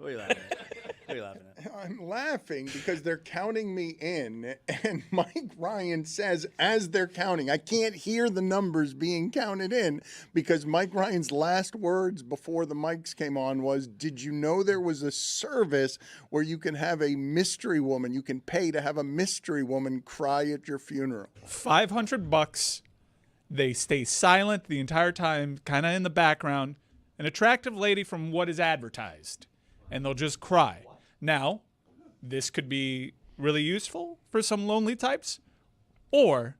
What are you laughing at? What are you laughing at? I'm laughing because they're counting me in, and Mike Ryan says, as they're counting, I can't hear the numbers being counted in because Mike Ryan's last words before the mics came on was, did you know there was a service where you can have a mystery woman, you can pay to have a mystery woman cry at your funeral? $500. They stay silent the entire time, kind of in the background. An attractive lady from what is advertised, and they'll just cry. Now, this could be really useful for some lonely types, or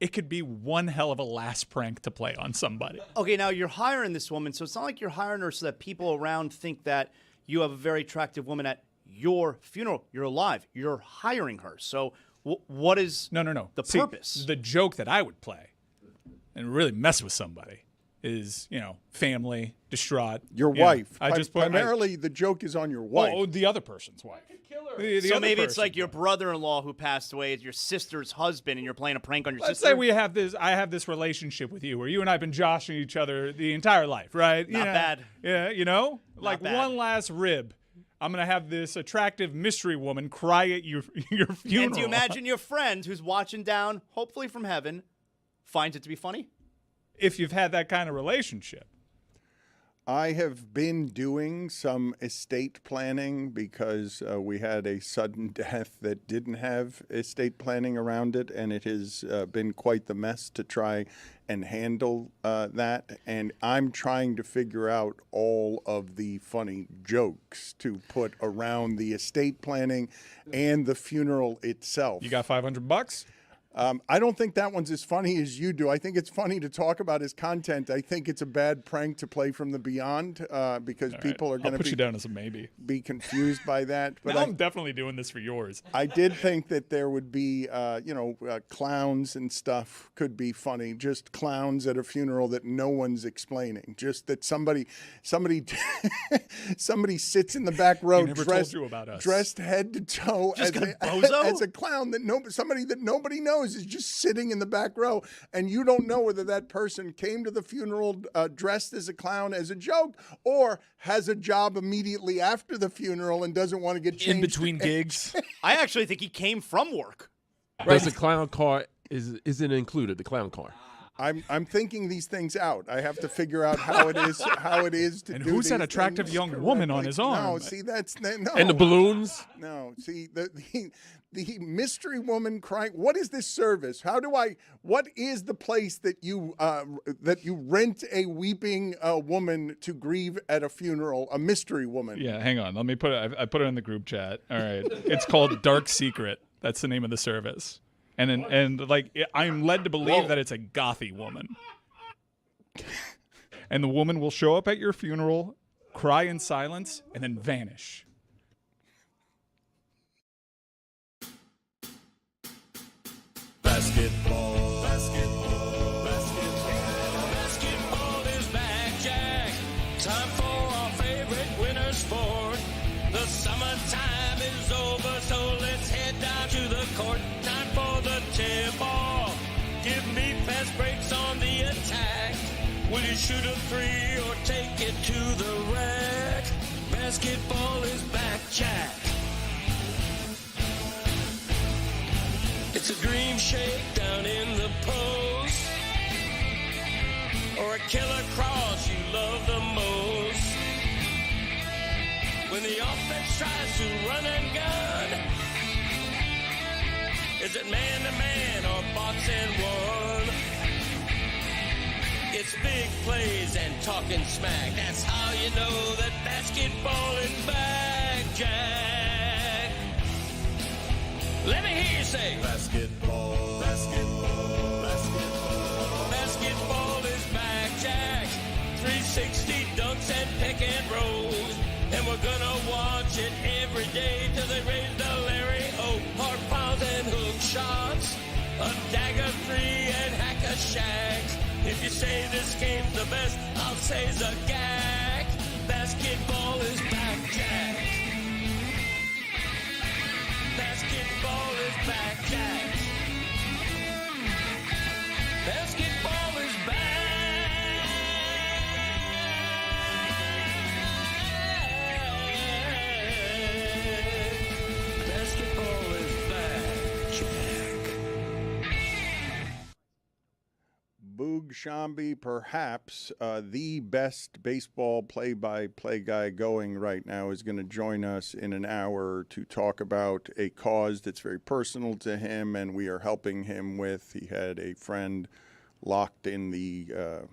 it could be one hell of a last prank to play on somebody. Okay, now you're hiring this woman, so it's not like you're hiring her so that people around think that you have a very attractive woman at your funeral. You're alive. You're hiring her. So what is No. the See, purpose? The joke that I would play and really mess with somebody is, family, distraught. Your wife. I just put primarily, the joke is on your wife. Oh, the other person's wife. The So other maybe it's person. like your brother-in-law who passed away is your sister's husband, and you're playing a prank on your Let's sister. say I have this relationship with you where you and I have been joshing each other the entire life, right? Not bad. Yeah, like bad. one last rib. I'm going to have this attractive mystery woman cry at your funeral. And do you imagine your friend who's watching down, hopefully from heaven, finds it to be funny? If you've had that kind of relationship. I have been doing some estate planning because we had a sudden death that didn't have estate planning around it, and it has been quite the mess to try and handle that. And I'm trying to figure out all of the funny jokes to put around the estate planning and the funeral itself. You got $500? I don't think that one's as funny as you do. I think it's funny to talk about his content. I think it's a bad prank to play from the beyond because people are going put to you down as a maybe. be confused by that. But I'm definitely doing this for yours. I did think that there would be, clowns and stuff could be funny. Just clowns at a funeral that no one's explaining. Just that somebody sits in the back row told you about us. dressed head to toe Just as got a bozo? as a clown somebody that nobody knows is just sitting in the back row, and you don't know whether that person came to the funeral dressed as a clown as a joke or has a job immediately after the funeral and doesn't want to get changed In between gigs. I actually think he came from work. Does the clown car, is it included, the clown car? I'm thinking these things out. I have to figure out how it is to And do who's that these attractive things young woman on correctly. his arm? No, see that's no. And the balloons? No, see the mystery woman crying. What is this service? What is the place that you rent a weeping woman to grieve at a funeral? A mystery woman. Yeah, hang on. Let me put it. I put it in the group chat. All right. It's called Dark Secret. That's the name of the service. And I'm led to believe that it's a gothy woman. And the woman will show up at your funeral, cry in silence, and then vanish. Basketball is back, Jack. Time for our favorite winter sport. The summertime is over, so let's head down to the court. Time for the tip-off. Give me fast breaks on the attack. Will you shoot a three or take it to the rack? Basketball is back, Jack. It's a dream shake down in the post, or a killer cross you love the most. When the offense tries to run and gun, is it man-to-man or box and one? It's big plays and talking smack. That's how you know that basketball is back, Jack. Let me hear you say basketball is back, Jack. 360 dunks and pick and rolls, and we're gonna watch it every day till they raise the Larry O. Hard fouls and hook shots, a dagger three and hack a shack. If you say this game's the best, I'll say the gag. Basketball is back, Jack. Basketball is back, Jack. Basketball is back. Sciambi, perhaps the best baseball play-by-play guy going right now, is going to join us in an hour to talk about a cause that's very personal to him and we are helping him with. He had a friend locked in the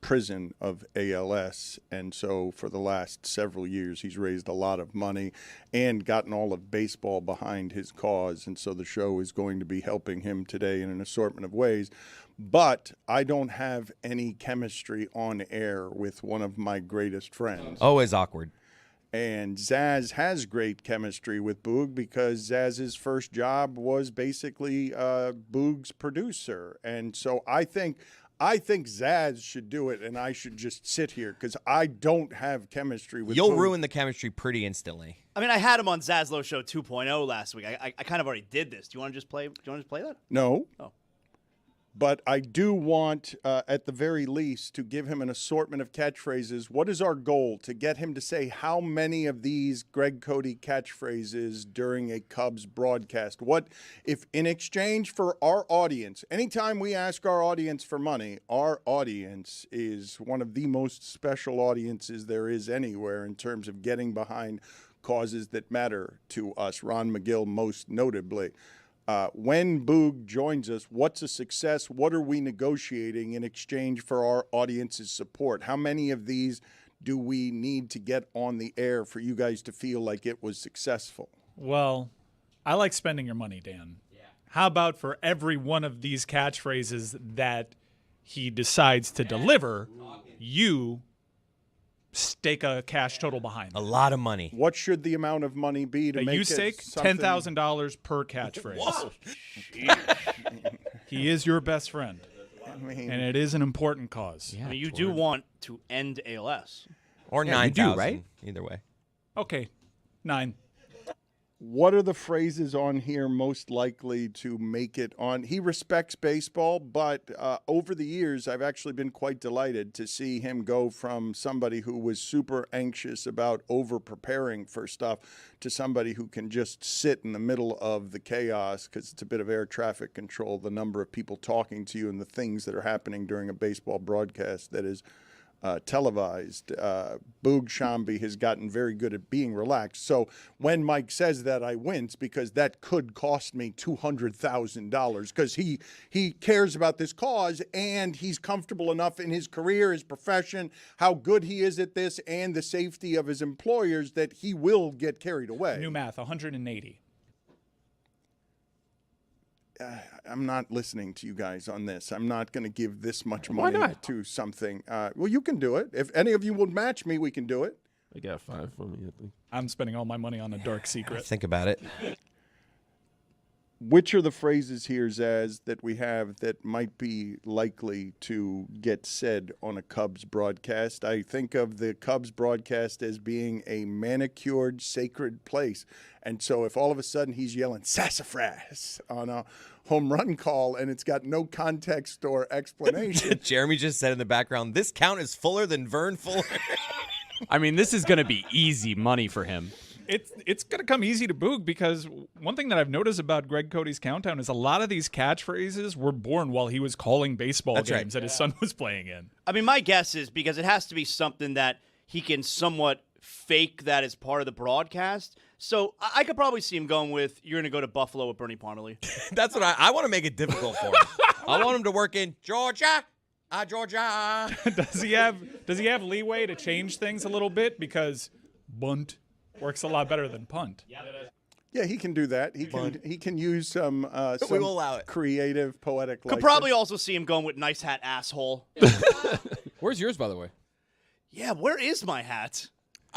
prison of ALS, and so for the last several years he's raised a lot of money and gotten all of baseball behind his cause, and so the show is going to be helping him today in an assortment of ways. But I don't have any chemistry on air with one of my greatest friends. Always awkward. And Zaz has great chemistry with Boog because Zaz's first job was basically Boog's producer, and so I think Zaz should do it, and I should just sit here because I don't have chemistry with. You'll Boog. ruin the chemistry pretty instantly. I mean, I had him on Zaslow Show 2.0 last week. I kind of already did this. Do you want to just play? Do you want to just play that? No. Oh. But I do want, at the very least, to give him an assortment of catchphrases. What is our goal? To get him to say how many of these Greg Cody catchphrases during a Cubs broadcast? What if, in exchange for our audience, anytime we ask our audience for money, our audience is one of the most special audiences there is anywhere in terms of getting behind causes that matter to us, Ron McGill most notably. When Boog joins us, what's a success? What are we negotiating in exchange for our audience's support? How many of these do we need to get on the air for you guys to feel like it was successful? Well, I like spending your money, Dan. Yeah. How about for every one of these catchphrases that he decides to deliver, you stake a cash total behind A it? lot of money. What should the amount of money be to That make you it stake something- $10,000 per catchphrase. He is your best friend, I mean, and it is an important cause. I mean, you do want to end ALS. Or Yeah, you do, 9,000, right? Either way. Okay, 9. what are the phrases on here most likely to make it on? He respects baseball, but over the years, I've actually been quite delighted to see him go from somebody who was super anxious about over-preparing for stuff to somebody who can just sit in the middle of the chaos, because it's a bit of air traffic control, the number of people talking to you and the things that are happening during a baseball broadcast that is televised. Boog Sciambi has gotten very good at being relaxed. So when Mike says that, I wince because that could cost me $200,000 because he cares about this cause and he's comfortable enough in his career, his profession, how good he is at this, and the safety of his employers that he will get carried away. New math, 180. I'm not listening to you guys on this. I'm not going to give this much money to something. Well, you can do it. If any of you will match me, we can do it. They got 5 for me, I think. I'm spending all my money on a dark secret. Think about it. Which are the phrases here, Zaz, that we have that might be likely to get said on a Cubs broadcast? I think of the Cubs broadcast as being a manicured, sacred place. And so if all of a sudden he's yelling sassafras on a home run call and it's got no context or explanation. Jeremy just said in the background, this count is fuller than Vern Fuller. I mean, this is going to be easy money for him. It's going to come easy to Boog because one thing that I've noticed about Greg Cody's Countdown is a lot of these catchphrases were born while he was calling baseball That's games right. that his son was playing in. I mean, my guess is because it has to be something that he can somewhat fake that as part of the broadcast. So I could probably see him going with, you're going to go to Buffalo with Bernie Parmalee. That's what I want to make it difficult for him. I want him to work in Georgia. Georgia. Does he have leeway to change things a little bit because bunt works a lot better than punt? Yeah, he can do that. He can use some, We will allow it. creative, poetic Could license. probably also see him going with nice hat asshole. Where's yours, by the way? Yeah, where is my hat?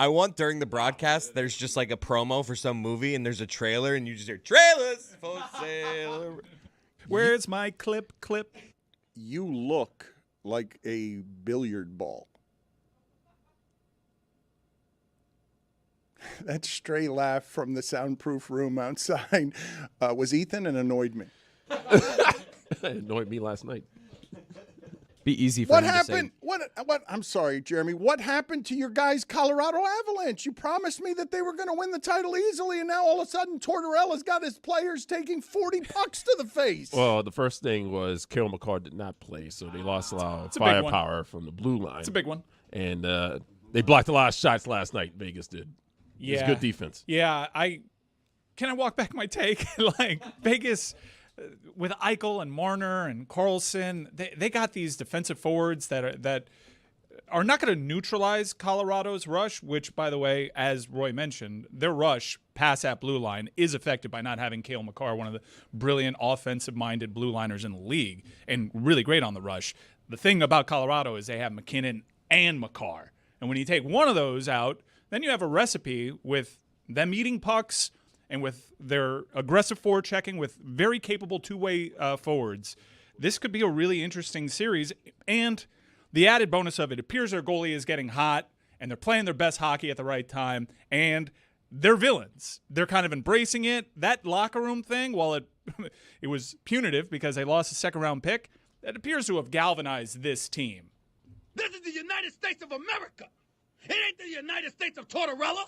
I want during the broadcast, there's just like a promo for some movie and there's a trailer and you just hear trailers for sale. Where's my clip? You look like a billiard ball. That stray laugh from the soundproof room outside was Ethan and annoyed me. It annoyed me last night. Be easy for What him happened? to say. What? I'm sorry, Jeremy. What happened to your guys, Colorado Avalanche? You promised me that they were going to win the title easily, and now all of a sudden Tortorella's got his players taking 40 pucks to the face. Well, the first thing was Cale Makar did not play, so they lost a lot of a big one. firepower from the blue line. It's a big one. And they blocked a lot of shots last night. Vegas did. It was good defense. Yeah, can I walk back my take? Like Vegas with Eichel and Marner and Carlson, they got these defensive forwards that are not going to neutralize Colorado's rush, which, by the way, as Roy mentioned, their rush past that blue line is affected by not having Cale Makar, one of the brilliant offensive-minded blue liners in the league, and really great on the rush. The thing about Colorado is they have McKinnon and Makar. And when you take one of those out, then you have a recipe with them eating pucks and with their aggressive forechecking with very capable two-way forwards. This could be a really interesting series. And the added bonus of it appears their goalie is getting hot and they're playing their best hockey at the right time. And they're villains. They're kind of embracing it. That locker room thing, while it was punitive because they lost a second-round pick, it appears to have galvanized this team. This is the United States of America. It ain't the United States of Tortorella.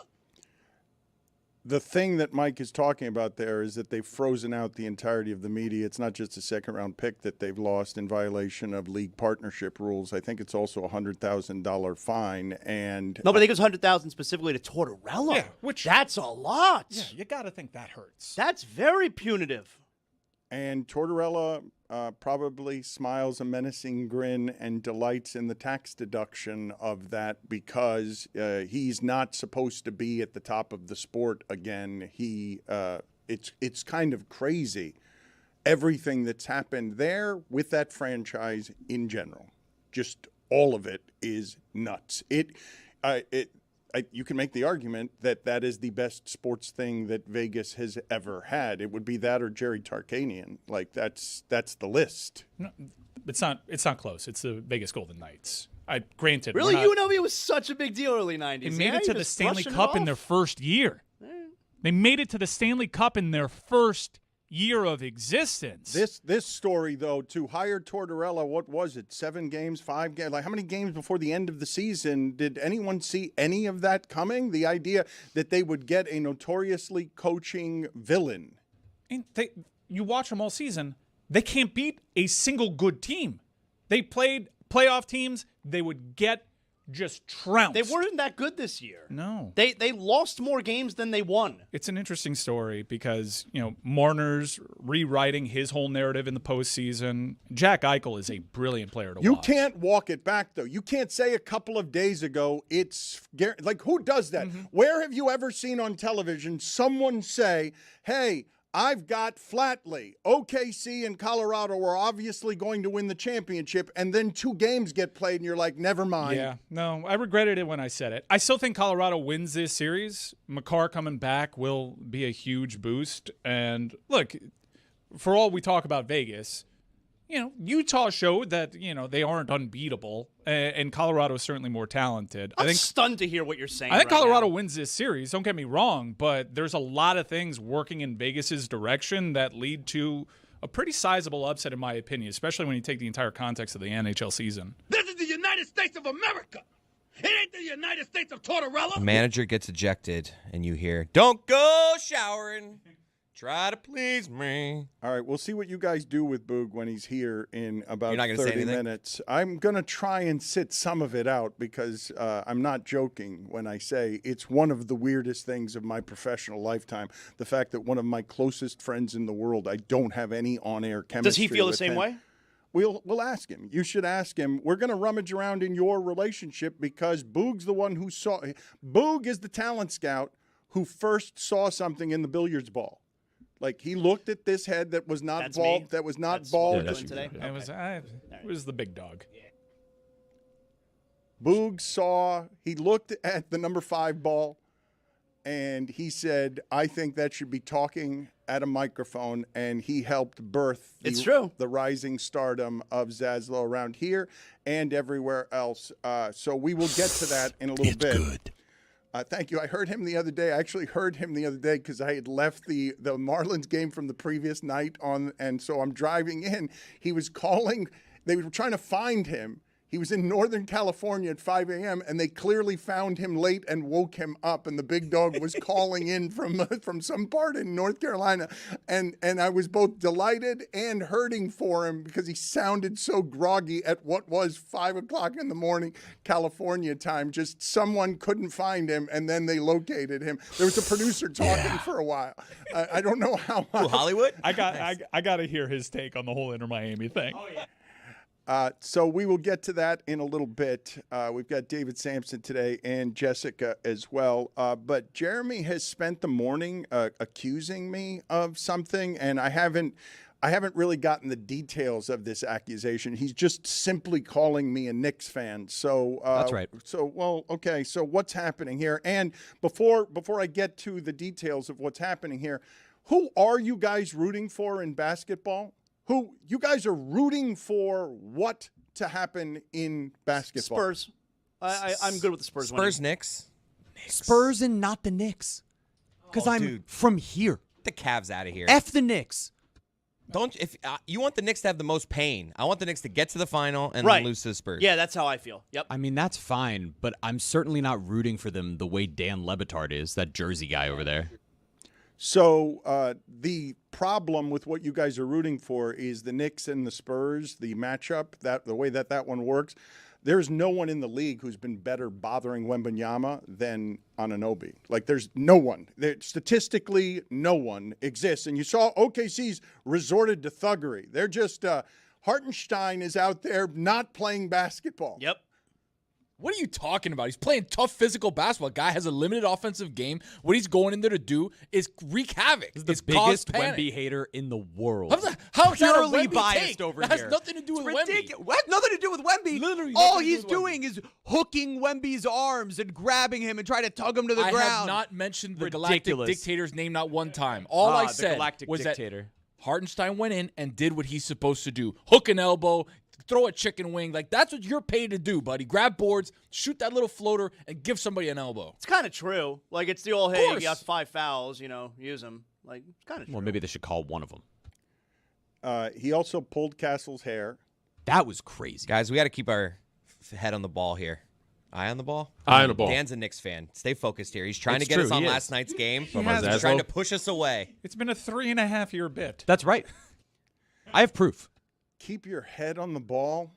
The thing that Mike is talking about there is that they've frozen out the entirety of the media. It's not just a second-round pick that they've lost in violation of league partnership rules. I think it's also a $100,000 fine. And No, but I think it was 100,000 specifically to Tortorella. Yeah, which- that's a lot. Yeah, you got to think that hurts. That's very punitive. And Tortorella probably smiles a menacing grin and delights in the tax deduction of that because he's not supposed to be at the top of the sport again. It's kind of crazy, everything that's happened there with that franchise in general. Just all of it is nuts. You can make the argument that that is the best sports thing that Vegas has ever had. It would be that or Jerry Tarkanian. Like that's the list. No, it's not close. It's the Vegas Golden Knights. Granted, Really, we're not- UNLV was such a big deal early 90s. They made it to You're the just Stanley brushing it Cup in off? their first year. They made it to the Stanley Cup in their first year of existence. This story, though, to hire Tortorella, what was it, 7 games, 5 games? Like, how many games before the end of the season did anyone see any of that coming? The idea that they would get a notoriously coaching villain. And you watch them all season, they can't beat a single good team. They played playoff teams, they would get just trounced. They weren't that good this year. No. They lost more games than they won. It's an interesting story because, Marner's rewriting his whole narrative in the postseason. Jack Eichel is a brilliant player to You watch. can't walk it back, though. You can't say a couple of days ago, like, who does that? Mm-hmm. Where have you ever seen on television someone say, hey, I've got flatly, OKC and Colorado are obviously going to win the championship, and then 2 games get played, and you're like, never mind. Yeah, no, I regretted it when I said it. I still think Colorado wins this series. Makar coming back will be a huge boost. And look, for all we talk about Vegas, Utah showed that, they aren't unbeatable, and Colorado is certainly more talented. I'm stunned to hear what you're saying. I think right Colorado now. wins this series. Don't get me wrong, but there's a lot of things working in Vegas's direction that lead to a pretty sizable upset, in my opinion, especially when you take the entire context of the NHL season. This is the United States of America. It ain't the United States of Tortorella. The manager gets ejected, and you hear, "Don't go showering. Try to please me." All right, we'll see what you guys do with Boog when he's here in about You're not gonna say 30 anything? minutes. I'm going to try and sit some of it out because I'm not joking when I say it's one of the weirdest things of my professional lifetime. The fact that one of my closest friends in the world, I don't have any on-air chemistry Does he feel the with same him. way? We'll ask him. You should ask him. We're going to rummage around in your relationship because Boog's the one who saw. Boog is the talent scout who first saw something in the billiards ball. Like, he looked at this head that was not That's bald, me. that was not That's bald. what we're that's doing you. today. Yeah. It was the big dog. Boog he looked at the number 5 ball, and he said, I think that should be talking at a microphone, and he helped birth It's true. the rising stardom of Zaslow around here and everywhere else. So we will get to that in a little bit. Good. Thank you. I heard him the other day. I actually heard him the other day because I had left the Marlins game from the previous night on, and so I'm driving in. He was calling They were trying to find him. He was in Northern California at 5 a.m., and they clearly found him late and woke him up, and the big dog was calling in from some part in North Carolina. And I was both delighted and hurting for him because he sounded so groggy at what was 5 o'clock in the morning California time. Just someone couldn't find him, and then they located him. There was a producer talking for a while. I don't know how much. Ooh, Hollywood? I got to hear his take on the whole Inter Miami thing. Oh, yeah. So we will get to that in a little bit. We've got David Samson today and Jessica as well. But Jeremy has spent the morning accusing me of something, and I haven't really gotten the details of this accusation. He's just simply calling me a Knicks fan. So That's right. So well, okay. So what's happening here? And before I get to the details of what's happening here, who are you guys rooting for in basketball? Who you guys are rooting for what to happen in basketball? Spurs. I'm good with the Spurs. Spurs, winning. Knicks. Spurs and not the Knicks. Because I'm dude. from here. Get the Cavs out of here. F the Knicks. Don't if you want the Knicks to have the most pain. I want the Knicks to get to the final and Right. then lose to the Spurs. Yeah, that's how I feel. Yep. I mean, that's fine, but I'm certainly not rooting for them the way Dan Le Batard is, that Jersey guy over there. So the problem with what you guys are rooting for is the Knicks and the Spurs, the matchup, that the way that one works. There's no one in the league who's been better bothering Wembanyama than Anunoby. Like, there's no one. Statistically, no one exists. And you saw OKC's resorted to thuggery. They're just Hartenstein is out there not playing basketball. Yep. What are you talking about? He's playing tough physical basketball. Guy has a limited offensive game. What he's going in there to do is wreak havoc. He's the It's cause biggest panic. Wemby hater in the world. How's that a Purely Wemby biased take? over That here. has nothing to do with Wemby. What? Nothing to do with Wemby. Literally all nothing to do he's with Wemby. doing is hooking Wemby's arms and grabbing him and trying to tug him to the I ground. have not mentioned the Ridiculous. Galactic Dictator's name not one time. All I the said Galactic was Dictator. that Hartenstein went in and did what he's supposed to do. Hook an elbow, throw a chicken wing. Like, that's what you're paid to do, buddy. Grab boards, shoot that little floater, and give somebody an elbow. It's kind of true. Like, it's the old, hey, you course. got 5 fouls, use them. Like, it's kind of true. Well, maybe they should call one of them. He also pulled Castle's hair. That was crazy. Guys, we got to keep our head on the ball here. Eye on the ball? Eye on the ball. Dan's a Knicks fan. Stay focused here. He's trying It's to get true, us on he is. last night's game. has. He's trying to push us away. It's been a 3.5-year bit. That's right. I have proof. Keep your head on the ball.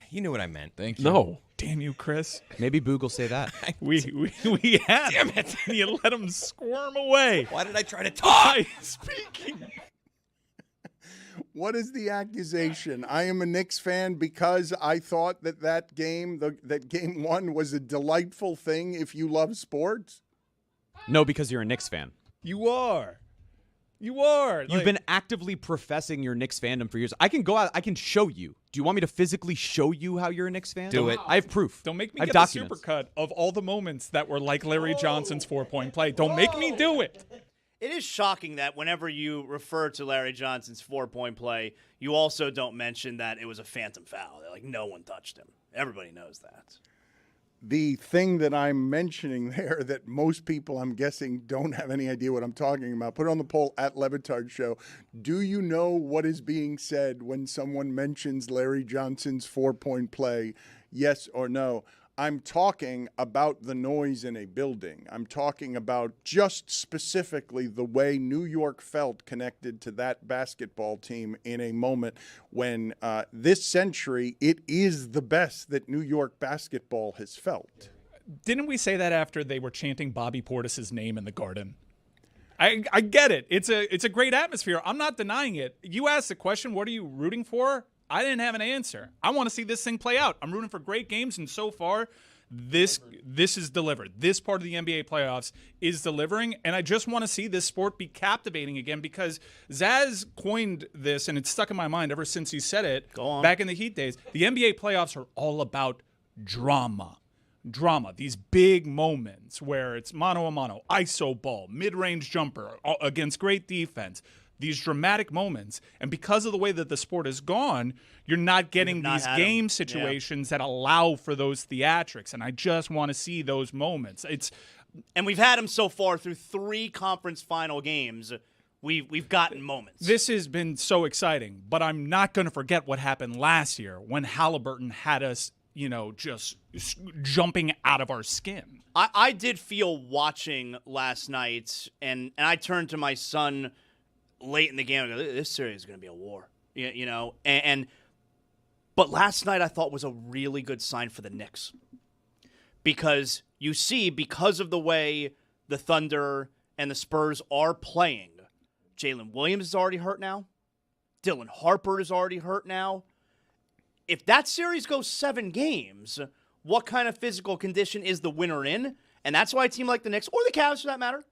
You knew what I meant. Thank you. No. Damn you, Chris. Maybe Boog will say that. We had him. And you let him squirm away. Why did I try to talk? Speaking. What is the accusation? I am a Knicks fan because I thought that game, that game one, was a delightful thing if you love sports. No, because you're a Knicks fan. You are. You are. You've been actively professing your Knicks fandom for years. I can go out. I can show you. Do you want me to physically show you how you're a Knicks fan? Do it. I have proof. Don't make me I have get the documents. supercut of all the moments that were like Larry Johnson's 4-point play. Don't make me do it. It is shocking that whenever you refer to Larry Johnson's 4-point play, you also don't mention that it was a phantom foul. Like, no one touched him. Everybody knows that. The thing that I'm mentioning there that most people, I'm guessing, don't have any idea what I'm talking about. Put it on the poll at Le Batard Show. Do you know what is being said when someone mentions Larry Johnson's 4-point play? Yes or no? I'm talking about the noise in a building. I'm talking about just specifically the way New York felt connected to that basketball team in a moment when this century, it is the best that New York basketball has felt. Didn't we say that after they were chanting Bobby Portis's name in the Garden? I get it. It's a great atmosphere. I'm not denying it. You asked the question, what are you rooting for? I didn't have an answer. I want to see this thing play out. I'm rooting for great games, and so far, this is delivered. This part of the NBA playoffs is delivering, and I just want to see this sport be captivating again because Zaz coined this, and it's stuck in my mind ever since he said it back in the Heat days. The NBA playoffs are all about drama. These big moments where it's mano-a-mano, iso ball, mid-range jumper against great defense. These dramatic moments, and because of the way that the sport has gone, you're not getting these game situations that allow for those theatrics, and I just want to see those moments. And we've had them so far through 3 conference final games we've gotten moments. This has been so exciting, but I'm not going to forget what happened last year when Halliburton had us, just jumping out of our skin. I did feel watching last night, and I turned to my son late in the game and go, this series is going to be a war, but last night I thought was a really good sign for the Knicks. Because you see, because of the way the Thunder and the Spurs are playing, Jalen Williams is already hurt now. Dylan Harper is already hurt now. If that series goes 7 games, what kind of physical condition is the winner in? And that's why a team like the Knicks, or the Cavs for that matter,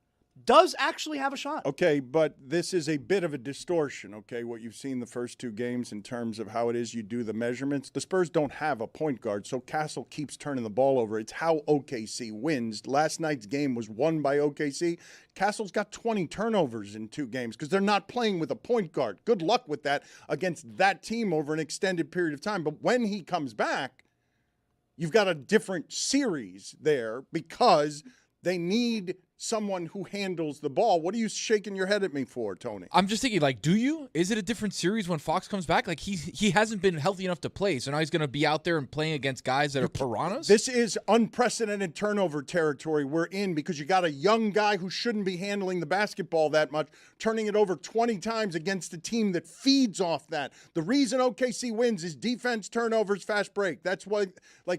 does actually have a shot. Okay, but this is a bit of a distortion, okay, what you've seen the first 2 games in terms of how it is you do the measurements. The Spurs don't have a point guard, so Castle keeps turning the ball over. It's how OKC wins. Last night's game was won by OKC. Castle's got 20 turnovers in 2 games because they're not playing with a point guard. Good luck with that against that team over an extended period of time. But when he comes back, you've got a different series there because they need someone who handles the ball. What are you shaking your head at me for, Tony? I'm just thinking, do you? Is it a different series when Fox comes back? He hasn't been healthy enough to play, so now he's going to be out there and playing against guys that are piranhas? This is unprecedented turnover territory we're in because you got a young guy who shouldn't be handling the basketball that much, turning it over 20 times against a team that feeds off that. The reason OKC wins is defense, turnovers, fast break. That's why,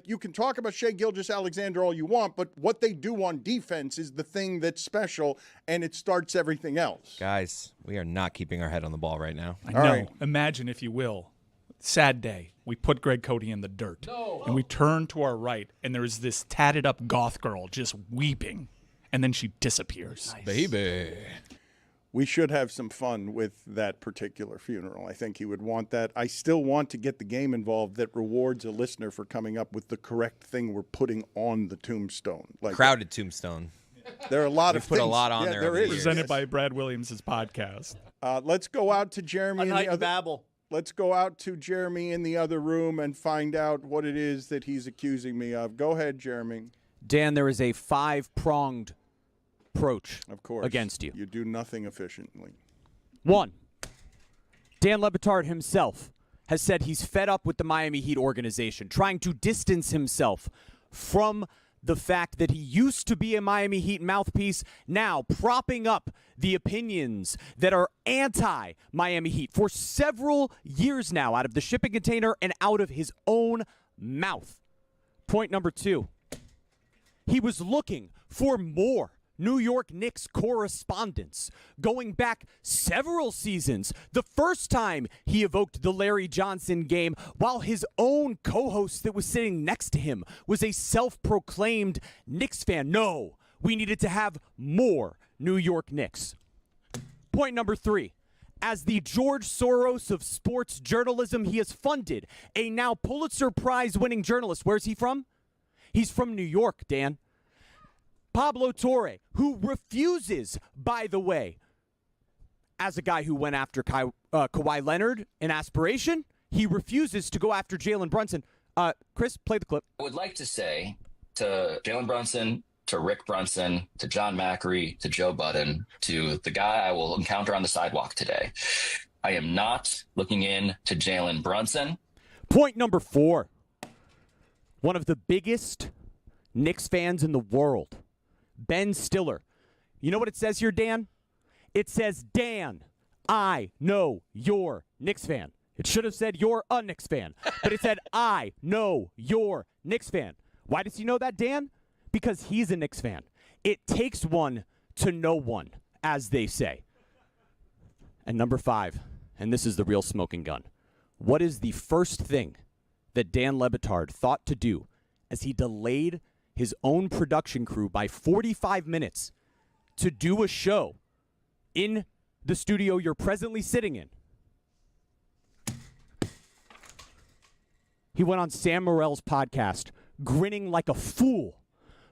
you can talk about Shai Gilgeous-Alexander all you want, but what they do on defense is the thing that's special, and it starts everything else. Guys, we are not keeping our head on the ball right now. I know. Right. Imagine, if you will, sad day. We put Greg Cody in the dirt, and we turn to our right, and there's this tatted up goth girl just weeping, and then she disappears. Nice. Baby. We should have some fun with that particular funeral. I think he would want that. I still want to get the game involved that rewards a listener for coming up with the correct thing we're putting on the tombstone. Crowded tombstone. There are a lot of put things. a lot on there. Is. Presented by Brad Williams' podcast. Let's go out to Jeremy. A night babble. Let's go out to Jeremy in the other room and find out what it is that he's accusing me of. Go ahead, Jeremy. Dan, there is a 5-pronged approach of course, against you. You do nothing efficiently. 1, Dan Le Batard himself has said he's fed up with the Miami Heat organization, trying to distance himself from the fact that he used to be a Miami Heat mouthpiece, now propping up the opinions that are anti-Miami Heat for several years now out of the shipping container and out of his own mouth. Point number 2, he was looking for more New York Knicks correspondence going back several seasons. The first time he evoked the Larry Johnson game while his own co-host that was sitting next to him was a self-proclaimed Knicks fan. No, we needed to have more New York Knicks. Point number 3. As the George Soros of sports journalism, he has funded a now Pulitzer Prize-winning journalist. Where's he from? He's from New York, Dan. Pablo Torre, who refuses, by the way, as a guy who went after Kawhi Leonard in aspiration, he refuses to go after Jalen Brunson. Chris, play the clip. I would like to say to Jalen Brunson, to Rick Brunson, to John Macri, to Joe Budden, to the guy I will encounter on the sidewalk today, I am not looking in to Jalen Brunson. Point number 4. One of the biggest Knicks fans in the world, Ben Stiller. You know what it says here, Dan? It says, Dan, I know you're Knicks fan. It should have said you're a Knicks fan, but it said, I know you're Knicks fan. Why does he know that, Dan? Because he's a Knicks fan. It takes one to know one, as they say. And number 5, and this is the real smoking gun. What is the first thing that Dan Le Batard thought to do as he delayed his own production crew by 45 minutes to do a show in the studio you're presently sitting in? He went on Sam Morrill's podcast, grinning like a fool,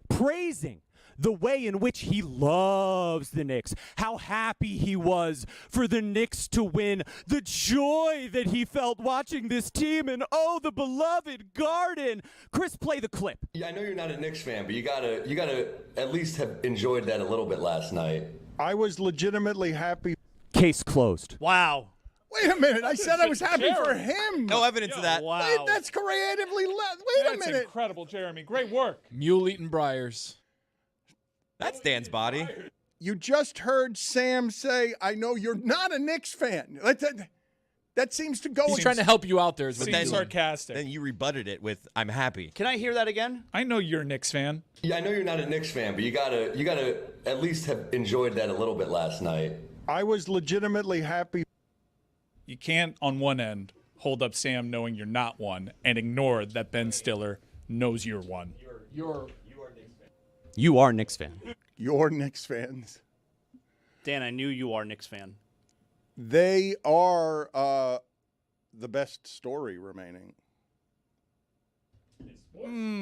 praising the way in which he loves the Knicks, how happy he was for the Knicks to win, the joy that he felt watching this team, and oh, the beloved Garden. Chris, play the clip. Yeah, I know you're not a Knicks fan, but you gotta at least have enjoyed that a little bit last night. I was legitimately happy. Case closed. Wow. Wait a minute. I said I was happy for him. No evidence of that. Wow. Wait, that's creatively Wait That's a minute. incredible, Jeremy. Great work. Mule eating briars. That's Dan's body. You just heard Sam say, I know you're not a Knicks fan. That seems to go He's trying to help you out there. Is what Seems he's doing. sarcastic. Then you rebutted it with, I'm happy. Can I hear that again? I know you're a Knicks fan. Yeah, I know you're not a Knicks fan, but you gotta at least have enjoyed that a little bit last night. I was legitimately happy. You can't, on one end, hold up Sam knowing you're not one and ignore that Ben Stiller knows you're one. You are a Knicks fan. You're Knicks fans. Dan, I knew you are a Knicks fan. They are the best story remaining.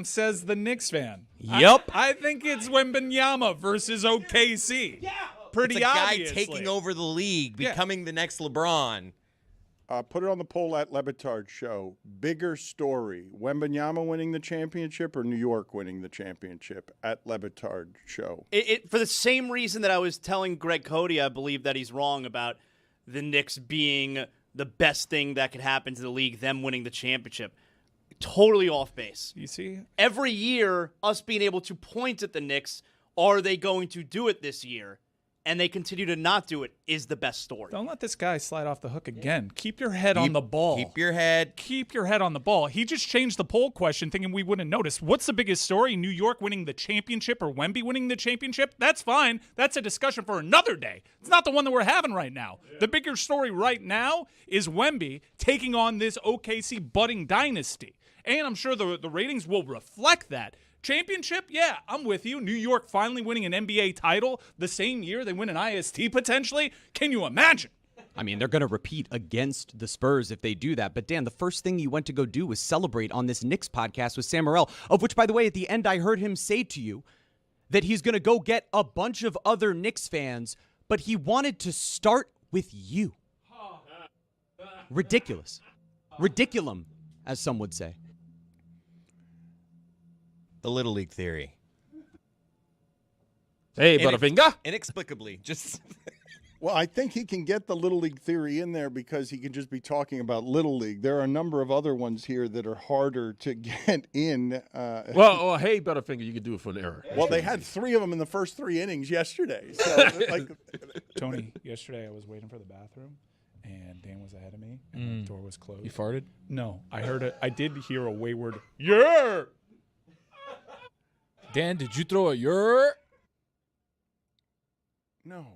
Says the Knicks fan. Yep. I think it's Wembanyama versus OKC. Yeah. Pretty It's a guy obviously. taking over the league, becoming the next LeBron. Put it on the poll at Le Batard Show. Bigger story, Wembanyama winning the championship or New York winning the championship at Le Batard Show? For the same reason that I was telling Greg Cody, I believe that he's wrong about the Knicks being the best thing that could happen to the league, them winning the championship. Totally off base. You see? Every year, us being able to point at the Knicks, are they going to do it this year? And they continue to not do it is the best story. Don't let this guy slide off the hook again. Keep your head on the ball. Keep your head. Keep your head on the ball. He just changed the poll question thinking we wouldn't notice. What's the biggest story? New York winning the championship or Wemby winning the championship? That's fine. That's a discussion for another day. It's not the one that we're having right now. The bigger story right now is Wemby taking on this OKC budding dynasty. And I'm sure the ratings will reflect that. Championship? Yeah, I'm with you. New York finally winning an NBA title the same year they win an IST potentially. Can you imagine? I mean, they're going to repeat against the Spurs if they do that. But, Dan, the first thing you went to go do was celebrate on this Knicks podcast with Sam Morril, of which, by the way, at the end I heard him say to you that he's going to go get a bunch of other Knicks fans, but he wanted to start with you. Ridiculous. Ridiculum, as some would say. The Little League theory. Hey, Butterfinger. Inexplicably. Just. Well, I think he can get the Little League theory in there because he can just be talking about Little League. There are a number of other ones here that are harder to get in. Well, hey, Butterfinger, you can do it for an error. Well, they had 3 of them in the first 3 innings yesterday. So, Tony, yesterday I was waiting for the bathroom, and Dan was ahead of me, and the door was closed. You farted? No, I heard it. I did hear a wayward, yeah! Dan, did you throw a your? No.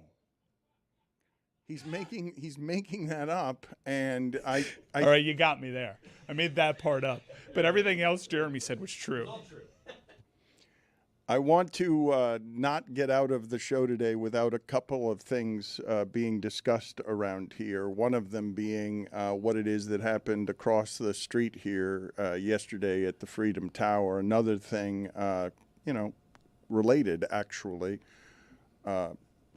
He's making that up, and I All right, you got me there. I made that part up, but everything else Jeremy said was true. I want to not get out of the show today without a couple of things being discussed around here. One of them being what it is that happened across the street here yesterday at the Freedom Tower. Another thing, related actually.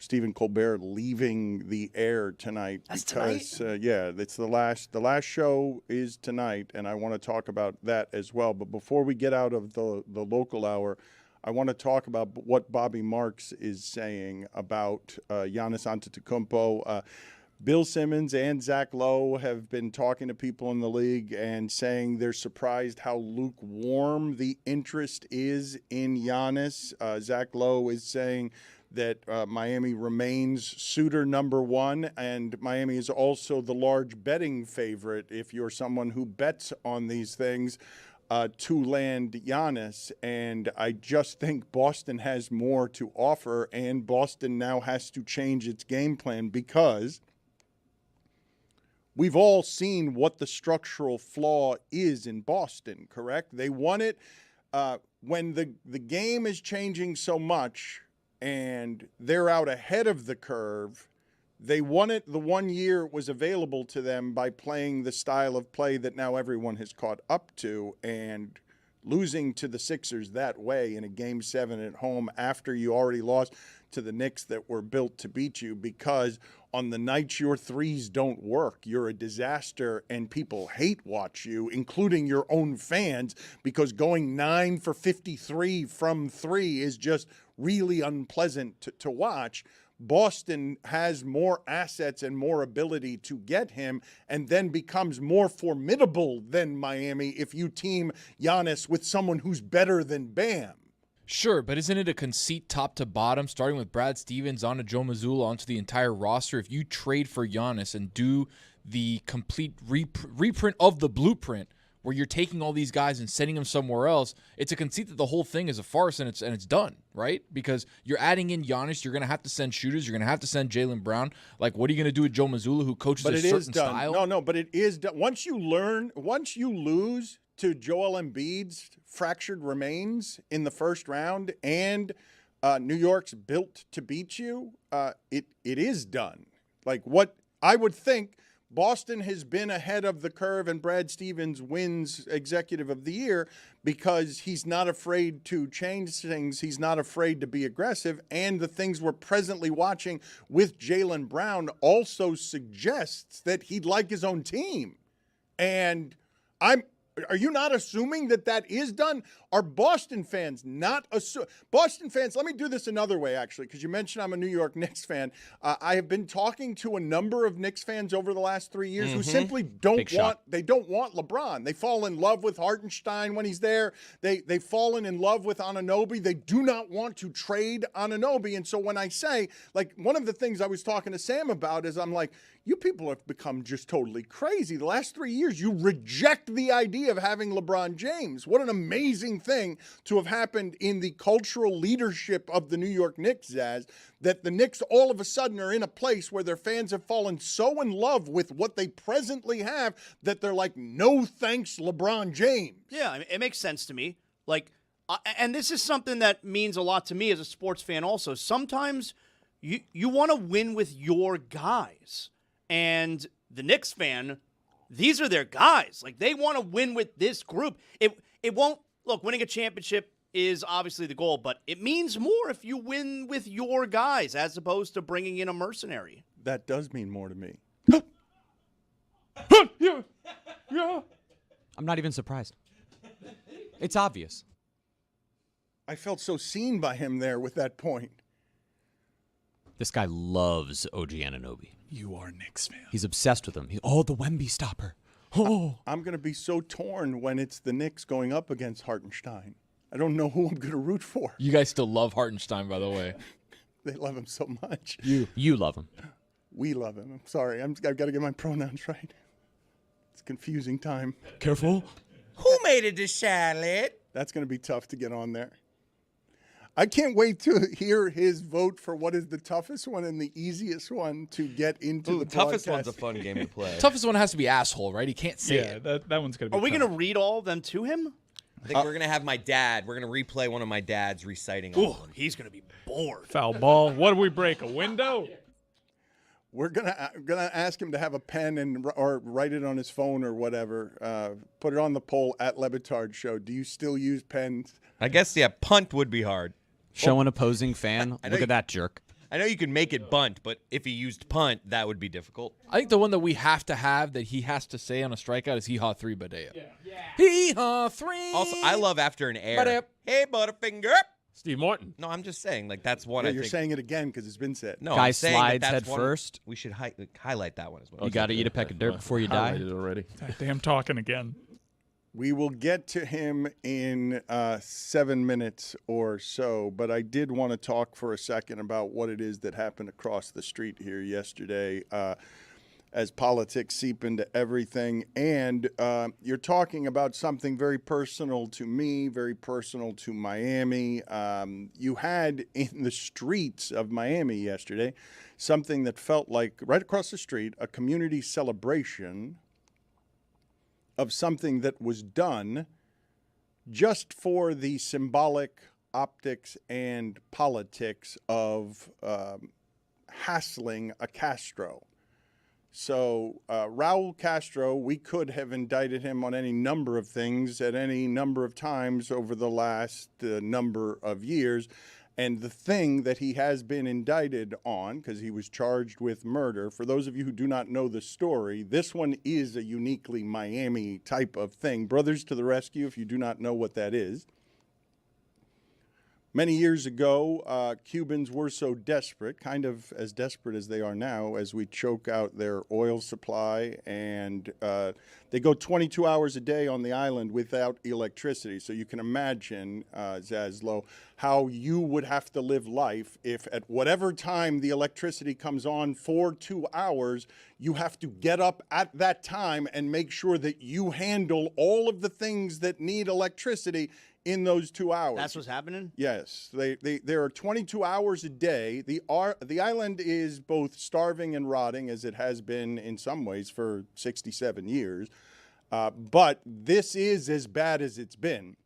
Stephen Colbert leaving the air tonight. That's because tonight? it's the last show is tonight, and I want to talk about that as well. But before we get out of the local hour, I want to talk about what Bobby Marks is saying about Giannis Antetokounmpo. Bill Simmons and Zach Lowe have been talking to people in the league and saying they're surprised how lukewarm the interest is in Giannis. Zach Lowe is saying that Miami remains suitor number 1, and Miami is also the large betting favorite if you're someone who bets on these things to land Giannis. And I just think Boston has more to offer, and Boston now has to change its game plan because we've all seen what the structural flaw is in Boston, correct? They won it when the game is changing so much and they're out ahead of the curve. They won it the 1 year it was available to them by playing the style of play that now everyone has caught up to, and losing to the Sixers that way in a Game 7 at home after you already lost to the Knicks that were built to beat you, because on the nights your threes don't work, you're a disaster and people hate watch you, including your own fans, because going 9 for 53 from 3 is just really unpleasant to watch. Boston has more assets and more ability to get him, and then becomes more formidable than Miami if you team Giannis with someone who's better than Bam. Sure, but isn't it a conceit top to bottom, starting with Brad Stevens on to Joe Mazzulla onto the entire roster? If you trade for Giannis and do the complete reprint of the blueprint, where you're taking all these guys and sending them somewhere else, it's a conceit that the whole thing is a farce and it's done, right? Because you're adding in Giannis, you're going to have to send shooters, you're going to have to send Jaylen Brown. Like, what are you going to do with Joe Mazzulla, who coaches a certain style? No, but it is done. Once you lose to Joel Embiid's fractured remains in the first round, and New York's built to beat you, it is done. Like, what I would think, Boston has been ahead of the curve, and Brad Stevens wins Executive of the Year because he's not afraid to change things. He's not afraid to be aggressive. And the things we're presently watching with Jaylen Brown also suggests that he'd like his own team. And are you not assuming that is done? Are Boston fans not Boston fans, let me do this another way, actually, because you mentioned I'm a New York Knicks fan. I have been talking to a number of Knicks fans over the last 3 years who simply don't want LeBron. They fall in love with Hartenstein when he's there. They've fallen in love with Anunoby. They do not want to trade Anunoby. And so when I say, like, one of the things I was talking to Sam about is I'm like, you people have become just totally crazy. The last 3 years, you reject the idea of having LeBron James. What an amazing thing to have happened in the cultural leadership of the New York Knicks, Zaz, that the Knicks all of a sudden are in a place where their fans have fallen so in love with what they presently have that they're like, no thanks, LeBron James. Yeah, I mean, it makes sense to me. Like, and this is something that means a lot to me as a sports fan also. Sometimes you want to win with your guys. And the Knicks fan, these are their guys. Like, they want to win with this group. It won't, look, winning a championship is obviously the goal, but it means more if you win with your guys as opposed to bringing in a mercenary. That does mean more to me. I'm not even surprised. It's obvious. I felt so seen by him there with that point. This guy loves OG Anunoby. You are a Knicks fan. He's obsessed with him. The Wemby stopper. Oh. I'm going to be so torn when it's the Knicks going up against Hartenstein. I don't know who I'm going to root for. You guys still love Hartenstein, by the way. They love him so much. You love him. We love him. I'm sorry. I've got to get my pronouns right. It's a confusing time. Careful. Who made it to Charlotte? That's going to be tough to get on there. I can't wait to hear his vote for what is the toughest one and the easiest one to get into the toughest podcast. one's a fun game to play. Toughest one has to be asshole, right? He can't say it. That one's going to be Are we tough. going to read all of them to him? I think we're going to have my dad. We're going to replay one of my dads reciting all of them. He's going to be bored. Foul ball. What do we break? A window? We're gonna ask him to have a pen or write it on his phone or whatever. Put it on the poll at Le Batard Show. Do you still use pens? I guess, yeah, punt would be hard. Show an opposing fan. Look at that jerk. I know you can make it bunt, but if he used punt, that would be difficult. I think the one that we have to have that he has to say on a strikeout is hee-haw 3 Badea. Yeah. Hee-haw 3. Also, I love after an air. Badea. Hey, Butterfinger. Steve Martin. No, I'm just saying, like, that's one Yeah, I you're think. saying it again because it's been said. No, Guy I'm saying slides that's head one first. We should highlight that one as well. You got to eat a peck of dirt before you die. Highlighted already. Damn talking again. We will get to him in 7 minutes or so, but I did want to talk for a second about what it is that happened across the street here yesterday as politics seep into everything. And you're talking about something very personal to me, very personal to Miami. You had in the streets of Miami yesterday something that felt like, right across the street, a community celebration of something that was done just for the symbolic optics and politics of hassling a Castro. So Raul Castro, we could have indicted him on any number of things at any number of times over the last number of years. And the thing that he has been indicted on, because he was charged with murder, for those of you who do not know the story, this one is a uniquely Miami type of thing. Brothers to the rescue, if you do not know what that is. Many years ago, Cubans were so desperate, kind of as desperate as they are now, as we choke out their oil supply, and they go 22 hours a day on the island without electricity. So you can imagine, Zaslow, how you would have to live life if at whatever time the electricity comes on for 2 hours, you have to get up at that time and make sure that you handle all of the things that need electricity in those 2 hours. That's what's happening? Yes. There are 22 hours a day. The island is both starving and rotting, as it has been in some ways for 67 years. But this is as bad as it's been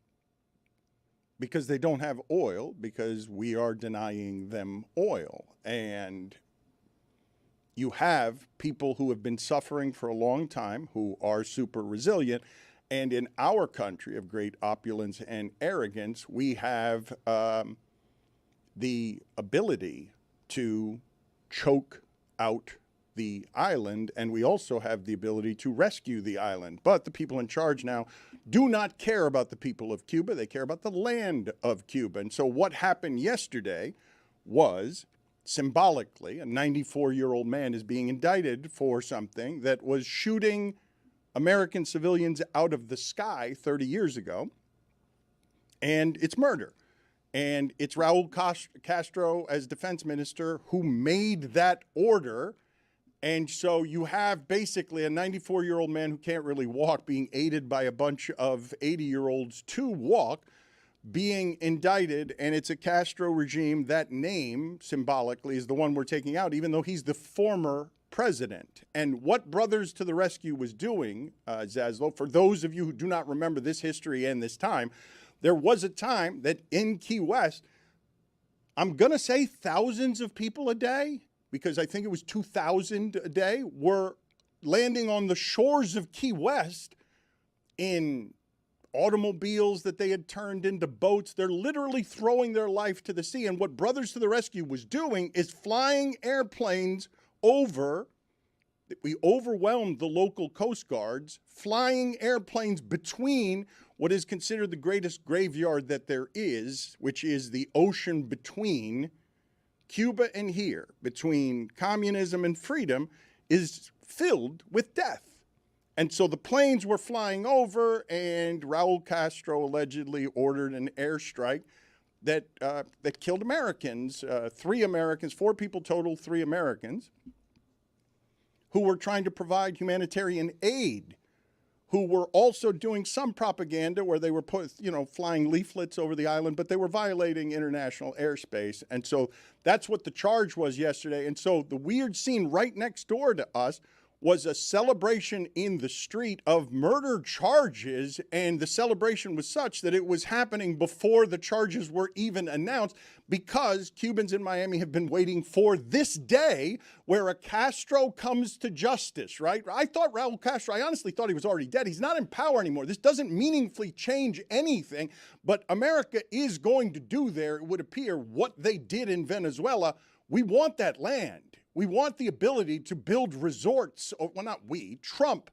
because they don't have oil, because we are denying them oil. And you have people who have been suffering for a long time who are super resilient. And in our country of great opulence and arrogance, we have the ability to choke out the island, and we also have the ability to rescue the island. But the people in charge now do not care about the people of Cuba. They care about the land of Cuba. And so what happened yesterday was, symbolically, a 94-year-old man is being indicted for something that was shooting American civilians out of the sky 30 years ago, and it's murder. And it's Raul Castro, as defense minister, who made that order. And so you have basically a 94-year-old man who can't really walk being aided by a bunch of 80-year-olds to walk, being indicted, and it's a Castro regime. That name, symbolically, is the one we're taking out, even though he's the former president. And what Brothers to the Rescue was doing, Zaslow, for those of you who do not remember this history and this time, there was a time that in Key West, I'm going to say thousands of people a day, because I think it was 2,000 a day, were landing on the shores of Key West in automobiles that they had turned into boats. They're literally throwing their life to the sea. And what Brothers to the Rescue was doing is flying airplanes over. We overwhelmed the local Coast Guards, flying airplanes between what is considered the greatest graveyard that there is, which is the ocean between Cuba and here, between communism and freedom, is filled with death. And so the planes were flying over, and Raul Castro allegedly ordered an airstrike that killed Americans, 3 Americans, 4 people total, 3 Americans, who were trying to provide humanitarian aid, who were also doing some propaganda where they were flying leaflets over the island, but they were violating international airspace. And so that's what the charge was yesterday. And so the weird scene right next door to us was a celebration in the street of murder charges, and the celebration was such that it was happening before the charges were even announced, because Cubans in Miami have been waiting for this day where a Castro comes to justice, right? I thought Raul Castro, I honestly thought he was already dead. He's not in power anymore. This doesn't meaningfully change anything, but America is going to do there, it would appear, what they did in Venezuela. We want that land. We want the ability to build resorts. Well, not we. Trump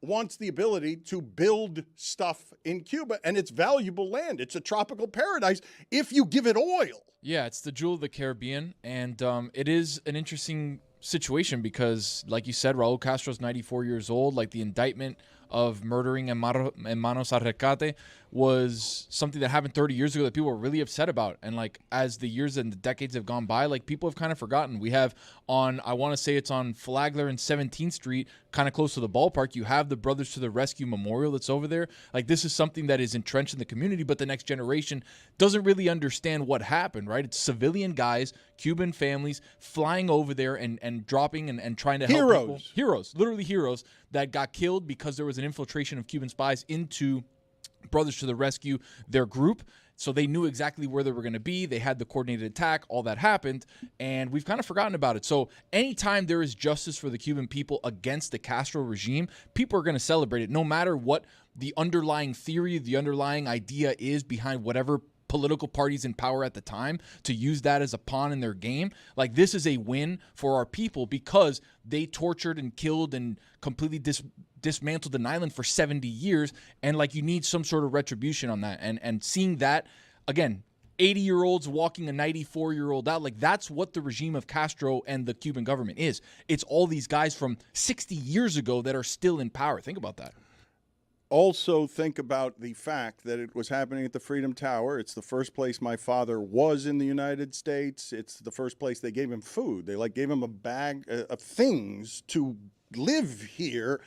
wants the ability to build stuff in Cuba, and it's valuable land. It's a tropical paradise if you give it oil. Yeah, it's the jewel of the Caribbean, and it is an interesting situation because, like you said, Raul Castro's 94 years old. Like, the indictment of murdering Hermanos Arrecate was something that happened 30 years ago that people were really upset about. And like, as the years and the decades have gone by, like, people have kind of forgotten. We have on, I want to say it's on Flagler and 17th Street, kind of close to the ballpark, you have the Brothers to the Rescue Memorial that's over there. Like, this is something that is entrenched in the community, but the next generation doesn't really understand what happened, right? It's civilian guys, Cuban families flying over there and dropping and trying to help people. Heroes, literally heroes that got killed because there was an infiltration of Cuban spies into Brothers to the Rescue, their group. So they knew exactly where they were going to be. They had the coordinated attack. All that happened, and we've kind of forgotten about it. So anytime there is justice for the Cuban people against the Castro regime, people are going to celebrate it, no matter what the underlying theory, the underlying idea is behind whatever political parties in power at the time, to use that as a pawn in their game. Like, this is a win for our people because they tortured and killed and completely dismantled an island for 70 years. And like, you need some sort of retribution on that. And seeing that, again, 80-year-olds walking a 94-year-old out. Like, that's what the regime of Castro and the Cuban government is. It's all these guys from 60 years ago that are still in power. Think about that. Also, think about the fact that it was happening at the Freedom Tower. It's the first place my father was in the United States. It's the first place they gave him food. They gave him a bag of things to live here.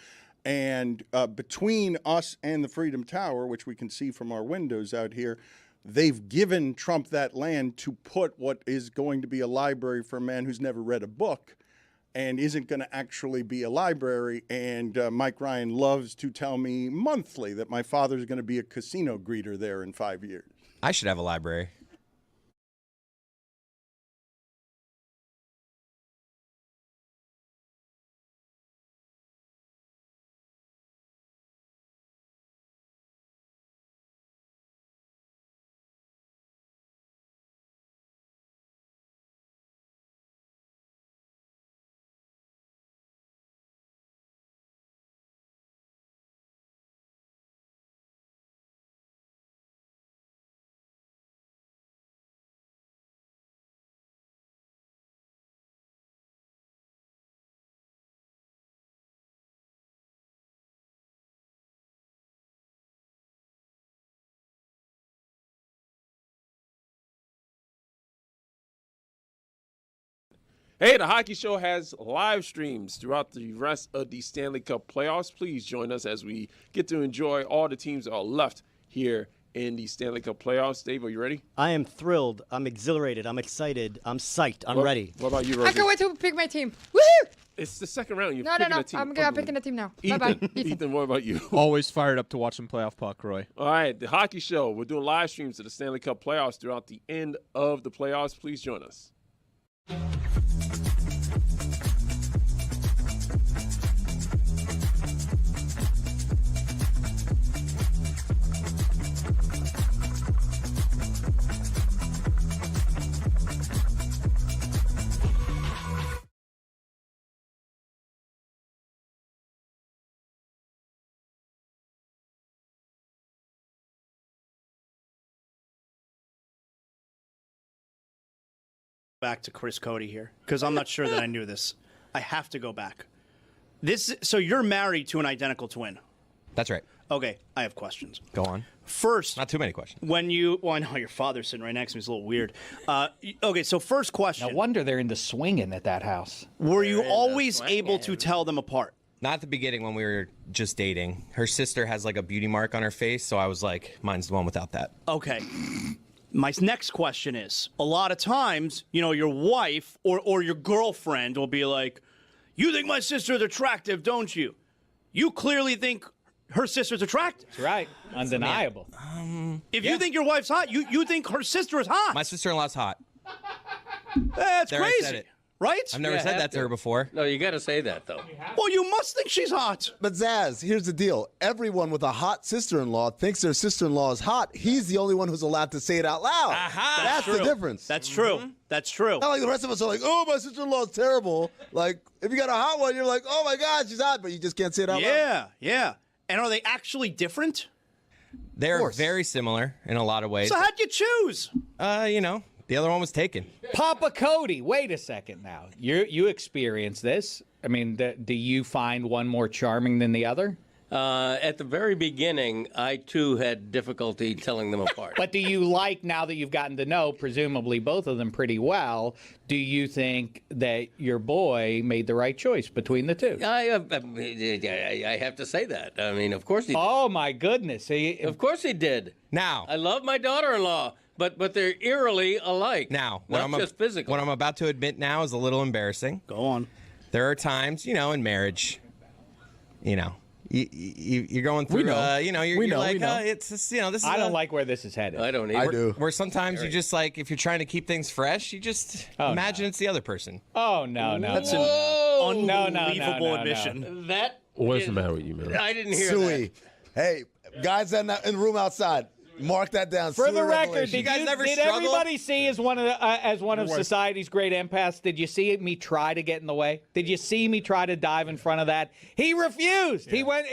And between us and the Freedom Tower, which we can see from our windows out here, they've given Trump that land to put what is going to be a library for a man who's never read a book and isn't going to actually be a library. And Mike Ryan loves to tell me monthly that my father's going to be a casino greeter there in 5 years. I should have a library. Hey, the Hockey Show has live streams throughout the rest of the Stanley Cup playoffs. Please join us as we get to enjoy all the teams that are left here in the Stanley Cup playoffs. Dave, are you ready? I am thrilled. I'm exhilarated. I'm excited. I'm psyched. I'm ready. What about you, Rosie? I can't wait to pick my team. Woohoo! It's the second round. You're No. picking a team. I'm picking a team now. Ethan, Bye-bye. Ethan, what about you? Always fired up to watch some playoff puck, Roy. All right, the Hockey Show. We're doing live streams of the Stanley Cup playoffs throughout the end of the playoffs. Please join us. Back to Chris Cody here, because I'm not sure that I knew this. I have to go back. So you're married to an identical twin. That's right. Okay, I have questions. Go on. First, Not too many questions. well, I know your father's sitting right next to me. It's a little weird. Okay, so first question. No wonder they're into swinging at that house. Were you always able to tell them apart? Not at the beginning when we were just dating. Her sister has like a beauty mark on her face, so I was like, mine's the one without that. Okay. My next question is, a lot of times, your wife or your girlfriend will be like, you think my sister's attractive, don't you? You clearly think her sister's attractive. That's right. Undeniable. If you think your wife's hot, you think her sister is hot. My sister-in-law's hot. That's There, I said crazy. it. Right? I've never said that to her before. No, you got to say that, though. Well, you must think she's hot. But Zaz, here's the deal. Everyone with a hot sister-in-law thinks their sister-in-law is hot. He's the only one who's allowed to say it out loud. That's the difference. That's true. That's true. Not like the rest of us are like, oh, my sister-in-law is terrible. Like, if you got a hot one, you're like, oh, my God, she's hot, but you just can't say it out loud. Yeah. And are they actually different? They're very similar in a lot of ways. So how'd you choose? The other one was taken. Papa Cody, wait a second now. You experience this. I mean, do you find one more charming than the other? At the very beginning, I, too, had difficulty telling them apart. But do you like, now that you've gotten to know, presumably both of them pretty well, do you think that your boy made the right choice between the two? I have to say that. I mean, of course he did. Oh, my goodness. Of course he did. Now. I love my daughter-in-law, but they're eerily alike. Now. Not just physical. What I'm about to admit now is a little embarrassing. Go on. There are times, in marriage, you're going through, We know. you're like, we know. it's just, this is I don't like where this is headed. I don't either. I do. Where sometimes you just like, if you're trying to keep things fresh, you just imagine it's the other person. Oh, no. That's an unbelievable admission. That What's the matter with you, man? I didn't hear Suey. Hey, guys in the room outside, mark that down. For Suey the record, revelation. did everybody see as one of society's great empaths? Did you see me try to get in the way? Did you see me try to dive in front of that? He refused. Yeah. He went.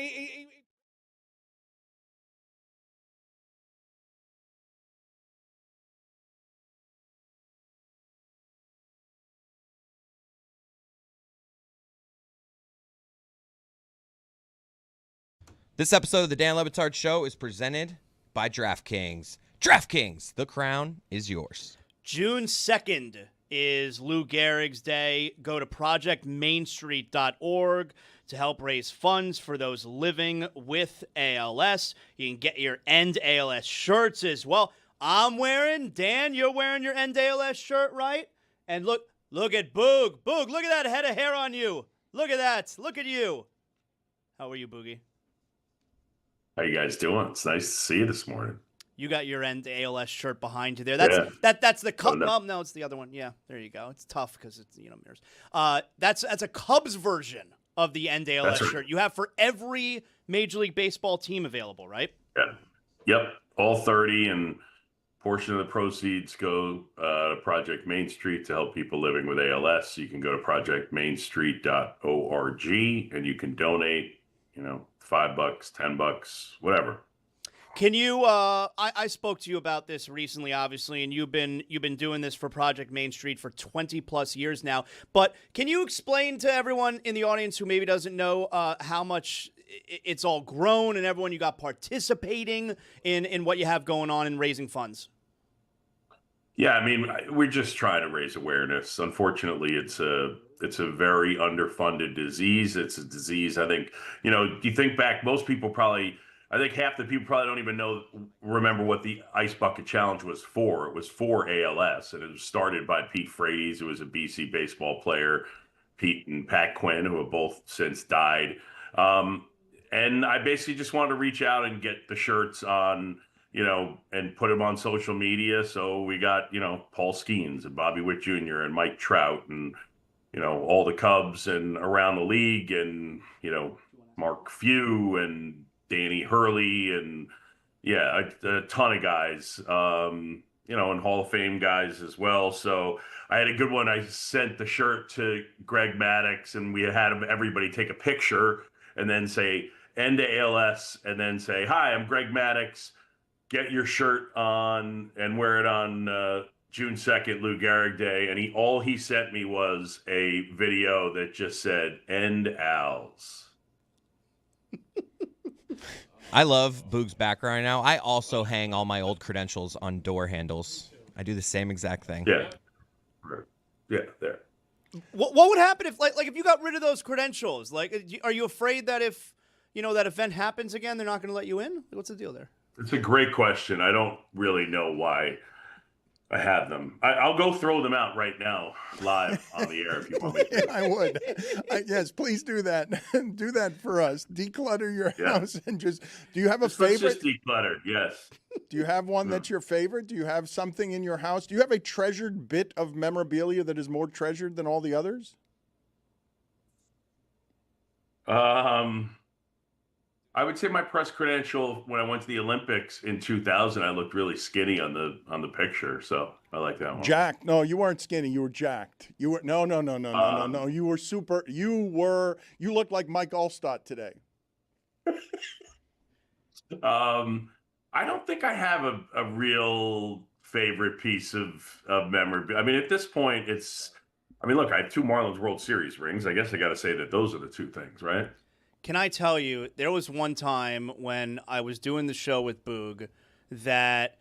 This episode of the Dan Le Batard Show is presented by DraftKings. DraftKings, the crown is yours. June 2nd is Lou Gehrig's Day. Go to projectmainstreet.org to help raise funds for those living with ALS. You can get your End ALS shirts as well. I'm wearing, Dan, you're wearing your End ALS shirt, right? And look at Boog. Boog, look at that head of hair on you. Look at that. Look at you. How are you, Boogie? How you guys doing? It's nice to see you this morning. You got your End ALS shirt behind you there. That's the Cubs. Oh, no, it's the other one. Yeah, there you go. It's tough because it's mirrors. That's a Cubs version of the End ALS shirt you have for every Major League Baseball team available, right? Yeah. Yep. All 30, and portion of the proceeds go to Project Main Street to help people living with ALS. You can go to projectmainstreet.org and you can donate. $5, $10, whatever. Can you? I spoke to you about this recently, obviously, and you've been doing this for Project Main Street for 20+ years now. But can you explain to everyone in the audience who maybe doesn't know how much it's all grown, and everyone you got participating in what you have going on and raising funds? Yeah, I mean, we're just trying to raise awareness. Unfortunately, it's a very underfunded disease. It's a disease, I think, you think back, most people probably, I think half the people probably don't even remember what the Ice Bucket Challenge was for. It was for ALS, and it was started by Pete Frates, who was a BC baseball player, Pete and Pat Quinn, who have both since died. And I basically just wanted to reach out and get the shirts on, and put them on social media. So we got, Paul Skeens and Bobby Witt Jr. and Mike Trout and, all the Cubs and around the league and, Mark Few and Danny Hurley and, a ton of guys, and Hall of Fame guys as well. So I had a good one. I sent the shirt to Greg Maddux, and we had everybody take a picture and then say, End ALS, and then say, hi, I'm Greg Maddux. Get your shirt on and wear it on June 2nd, Lou Gehrig Day. And all he sent me was a video that just said, End ALS. I love Boog's background right now. I also hang all my old credentials on door handles. I do the same exact thing. Yeah. Yeah, there. What would happen if if you got rid of those credentials? Are you afraid that if, that event happens again, they're not going to let you in? What's the deal there? It's a great question. I don't really know why I have them. I'll go throw them out right now, live on the air, if you want me to. I would. Yes, please do that. Do that for us. Declutter your house and do you have a favorite? Let's just declutter, yes. Do you have one that's your favorite? Do you have something in your house? Do you have a treasured bit of memorabilia that is more treasured than all the others? I would say my press credential when I went to the Olympics in 2000, I looked really skinny on the picture, so I like that one. Jacked? No, you weren't skinny. You were jacked. You were no. You were super. You looked like Mike Allstott today. I don't think I have a real favorite piece of memorabilia. I mean, at this point, look, I have 2 Marlins World Series rings. I guess I got to say that those are the 2 things, right? Can I tell you, there was one time when I was doing the show with Boog that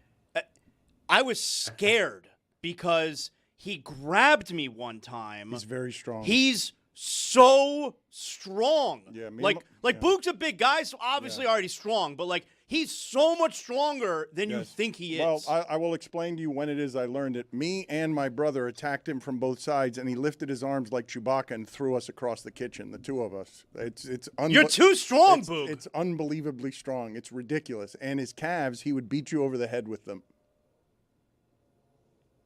I was scared because he grabbed me one time. He's very strong. He's so strong. Yeah, Boog's a big guy, so obviously already strong, but he's so much stronger than you think he is. Well, I will explain to you when it is I learned it. Me and my brother attacked him from both sides, and he lifted his arms like Chewbacca and threw us across the kitchen, the 2 of us. You're too strong, Boog. It's unbelievably strong. It's ridiculous. And his calves, he would beat you over the head with them.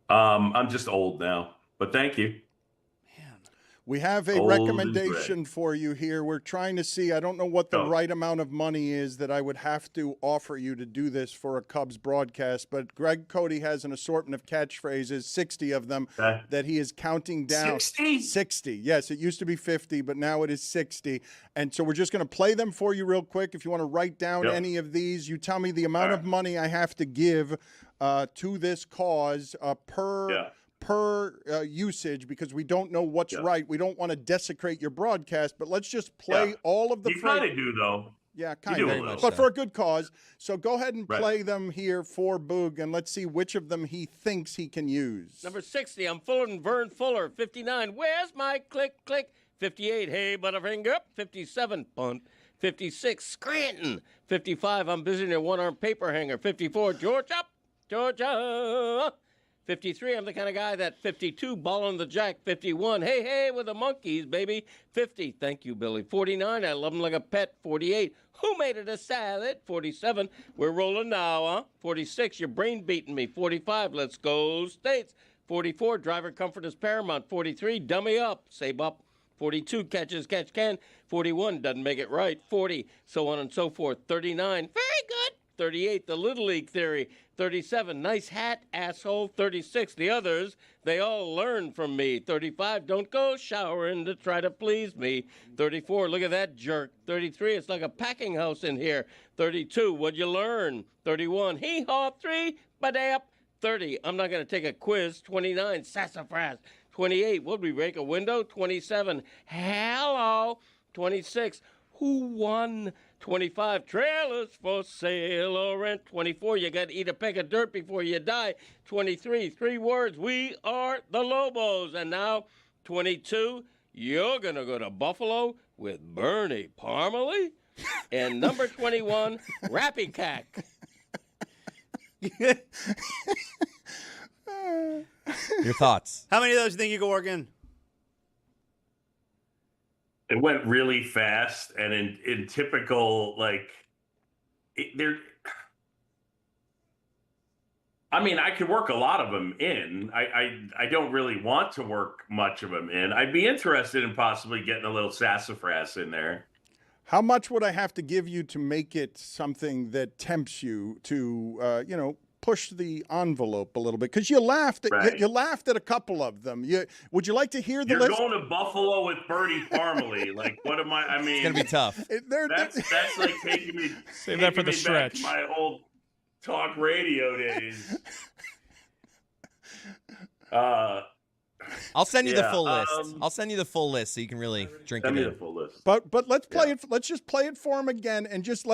I'm just old now, but thank you. We have a recommendation for you here. We're trying to see, I don't know what the right amount of money is that I would have to offer you to do this for a Cubs broadcast, but Greg Cody has an assortment of catchphrases, 60 of them, that he is counting down. 60. Yes, it used to be 50, but now it is 60. And so we're just going to play them for you real quick. If you want to write down any of these, you tell me the amount of money I have to give to this cause per usage, because we don't know what's right. We don't want to desecrate your broadcast, but let's just play all of the You kind of do, though. Yeah, kind do a of, little. but for a good cause. So go ahead and Right. play them here for Boog, and let's see which of them he thinks he can use. Number 60, I'm Fullerton Vern Fuller. 59, where's my click, click? 58, hey, Butterfinger. 57, punt. 56, Scranton. 55, I'm busy near one-arm paper hanger. 54, Georgia. 53, I'm the kind of guy that 52, ball on the jack. 51, hey, hey, with the monkeys, baby. 50, thank you, Billy. 49, I love him like a pet. 48, who made it a salad? 47, we're rolling now, huh? 46, your brain beating me. 45, let's go States. 44, driver comfort is paramount. 43, dummy up, save up. 42, catches, catch can. 41, doesn't make it right. 40, so on and so forth. 39, very good. 38, the Little League theory. 37, nice hat, asshole. 36, the others, they all learn from me. 35, don't go showering to try to please me. 34, look at that jerk. 33, it's like a packing house in here. 32, what'd you learn? 31, hee-haw, 3, badap. 30, I'm not going to take a quiz. 29, sassafras. 28, would we break a window? 27, hello. 26, who won? 25, trailers for sale or rent. 24, you got to eat a peck of dirt before you die. 23, 3 words, we are the Lobos. And now, 22, you're going to go to Buffalo with Bernie Parmalee. And number 21, Rappy Cack. Your thoughts? How many of those do you think you can work in? It went really fast, and in typical there. I mean, I could work a lot of them in. I don't really want to work much of them in. I'd be interested in possibly getting a little sassafras in there. How much would I have to give you to make it something that tempts you to, push the envelope a little bit? Because you laughed at you laughed at a couple of them. Would you like to hear the You're list? going to Buffalo with Bernie Parmalee. Like, what am I? I mean, It's gonna be tough. That's like taking me. Save that for the back stretch. to my old talk radio days. I'll send you the Yeah, full list. I'll send you the full list so you can really drink Send it me in. the full list. But let's play it. Let's just play it for him again, and just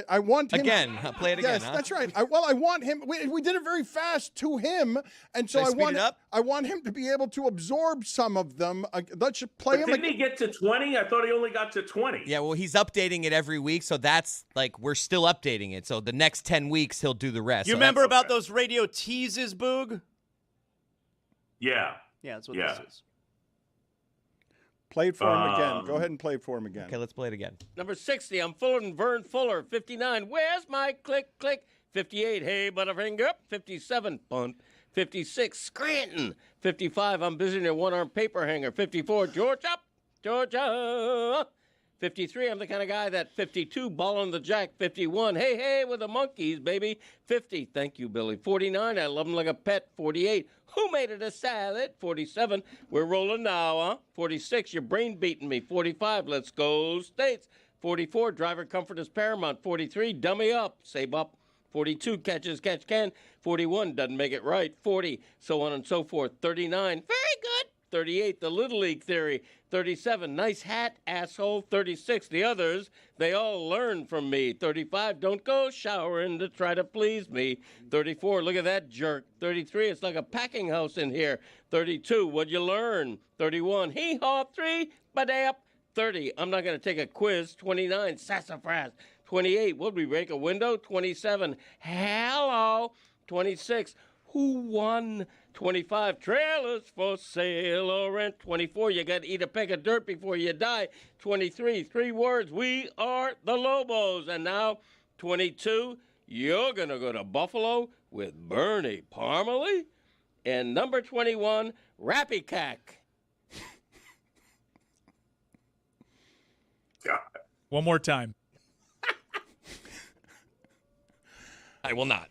I want him Again, play it again. Yes, huh? that's right. I want him. We did it very fast to him, and so Should I speed it up? I want him to be able to absorb some of them. Let's just play But him. didn't he get to 20? I thought he only got to 20. Yeah, well, he's updating it every week, so that's like we're still updating it. So the next 10 weeks he'll do the rest. You So remember that's- about those radio teases, Boog? Yeah. Yeah, that's what Yeah. this is. Play it for him again. Go ahead and play it for him again. Okay, let's play it again. Number 60, I'm Fullerton Vern Fuller. 59, where's my click, click? 58, hey, Butterfinger. 57, punt. 56, Scranton. 55, I'm busy near one-arm paper hanger. 54, Georgia. 53, I'm the kind of guy that 52, ball on the jack. 51, hey, hey, with the monkeys, baby. 50, thank you, Billy. 49, I love him like a pet. 48, who made it a salad? 47, we're rolling now, huh? 46, your brain beating me. 45, let's go States. 44, driver comfort is paramount. 43, dummy up, save up. 42, catches, catch can. 41, doesn't make it right. 40, so on and so forth. 39, very good. 38, the Little League theory. 37, nice hat, asshole. 36, the others, they all learn from me. 35, don't go showering to try to please me. 34, look at that jerk. 33, it's like a packing house in here. 32, what'd you learn? 31, hee-haw, 3, badap. 30, I'm not going to take a quiz. 29, sassafras. 28, would we break a window? 27, hello. 26, who won? 25, trailers for sale or rent. 24, you got to eat a peck of dirt before you die. 23, 3 words, we are the Lobos. And now, 22, you're going to go to Buffalo with Bernie Parmalee. And number 21, Rappy Cack. One more time. I will not.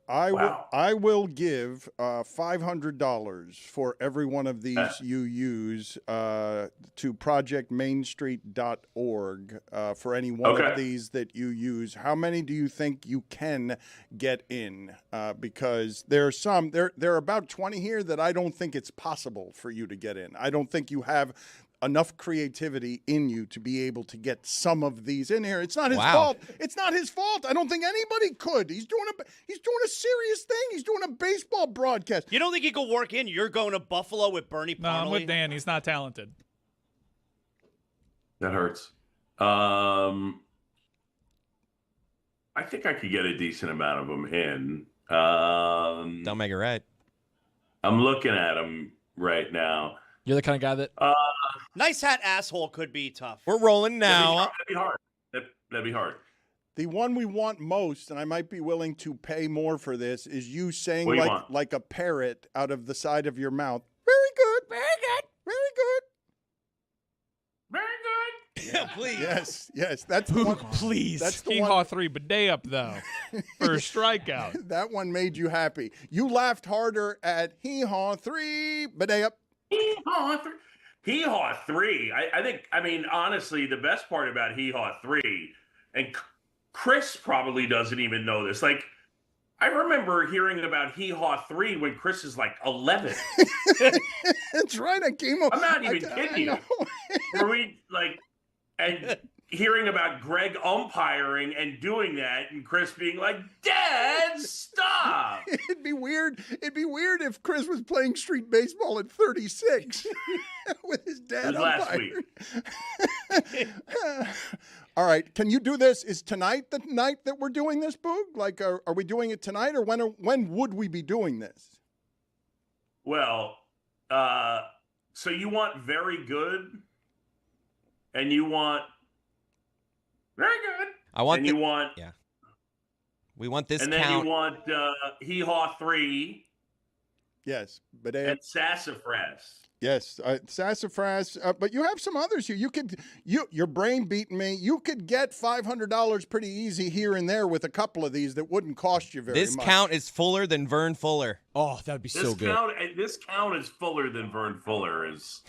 I will give $500 for every one of these you use to projectmainstreet.org for any one of these that you use. How many do you think you can get in? Because there are about 20 here that I don't think it's possible for you to get in. I don't think you have enough creativity in you to be able to get some of these in here. It's not his Wow. fault. It's not his fault. I don't think anybody could. He's doing a serious thing. He's doing a baseball broadcast. You don't think he could work in? You're going to Buffalo with Bernie Parmalee? No, I'm with Dan. He's not talented. That hurts. I think I could get a decent amount of them in. Don't make it right. I'm looking at them right now. You're the kind of guy that. Nice hat asshole could be tough. We're rolling now. That'd be hard. That'd be hard. The one we want most, and I might be willing to pay more for this, is you saying What do you want? like a parrot out of the side of your mouth. Very good. Very good. Very good. Very good. Yeah, please. Yes. That's the one. Please. That's the Hee-haw one. 3 bidet up, though, for a strikeout. That one made you happy. You laughed harder at hee-haw 3, but up. Hee-haw 3. Hee-haw 3. I mean, honestly, the best part about Hee-haw 3, and Chris probably doesn't even know this. Like, I remember hearing about Hee-haw 3 when Chris is like 11. That's right. I came up. I'm not even kidding you. Were we like, and hearing about Greg umpiring and doing that, and Chris being like, "Dad, stop!" It'd be weird. It'd be weird if Chris was playing street baseball at 36 with his dad It was last umpiring. week. All right, can you do this? Is tonight the night that we're doing this, Boog? Like, are we doing it tonight, or when would we be doing this? Well, so you want very good, and you want very good. I want. And you want. Yeah. We want this and then count. you want Hee-haw 3. Yes, but and Sassafras. Yes, sassafras. But you have some others here. Your brain beating me. You could get $500 pretty easy here and there with a couple of these that wouldn't cost you very much. This count is fuller than Vern Fuller. Oh, that'd be so good. This count is fuller than Vern Fuller is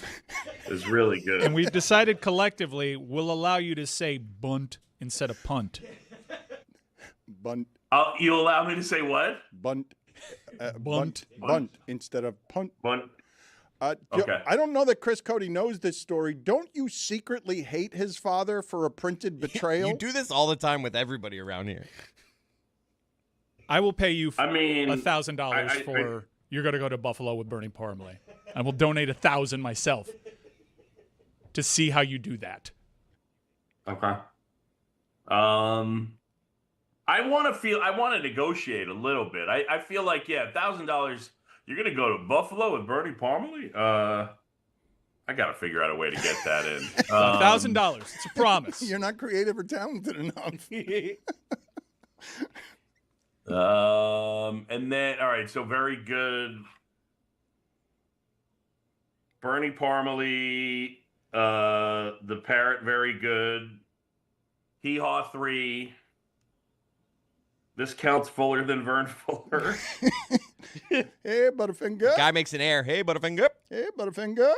really good. And we've decided collectively we'll allow you to say bunt instead of punt. Bunt. You allow me to say what? Bunt. Bunt. Bunt instead of punt. Bunt. Okay. I don't know that Chris Cody knows this story. Don't you secretly hate his father for a printed betrayal? You do this all the time with everybody around here. I will pay you $1,000 for you're going to go to Buffalo with Bernie Parmalee. I will donate $1,000 myself to see how you do that. Okay. I want to negotiate a little bit. I feel like, $1,000. You're going to go to Buffalo with Bernie Parmalee? I got to figure out a way to get that in. $1,000. It's a promise. You're not creative or talented enough. And then, all right, so very good. Bernie Parmalee, the Parrot, very good. Hee-haw 3. This counts fuller than Vern Fuller. Hey, Butterfinger. Guy makes an air. Hey, Butterfinger. Hey, Butterfinger.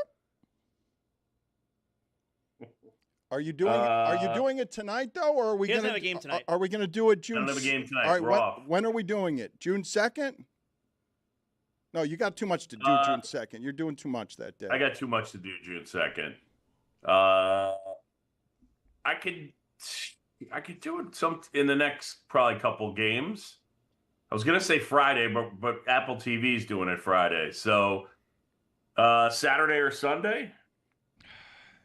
Are you doing it tonight though, or are we He going doesn't have a game tonight. Are we going to do it June? I don't have a game tonight. All right, We're off. when are we doing it? June 2nd? No, you got too much to do June 2nd. You're doing too much that day. I got too much to do June 2nd. I could do it in the next probably couple games. I was gonna say Friday, but Apple TV's doing it Friday. So Saturday or Sunday?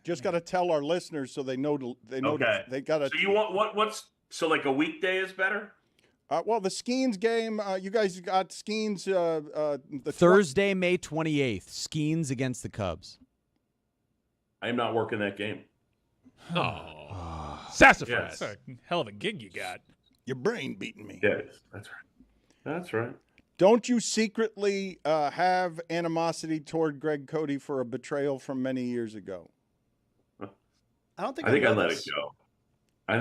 Just got to tell our listeners so they know. Okay. They got to. So you want what's so like a weekday is better? Well, the Skeens game. You guys got Skeens. The Thursday, May 28th. Skeens against the Cubs. I am not working that game. Oh. Sassafras. Yes. That's a hell of a gig you got. Your brain beating me. Yes, that's right. That's right. Don't you secretly have animosity toward Greg Cody for a betrayal from many years ago? I don't think I let it go. I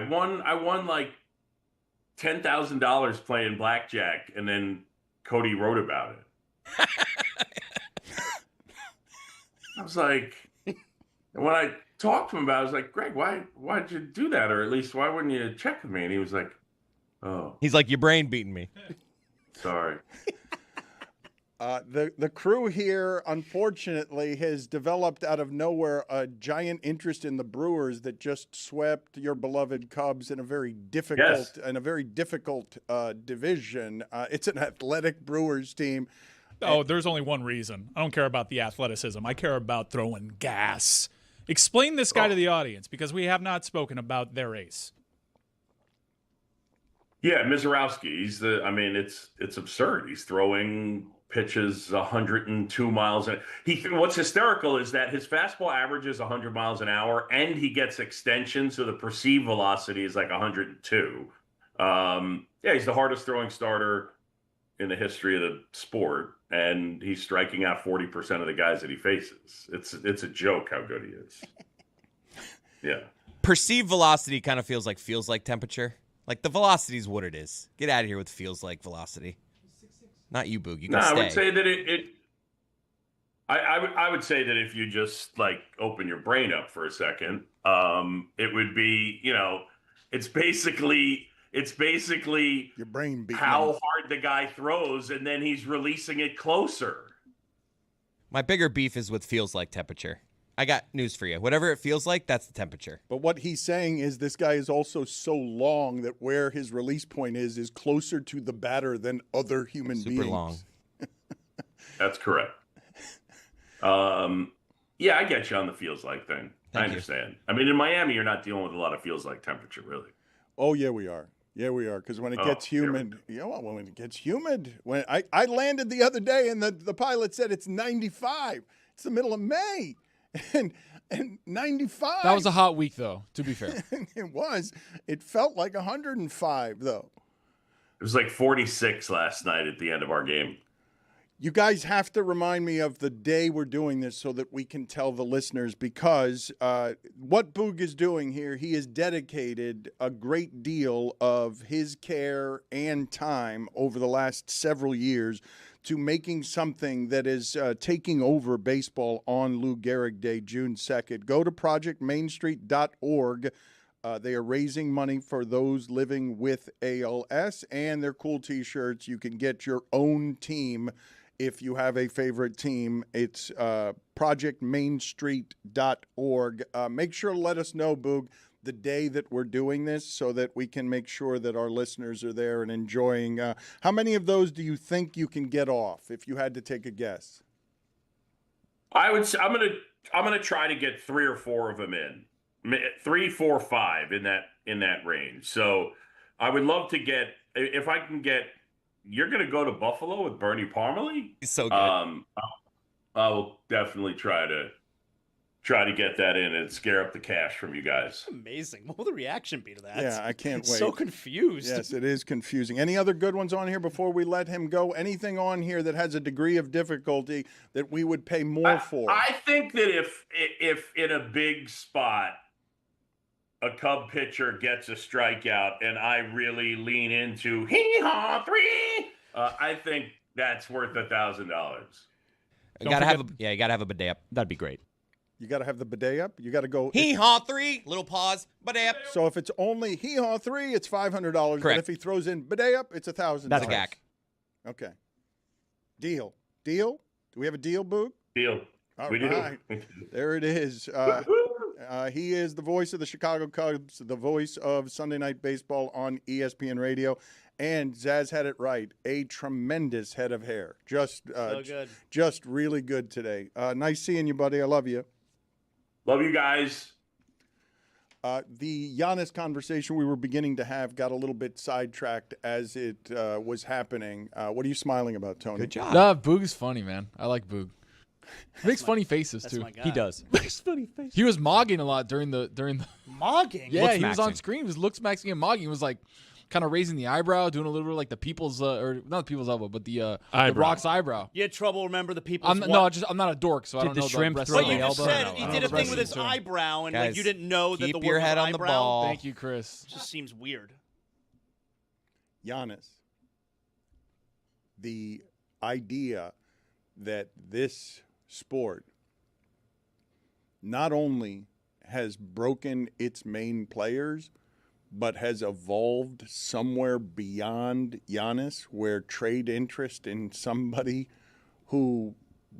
won like $10,000 playing blackjack, and then Cody wrote about it. I was like, and when I talked to him about it, I was like, Greg, why'd you do that? Or at least why wouldn't you check with me? And he was like, oh. He's like, your brain beating me. Sorry. The crew here, unfortunately, has developed out of nowhere a giant interest in the Brewers that just swept your beloved Cubs in a very difficult division. It's an athletic Brewers team. Oh, there's only one reason. I don't care about the athleticism. I care about throwing gas. Explain this guy to the audience, because we have not spoken about their ace. Yeah, Mizorowski. It's absurd. He's throwing pitches 102 miles an hour. What's hysterical is that his fastball averages 100 miles an hour, and he gets extension, so the perceived velocity is like 102. He's the hardest throwing starter in the history of the sport, and he's striking out 40% of the guys that he faces. It's a joke how good he is. Yeah. Perceived velocity kind of feels like temperature. Like, the velocity is what it is. Get out of here with feels like velocity. Not you, Boog. You can stay. I would say that I would say that if you just like open your brain up for a second, it would be, it's basically your brain how hard the guy throws, and then he's releasing it closer. My bigger beef is with feels like temperature. I got news for you. Whatever it feels like, that's the temperature. But what he's saying is this guy is also so long that where his release point is closer to the batter than other human beings. Super long. That's correct. Yeah, I get you on the feels like thing. I understand. I mean, in Miami, you're not dealing with a lot of feels like temperature, really. Oh, yeah, we are. Yeah, we are. Because when it gets humid, when it gets humid, when I landed the other day and the pilot said it's 95. It's the middle of May. And 95. That was a hot week, though, to be fair. It was. It felt like 105, though. It was like 46 last night at the end of our game. You guys have to remind me of the day we're doing this so that we can tell the listeners, because what Boog is doing here, he has dedicated a great deal of his care and time over the last several years to making something that is taking over baseball on Lou Gehrig Day, June 2nd. Go to projectmainstreet.org. They are raising money for those living with ALS, and they're cool T-shirts. You can get your own team if you have a favorite team. It's projectmainstreet.org. Make sure to let us know, Boog, the day that we're doing this so that we can make sure that our listeners are there and enjoying. How many of those do you think you can get off if you had to take a guess? I would say I'm gonna try to get 3 or 4 of them in. 3, 4, 5 in that range. So I would love to get, if I can get, you're going to go to Buffalo with Bernie Parmalee? He's so good. I will definitely try to get that in and scare up the cash from you guys. Amazing. What will the reaction be to that? Yeah, I can't wait. So confused. Yes, it is confusing. Any other good ones on here before we let him go? Anything on here that has a degree of difficulty that we would pay more for? I think that if in a big spot a Cub pitcher gets a strikeout and I really lean into hee-haw 3, I think that's worth $1,000. You gotta have a bidet up. That'd be great. You got to have the bidet up. You got to go hee-haw 3, little pause, bidet up. So if it's only hee-haw 3, it's $500. Correct. But if he throws in bidet up, it's $1,000. That's a gack. Okay. Deal. Do we have a deal, Boog? Deal. All we right. do. There it is. He is the voice of the Chicago Cubs, the voice of Sunday Night Baseball on ESPN Radio. And Zaz had it right. A tremendous head of hair. Just so good. Just really good today. Nice seeing you, buddy. I love you. Love you guys. The Giannis conversation we were beginning to have got a little bit sidetracked as it was happening. What are you smiling about, Tony? Good job. Nah, Boog is funny, man. I like Boog. He makes funny faces too. He does. Makes funny faces. He was mogging a lot during the mogging. Yeah, he was Looks-maxing. on screen. He was looks maxing and mogging. He was like kind of raising the eyebrow, doing a little bit like the people's or not the people's elbow, but the Rock's eyebrow. You had trouble remember the people's I'm not a dork, so I don't the know shrimp the rest throw of But the you just elbow. said he did a thing with his eyebrow, and like you didn't know that the keep your word head was on the eyebrow. ball. Thank you, Chris. It just seems weird. Giannis, the idea that this sport not only has broken its main players, but has evolved somewhere beyond Giannis, where trade interest in somebody who,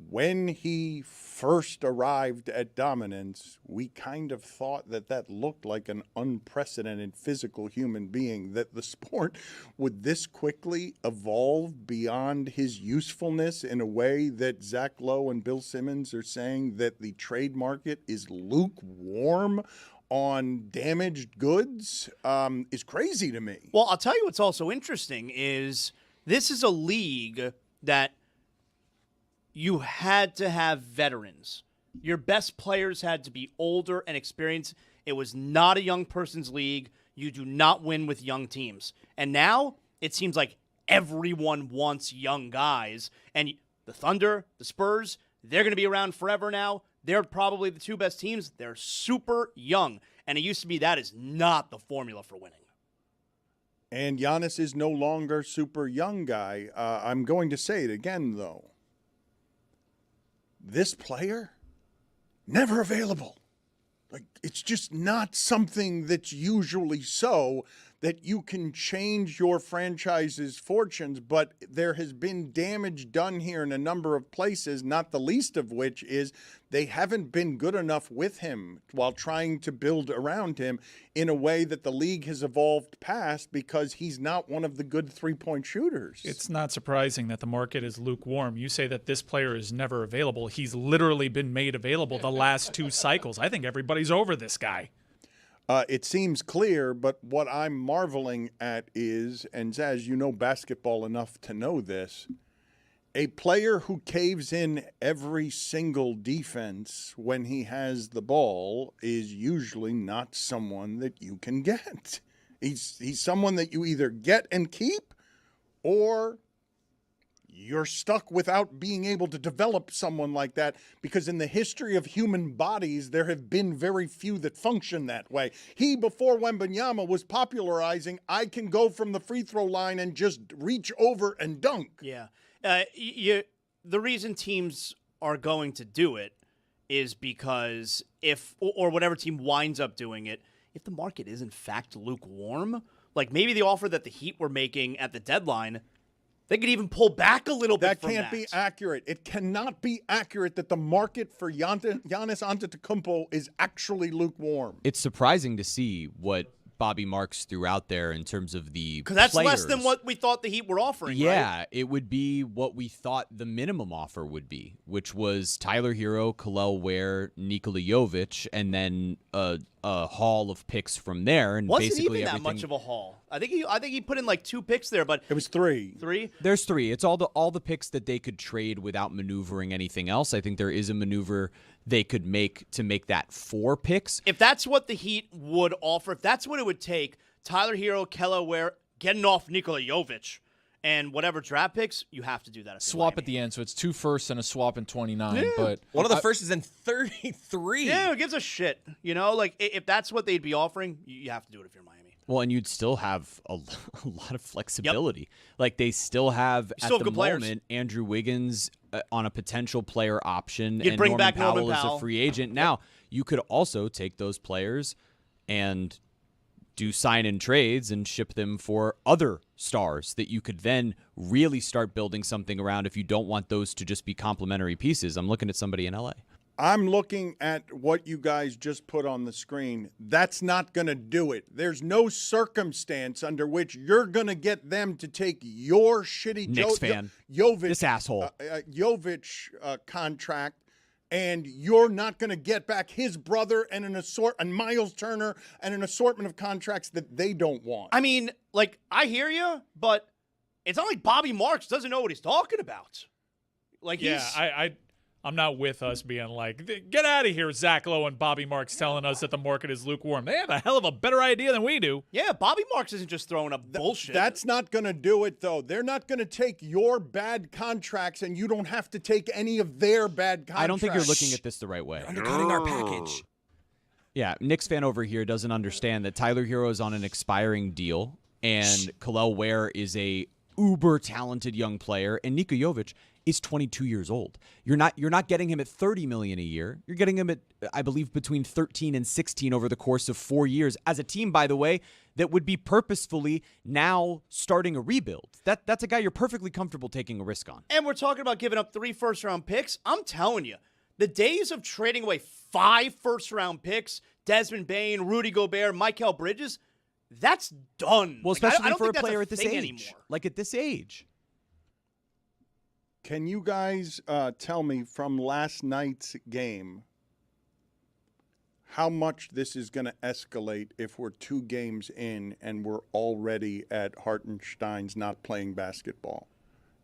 when he first arrived at dominance, we kind of thought that looked like an unprecedented physical human being, that the sport would this quickly evolve beyond his usefulness in a way that Zach Lowe and Bill Simmons are saying that the trade market is lukewarm on damaged goods is crazy to me. Well, I'll tell you what's also interesting is this is a league that you had to have veterans. Your best players had to be older and experienced. It was not a young person's league. You do not win with young teams. And now it seems like everyone wants young guys. And the Thunder, the Spurs, they're going to be around forever now. They're probably the two best teams. They're super young. And it used to be that is not the formula for winning. And Giannis is no longer super young guy. I'm going to say it again, though. This player, never available. Like, it's just not something that's usually so that you can change your franchise's fortunes, but there has been damage done here in a number of places, not the least of which is they haven't been good enough with him while trying to build around him in a way that the league has evolved past because he's not one of the good three-point shooters. It's not surprising that the market is lukewarm. You say that this player is never available. He's literally been made available the last 2 cycles. I think everybody's over this guy. It seems clear, but what I'm marveling at is, and Zaz, you know basketball enough to know this, a player who caves in every single defense when he has the ball is usually not someone that you can get. He's someone that you either get and keep, or you're stuck without being able to develop someone like that, because in the history of human bodies, there have been very few that function that way. He, before Wembanyama, was popularizing, I can go from the free throw line and just reach over and dunk. Yeah. The reason teams are going to do it is because or whatever team winds up doing it, if the market is in fact lukewarm, like maybe the offer that the Heat were making at the deadline, they could even pull back a little bit from that. That can't be accurate. It cannot be accurate that the market for Giannis Antetokounmpo is actually lukewarm. It's surprising to see what Bobby Marks threw out there in terms of the because that's players. less than what we thought the Heat were offering. Yeah, right? It would be what we thought the minimum offer would be, which was Tyler Hero, Kel'el Ware, Nikola Jovic, and then a haul of picks from there. And wasn't basically even that everything... much of a haul. I think he put in like 2 picks there, but it was 3. 3? There's 3. It's all the picks that they could trade without maneuvering anything else. I think there is a maneuver they could make to make that 4 picks. If that's what the Heat would offer, if that's what it would take, Tyler Hero, Kel'el Ware, getting off Nikola Jovic, and whatever draft picks, you have to do that. Swap at the end, so it's 2 firsts and a swap in 29. Yeah. But one of the first is in 33. Yeah, who gives a shit? You know, like if that's what they'd be offering, you have to do it if you're Miami. Well, and you'd still have a lot of flexibility. Yep. Like they still have at the moment Andrew Wiggins on a potential player option, You'd and bring Norman back Powell Norman is Powell. a free agent. Now you could also take those players and do sign-in trades and ship them for other stars that you could then really start building something around if you don't want those to just be complementary pieces. I'm looking at somebody in LA. I'm looking at what you guys just put on the screen. That's not going to do it. There's no circumstance under which you're going to get them to take your shitty Knicks fan. Jovic, this asshole. Jovic contract, and you're not going to get back his brother and and Miles Turner and an assortment of contracts that they don't want. I mean, like, I hear you, but it's not like Bobby Marks doesn't know what he's talking about. Like, I'm not with us being like, get out of here, Zach Lowe and Bobby Marks telling us that the market is lukewarm. They have a hell of a better idea than we do. Yeah, Bobby Marks isn't just throwing up bullshit. That's not going to do it, though. They're not going to take your bad contracts, and you don't have to take any of their bad contracts. I don't think you're looking at this the right way. You're undercutting our package. Yeah, Knicks fan over here doesn't understand that Tyler Hero is on an expiring deal, and Kel'el Ware is a uber-talented young player, and Nikola Jovic is 22 years old. You're not getting him at $30 million a year. You're getting him at, I believe, between 13 and 16 over the course of 4 years as a team, by the way, that would be purposefully now starting a rebuild. That's a guy you're perfectly comfortable taking a risk on. And we're talking about giving up 3 first-round picks. I'm telling you, the days of trading away 5 first-round picks, Desmond Bain, Rudy Gobert, Mikal Bridges, that's done. Well, Like, I especially don't for a think that's player at this age. anymore. Like at this age. Can you guys tell me from last night's game how much this is going to escalate if we're 2 games in and we're already at Hartenstein's not playing basketball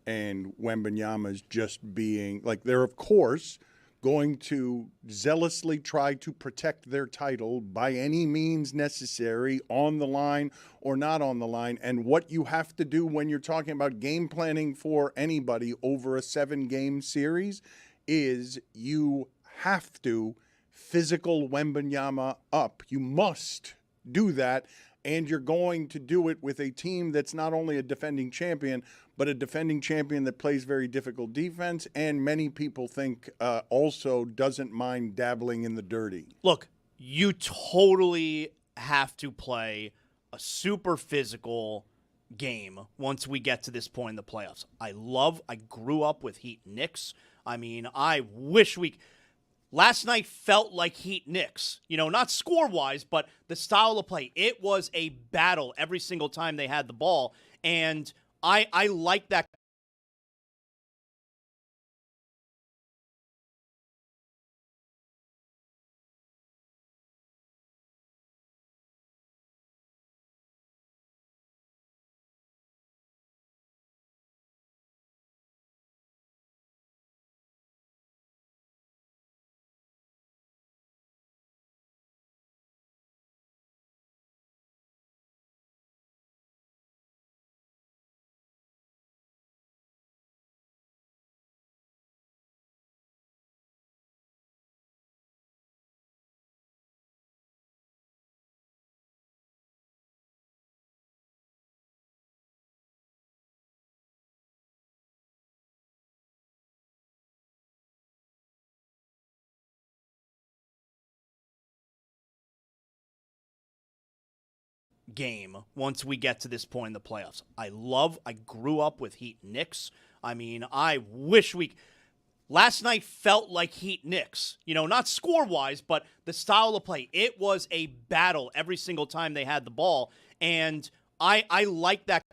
and Wembanyama's just being like, they're of course going to zealously try to protect their title by any means necessary, on the line or not on the line. And what you have to do when you're talking about game planning for anybody over a 7-game series is you have to physical Wembanyama up. You must do that. And you're going to do it with a team that's not only a defending champion, but a defending champion that plays very difficult defense, and many people think also doesn't mind dabbling in the dirty. Look, you totally have to play a super physical game once we get to this point in the playoffs. I grew up with Heat Knicks. I mean, I wish last night felt like Heat Knicks, not score-wise, but the style of play. It was a battle every single time they had the ball, and I like that. Game once we get to this point in the playoffs. I grew up with Heat Knicks. I mean, last night felt like Heat Knicks, not score-wise, but the style of play. It was a battle every single time they had the ball, and I like that.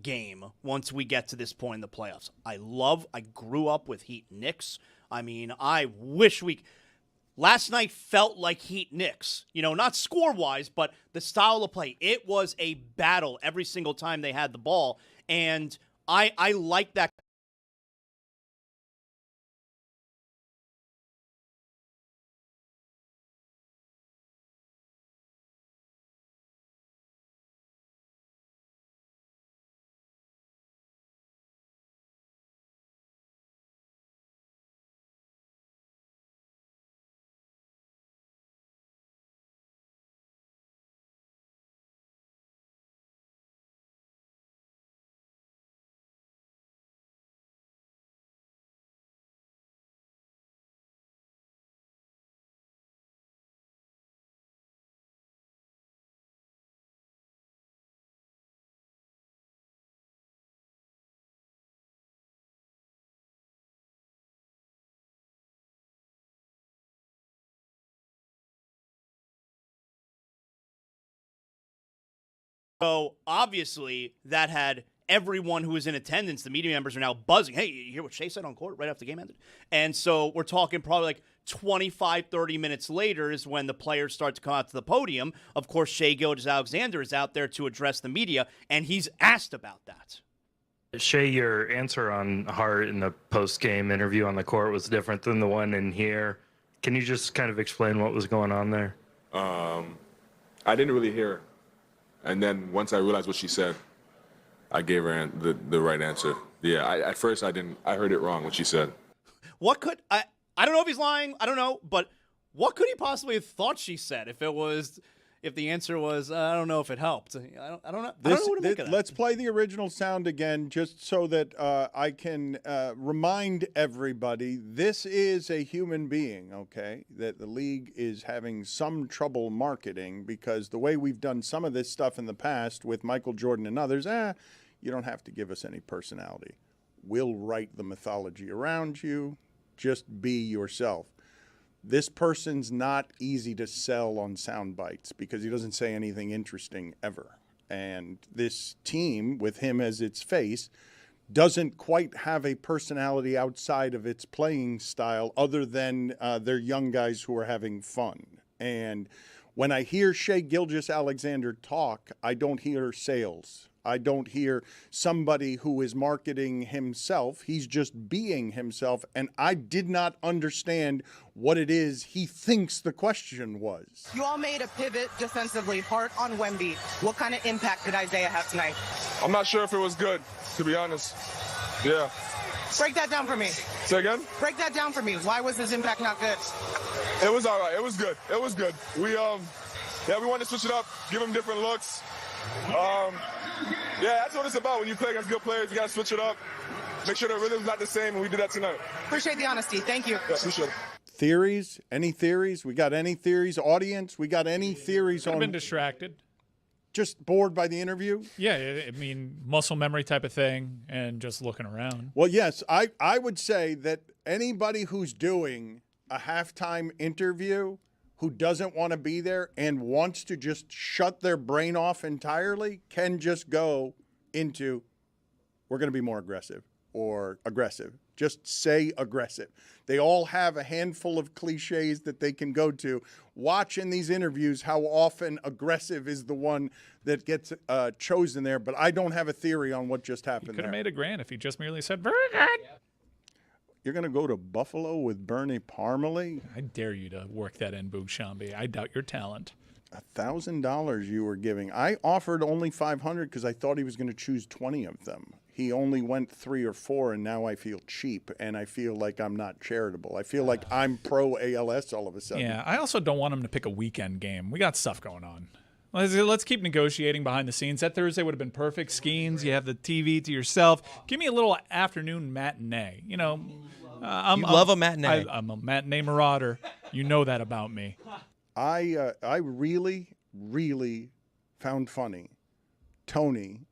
Game once we get to this point in the playoffs. I grew up with Heat Knicks. I mean, last night felt like Heat Knicks, not score-wise, but the style of play. It was a battle every single time they had the ball, and I like that. So obviously that had everyone who was in attendance, the media members are now buzzing. Hey, you hear what Shea said on court right after the game ended? And so we're talking probably like 25, 30 minutes later is when the players start to come out to the podium. Of course, Shea Gilgeous-Alexander is out there to address the media, and he's asked about that. Shea, your answer on Hart in the post-game interview on the court was different than the one in here. Can you just kind of explain what was going on there? I didn't really hear her. And then once I realized what she said, I gave her the right answer. Yeah, at first I heard it wrong what she said. What could I don't know if he's lying. I don't know, but what could he possibly have thought she said if the answer was I don't know if it helped. I don't know. I don't know what to make of that. Let's play the original sound again, just so that I can remind everybody this is a human being. Okay, that the league is having some trouble marketing because the way we've done some of this stuff in the past with Michael Jordan and others, you don't have to give us any personality. We'll write the mythology around you. Just be yourself. This person's not easy to sell on sound bites because he doesn't say anything interesting ever. And this team, with him as its face, doesn't quite have a personality outside of its playing style other than they're young guys who are having fun. And when I hear Shea Gilgeous-Alexander talk, I don't hear sales. I don't hear somebody who is marketing himself. He's just being himself, and I did not understand what it is he thinks the question was. You all made a pivot defensively, Hart on Wemby. What kind of impact did Isaiah have tonight? I'm not sure if it was good, to be honest. Yeah. Break that down for me. Say again? Break that down for me. Why was his impact not good? It was all right. It was good. It was good. We wanted to switch it up, give him different looks. Yeah, that's what it's about. When you play against good players, you got to switch it up. Make sure the rhythm's not the same, and we did that tonight. Appreciate the honesty. Thank you. Yeah, appreciate it. Theories? Any theories? We got any theories? Audience, we got any theories on? I've been distracted. Just bored by the interview? Yeah, I mean, muscle memory type of thing and just looking around. Well, yes, I would say that anybody who's doing a halftime interview who doesn't want to be there and wants to just shut their brain off entirely can just go into, we're going to be more aggressive or aggressive. Just say aggressive. They all have a handful of cliches that they can go to. Watch in these interviews how often aggressive is the one that gets chosen there, but I don't have a theory on what just happened there. Could have made $1,000 if he just merely said, very good. You're going to go to Buffalo with Bernie Parmalee? I dare you to work that in, Boog Sciambi. I doubt your talent. $1,000 you were giving. I offered only $500 because I thought he was going to choose 20 of them. He only went 3 or 4, and now I feel cheap, and I feel like I'm not charitable. I feel like I'm pro ALS all of a sudden. Yeah, I also don't want him to pick a weekend game. We got stuff going on. Let's keep negotiating behind the scenes. That Thursday would have been perfect. Skeens, you have the TV to yourself. Give me a little afternoon matinee. You know, you love a matinee. I'm a matinee marauder. You know that about me. I really, really found funny Tony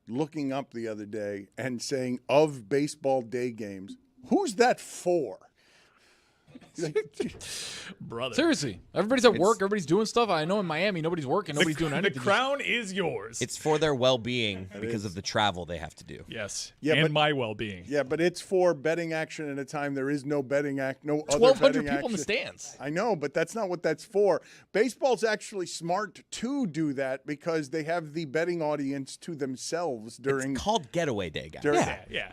looking up the other day and saying, of baseball day games, who's that for? Brother. Seriously. Everybody's at work. Everybody's doing stuff. I know in Miami, nobody's working. Nobody's doing anything. The crown is yours. It's for their well-being because of the travel they have to do. Yes. Yeah, and but my well-being. Yeah, but it's for betting action at a time there is no betting act, no other 1,200 betting people in the action. stands. I know, but that's not what that's for. Baseball's actually smart to do that because they have the betting audience to themselves during. It's called Getaway Day, guys. Yeah.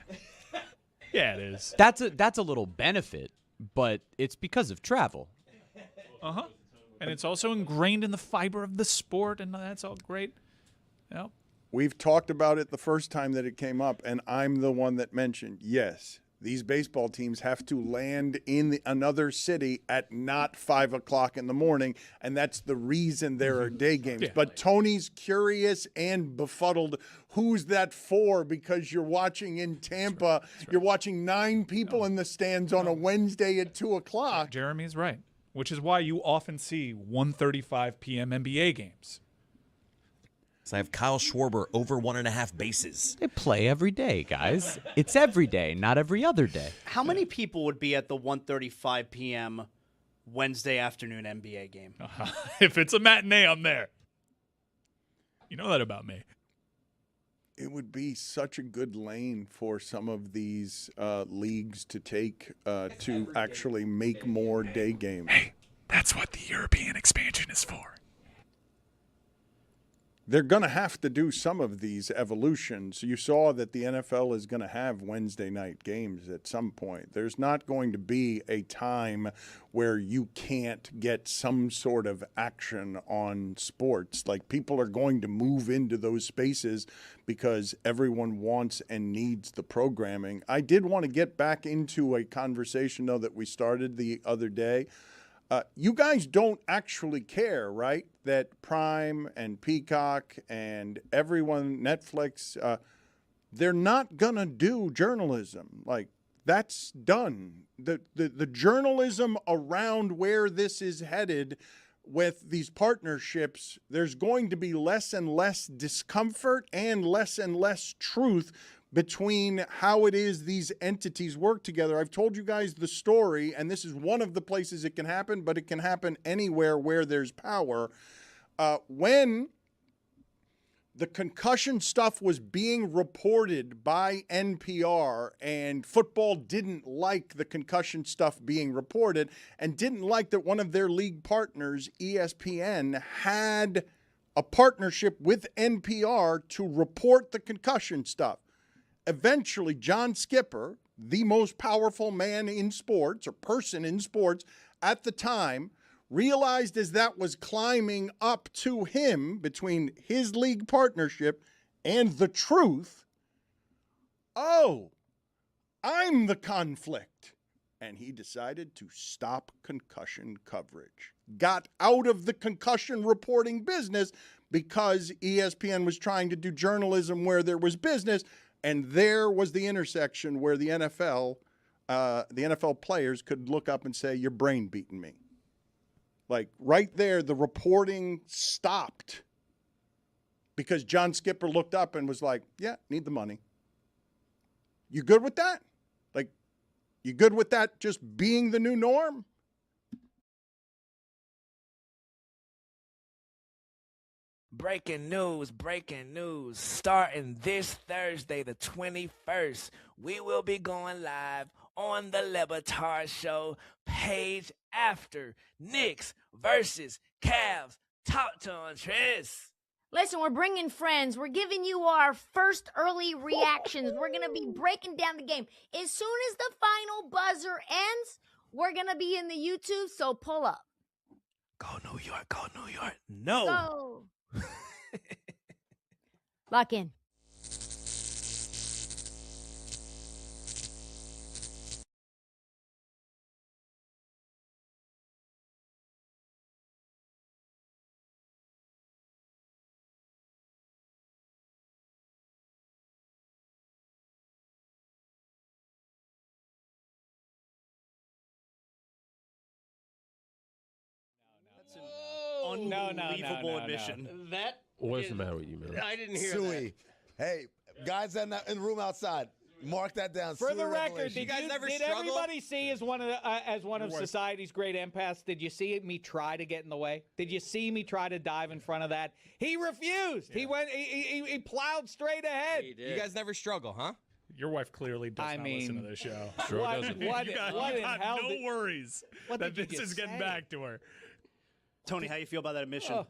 Yeah, it is. That's a little benefit, but it's because of travel. Uh-huh. And it's also ingrained in the fiber of the sport, and that's all great. Yep. We've talked about it the first time that it came up, and I'm the one that mentioned, yes, these baseball teams have to land in another city at not 5 o'clock in the morning, and that's the reason there are day games. Yeah. But Tony's curious and befuddled. Who's that for? Because you're watching in Tampa. That's right. You're watching 9 people in the stands on a Wednesday at 2 o'clock. Jeremy's right, which is why you often see 1:35 p.m. NBA games. So I have Kyle Schwarber over 1.5 bases. They play every day, guys. It's every day, not every other day. How many people would be at the 1:35 p.m. Wednesday afternoon NBA game? If it's a matinee, I'm there. You know that about me. It would be such a good lane for some of these leagues to take to actually make more day games. Hey, that's what the European expansion is for. They're going to have to do some of these evolutions. You saw that the NFL is going to have Wednesday night games at some point. There's not going to be a time where you can't get some sort of action on sports. Like, people are going to move into those spaces because everyone wants and needs the programming. I did want to get back into a conversation, though, that we started the other day. You guys don't actually care, right? That Prime and Peacock and everyone, Netflix, they're not going to do journalism. Like, that's done. The journalism around where this is headed with these partnerships, there's going to be less and less discomfort and less truth between how it is these entities work together. I've told you guys the story, and this is one of the places it can happen, but it can happen anywhere where there's power. When the concussion stuff was being reported by NPR, and football didn't like the concussion stuff being reported and didn't like that one of their league partners, ESPN, had a partnership with NPR to report the concussion stuff. Eventually, John Skipper, the most powerful man in sports or person in sports at the time, realized as that was climbing up to him between his league partnership and the truth, oh, I'm the conflict. And he decided to stop concussion coverage. Got out of the concussion reporting business because ESPN was trying to do journalism where there was business. And there was the intersection where the NFL players could look up and say, "Your brain beating me." Like, right there, the reporting stopped because John Skipper looked up and was like, "Yeah, need the money." You good with that? Like, you good with that just being the new norm? Breaking news. Starting this Thursday, the 21st, we will be going live on the Le Batard Show page after Knicks versus Cavs. Talk to Andres. Listen, we're bringing friends. We're giving you our first early reactions. We're going to be breaking down the game. As soon as the final buzzer ends, we're going to be in the YouTube, so pull up. Go New York. No. Go. Lock in. Unbelievable admission. That What's the matter with you, man? I didn't hear Suey. Hey, guys in the room outside, mark that down. For Suey the record, revelation. did everybody see as one of society's great empaths? Did you see me try to get in the way? Did you see me try to dive in front of that? He refused. Yeah. He went. He plowed straight ahead. You guys never struggle, huh? Your wife clearly does not listen to this show. Sure doesn't. You got no worries that this is getting back to her. Tony, how you feel about that admission?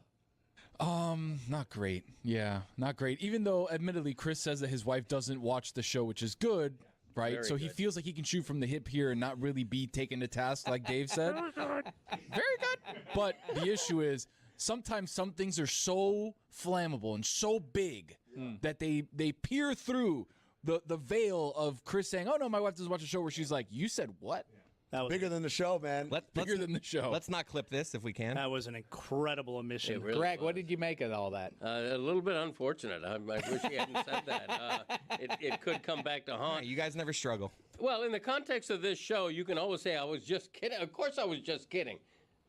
Not great. Yeah, not great. Even though, admittedly, Chris says that his wife doesn't watch the show, which is good, right? Very so good. he feels like he can shoot from the hip here and not really be taken to task, like Dave said. Very good. But the issue is sometimes some things are so flammable and so big that they peer through the veil of Chris saying, "Oh no, my wife doesn't watch a show," where she's like, "You said what?" That was bigger than the show, man. Bigger than the show. Let's not clip this if we can. That was an incredible admission. It really Greg, was. what did you make of all that? A little bit unfortunate. I wish he hadn't said that. It could come back to haunt. You guys never struggle. Well, in the context of this show, you can always say, I was just kidding. Of course I was just kidding.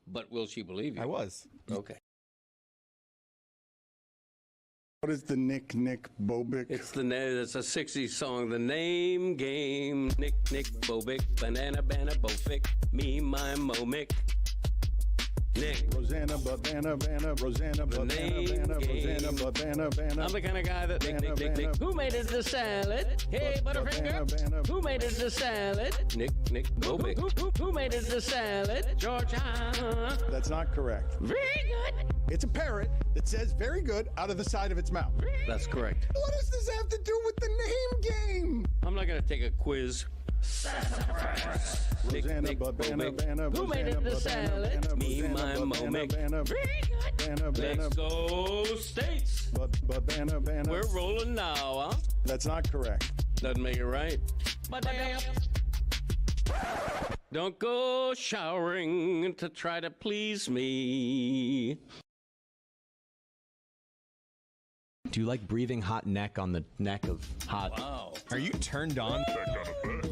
But will she believe you? I was. Okay. What is the Nick Bobick? It's a 60s song. The name game. Nick Bobick. Banana Bofick. Me, my Momick. Nick. Rosanna, Banana, Rosanna, The name Banana, game. Rosanna, Banana. I'm the kind of guy that Nick. Who made it the salad? Hey, Butterfinger. Who made it the salad? Nick, go big. Who made it the salad? Georgia. That's not correct. Very good. It's a parrot that says very good out of the side of its mouth. That's correct. What does this have to do with the name game? I'm not gonna take a quiz. Rosanna, Banana, Who made it the salad? Me, my Momic. Let's go States. Banana. We're rolling now, huh? That's not correct. Doesn't make it right. But don't go showering to try to please me. Do you like breathing hot neck on the neck of hot? Wow. Are you turned on?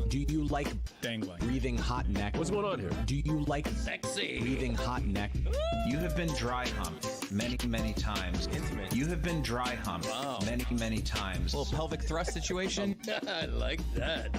Do you like dangling? Breathing hot neck? What's going on here? Do you like sexy breathing hot neck? You have been dry humped many times. Intimate. You have been dry humped many times. A little pelvic thrust situation. I like that.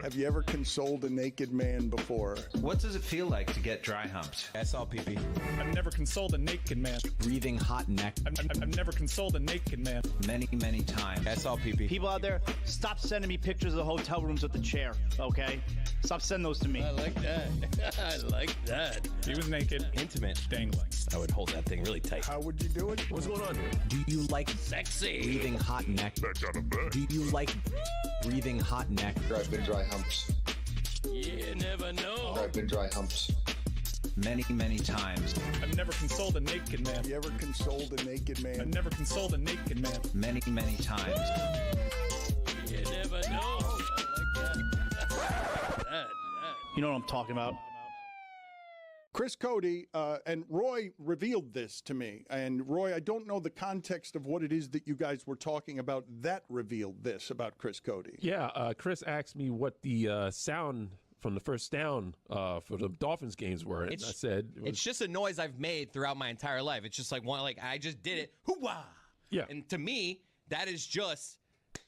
Have you ever consoled a naked man before? What does it feel like to get dry humped? I saw pee-pee. I've never consoled a naked man. Breathing hot neck. I've never consoled a naked man. Many times. I saw pee-pee. People out there, stop sending me pictures of the hotel rooms with the chair, okay? Stop sending those to me. I like that. I like that. He was naked. Intimate. Dangling. I would hold that thing really tight. How would you do it? What's going on here? Do you like sexy breathing hot neck? Do you like breathing hot neck? I've been dry humps. You never know. I've been dry humps. Many times. I've never consoled a naked man. Have you ever consoled a naked man? I've never consoled a naked man. Many times. You never know. I like that. You know what I'm talking about? Chris Cody and Roy revealed this to me. And Roy, I don't know the context of what it is that you guys were talking about that revealed this about Chris Cody. Yeah, Chris asked me what the sound from the first down for the Dolphins games were. And I said it's just a noise I've made throughout my entire life. It's just like one, like I just did it. Hoo-wah! Yeah. And to me, that is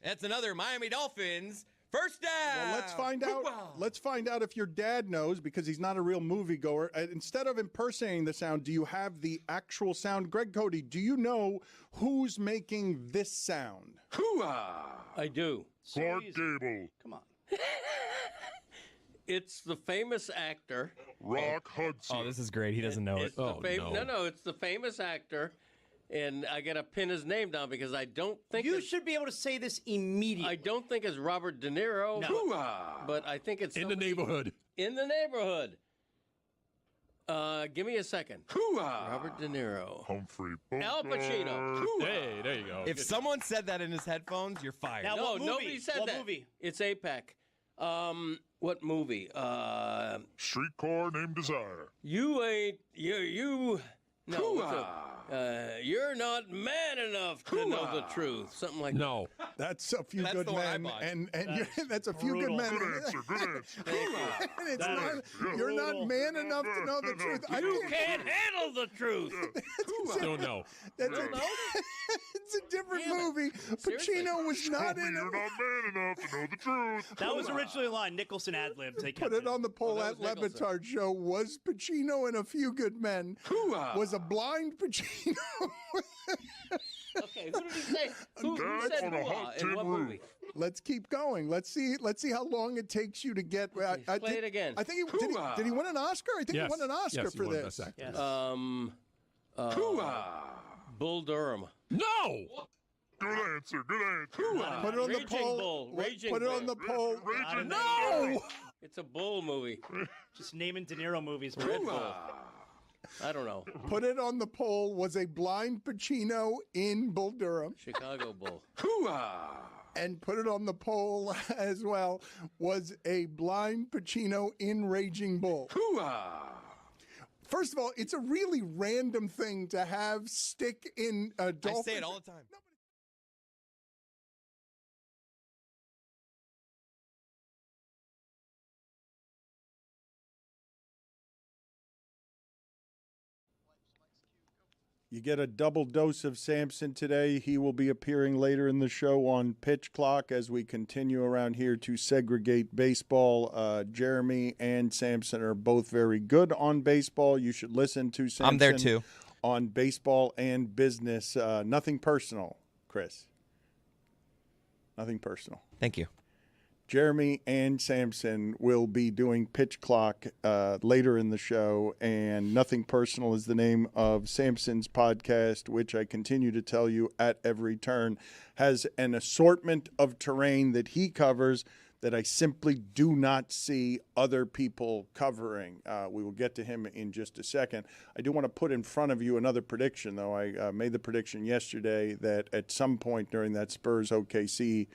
that's another Miami Dolphins first down. Well, let's find out. Hoo-wah! Let's find out if your dad knows, because he's not a real moviegoer. Instead of impersonating the sound, do you have the actual sound? Greg Cody, do you know who's making this sound? Hoo-wah! I do. Clark Gable. Come on. It's the famous actor. Rock Hudson. Oh, this is great. He doesn't know it. It's no, it's the famous actor. And I got to pin his name down because I don't think you should be able to say this immediately. I don't think it's Robert De Niro, but I think it's in the neighborhood. In the neighborhood. Give me a second. Robert De Niro. Humphrey Al Pacino. Hey, there you go. If someone said that in his headphones, you're fired. Now, No, what movie? nobody said what that. movie? It's APAC. What movie? Streetcar Named Desire. You ain't you. No, you're not man enough to know the truth. Something like No. That's A Few That's Good the one I Men, bought. and that's A Few brutal. Good Men. Good answer. Good answer. And it's not, you're not man enough to know the truth. You can't handle the truth. Don't know. That's it's a different movie. Pacino was not in You're it. not man enough to know the truth. That was originally a line. Nicholson ad-libbed. They Put kept it on the poll that at was Nicholson. Lebitard Show. Was Pacino in A Few Good Men? Was a blind Pacino? Okay, who did he say? Who Dad said on a hoo-ah hot in tin what roof. movie? Let's keep going. Let's see how long it takes you to get. Play it again. I think did he win an Oscar? I think Yes. he won an Oscar Yes, he for won this. Best Actor. Yes. Bull Durham. No. Good answer. Good answer. Put it on the Raging poll. Bull. Raging Put it on Bull. the poll. Raging No. It's a bull movie. Just naming De Niro movies. Red Bull. I don't know. Put it on the poll. Was a blind Pacino in Bull Durham? Chicago Bull. And put it on the poll as well. Was a blind Pacino in Raging Bull? First of all, it's a really random thing to have stick in a dolphin. I say it all the time. You get a double dose of Samson today. He will be appearing later in the show on Pitch Clock as we continue around here to segregate baseball. Jeremy and Samson are both very good on baseball. You should listen to Samson. I'm there too. On baseball and business. Nothing personal, Chris. Nothing personal. Thank you. Jeremy and Samson will be doing Pitch Clock later in the show, and Nothing Personal is the name of Samson's podcast, which I continue to tell you at every turn has an assortment of terrain that he covers that I simply do not see other people covering. We will get to him in just a second. I do want to put in front of you another prediction, though. I made the prediction yesterday that at some point during that Spurs-OKC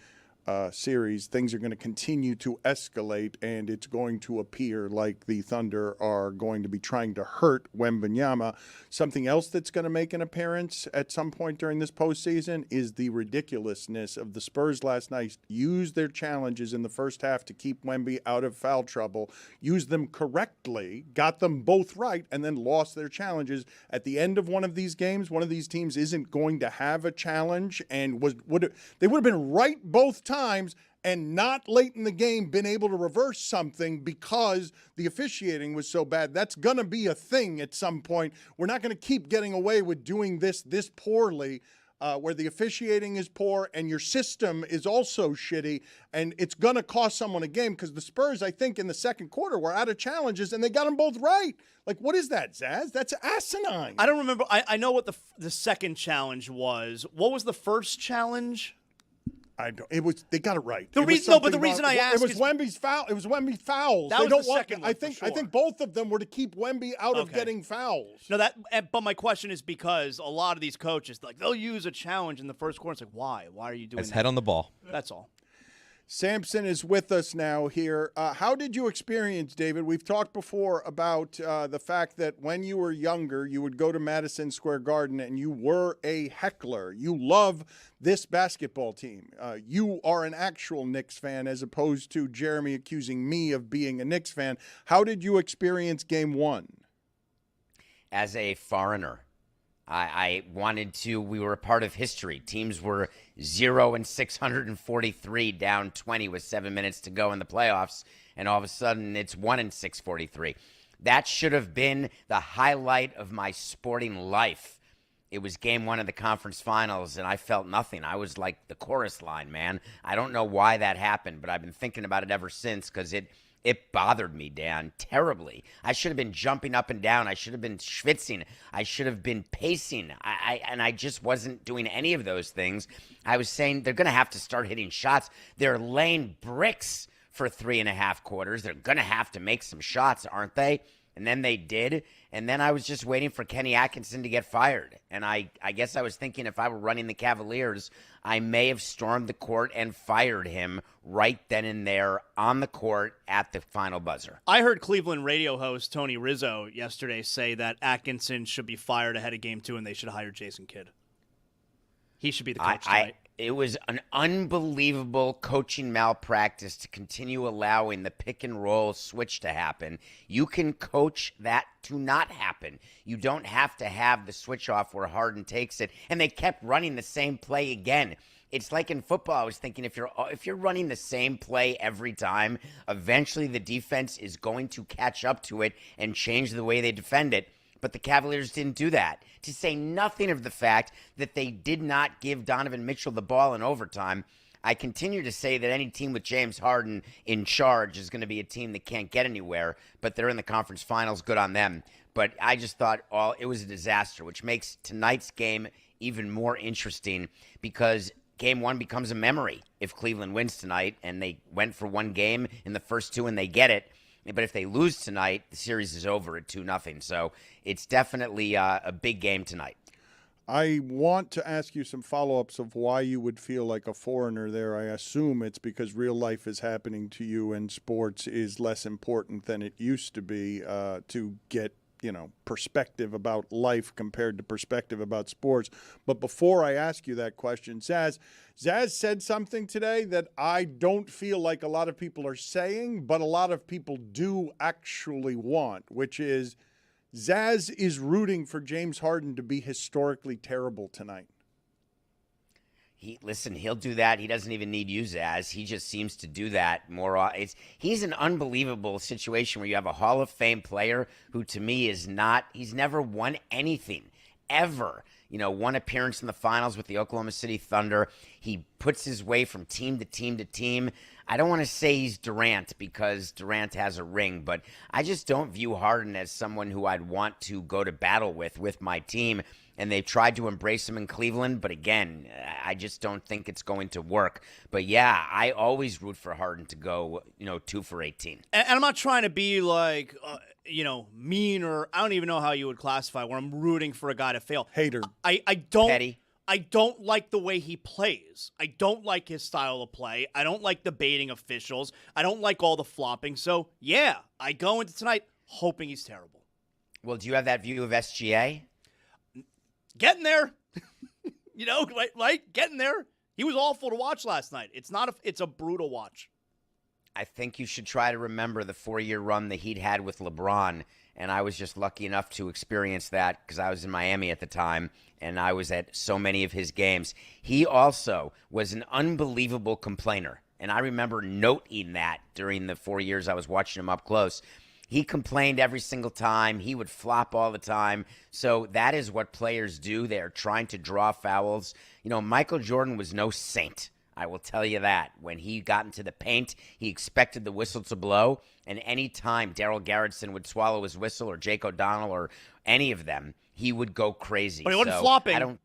series, things are going to continue to escalate, and it's going to appear like the Thunder are going to be trying to hurt Wembanyama. Something else that's going to make an appearance at some point during this postseason is the ridiculousness of the Spurs last night. Used their challenges in the first half to keep Wemby out of foul trouble, used them correctly, got them both right, and then lost their challenges. At the end of one of these games, one of these teams isn't going to have a challenge, and they would have been right both times and not late in the game been able to reverse something because the officiating was so bad. That's going to be a thing at some point. We're not going to keep getting away with doing this poorly, where the officiating is poor and your system is also shitty, and it's going to cost someone a game because the Spurs, I think, in the second quarter were out of challenges, and they got them both right. Like, what is that, Zaz? That's asinine. I don't remember. I know what the second challenge was. What was the first challenge? They got it right. The reason I asked it was Wemby's foul. It was Wemby's fouls. That was the second one, I think both of them were to keep Wemby out of getting fouls. No, but my question is because a lot of these coaches, like, they'll use a challenge in the first quarter. It's like, why? Why are you doing His that? head on the ball. That's all. Samson is with us now here. How did you experience, David? We've talked before about the fact that when you were younger, you would go to Madison Square Garden and you were a heckler. You love this basketball team. You are an actual Knicks fan as opposed to Jeremy accusing me of being a Knicks fan. How did you experience Game 1? As a foreigner. I wanted to, we were a part of history. Teams were 0-643, down 20 with 7 minutes to go in the playoffs, and all of a sudden it's 1-643. That should have been the highlight of my sporting life. It was Game 1 of the conference finals, and I felt nothing. I was like the chorus line, man. I don't know why that happened, but I've been thinking about it ever since because it bothered me, Dan, terribly. I should have been jumping up and down. I should have been schwitzing. I should have been pacing. And I just wasn't doing any of those things. I was saying they're going to have to start hitting shots. They're laying bricks for 3.5 quarters. They're going to have to make some shots, aren't they? And then they did. And then I was just waiting for Kenny Atkinson to get fired. And I guess I was thinking if I were running the Cavaliers, I may have stormed the court and fired him right then and there on the court at the final buzzer. I heard Cleveland radio host Tony Rizzo yesterday say that Atkinson should be fired ahead of Game 2 and they should hire Jason Kidd. He should be the coach tonight. It was an unbelievable coaching malpractice to continue allowing the pick and roll switch to happen. You can coach that to not happen. You don't have to have the switch off where Harden takes it. And they kept running the same play again. It's like in football, I was thinking if you're running the same play every time, eventually the defense is going to catch up to it and change the way they defend it. But the Cavaliers didn't do that, to say nothing of the fact that they did not give Donovan Mitchell the ball in overtime. I continue to say that any team with James Harden in charge is going to be a team that can't get anywhere, but they're in the conference finals, good on them. But I just thought it was a disaster, which makes tonight's game even more interesting because Game 1 becomes a memory if Cleveland wins tonight, and they went for one game in the first two and they get it. But if they lose tonight, the series is over at 2-0. So it's definitely a big game tonight. I want to ask you some follow-ups of why you would feel like a foreigner there. I assume it's because real life is happening to you and sports is less important than it used to be to get, perspective about life compared to perspective about sports. But before I ask you that question, Zaz said something today that I don't feel like a lot of people are saying, but a lot of people do actually want, which is Zaz is rooting for James Harden to be historically terrible tonight. He'll do that. He doesn't even need you, Zaz. He just seems to do that more. He's an unbelievable situation where you have a Hall of Fame player who, to me, he's never won anything, ever. One appearance in the finals with the Oklahoma City Thunder. He puts his way from team to team to team. I don't want to say he's Durant because Durant has a ring, but I just don't view Harden as someone who I'd want to go to battle with my team. And they've tried to embrace him in Cleveland, but again, I just don't think it's going to work. But yeah, I always root for Harden to go, 2 for 18. And I'm not trying to be like, mean, or I don't even know how you would classify where I'm rooting for a guy to fail. Hater. I don't. Petty. I don't like the way he plays. I don't like his style of play. I don't like the baiting officials. I don't like all the flopping. So yeah, I go into tonight hoping he's terrible. Well, do you have that view of SGA? Getting there. Getting there. He was awful to watch last night. It's a brutal watch. I think you should try to remember the 4-year run the Heat had with LeBron, and I was just lucky enough to experience that because I was in Miami at the time, and I was at so many of his games. He also was an unbelievable complainer, and I remember noting that during the 4 years I was watching him up close. He complained every single time. He would flop all the time. So that is what players do. They're trying to draw fouls. Michael Jordan was no saint. I will tell you that. When he got into the paint, he expected the whistle to blow. And any time Darryl Garrettson would swallow his whistle or Jake O'Donnell or any of them, he would go crazy. But he wasn't flopping.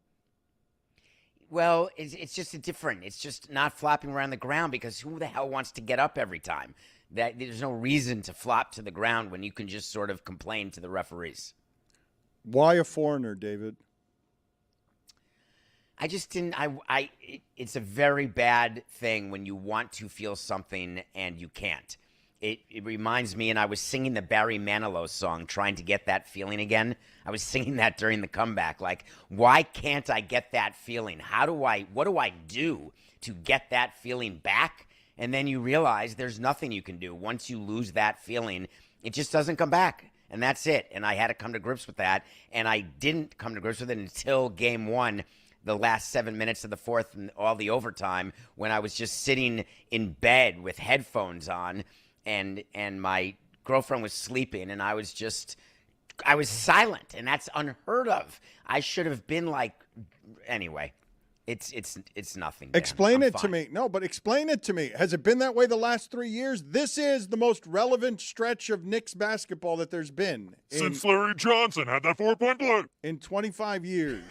Well, it's just it's just not flopping around the ground because who the hell wants to get up every time? There's no reason to flop to the ground when you can just sort of complain to the referees. Why a foreigner, David? I just didn't. It's a very bad thing when you want to feel something and you can't. It reminds me, and I was singing the Barry Manilow song, trying to get that feeling again. I was singing that during the comeback. Like, why can't I get that feeling? What do I do to get that feeling back? And then you realize there's nothing you can do. Once you lose that feeling, it just doesn't come back. And that's it. And I had to come to grips with that. And I didn't come to grips with it until game 1, the last 7 minutes of the fourth and all the overtime, when I was just sitting in bed with headphones on and my girlfriend was sleeping and I was silent. And that's unheard of. I should have been like, anyway. It's nothing. Dan. Explain I'm it fine. to me. No, but explain it to me. Has it been that way the last 3 years? This is the most relevant stretch of Knicks basketball that there's been. Since Larry Johnson had that 4-point play. In 25 years.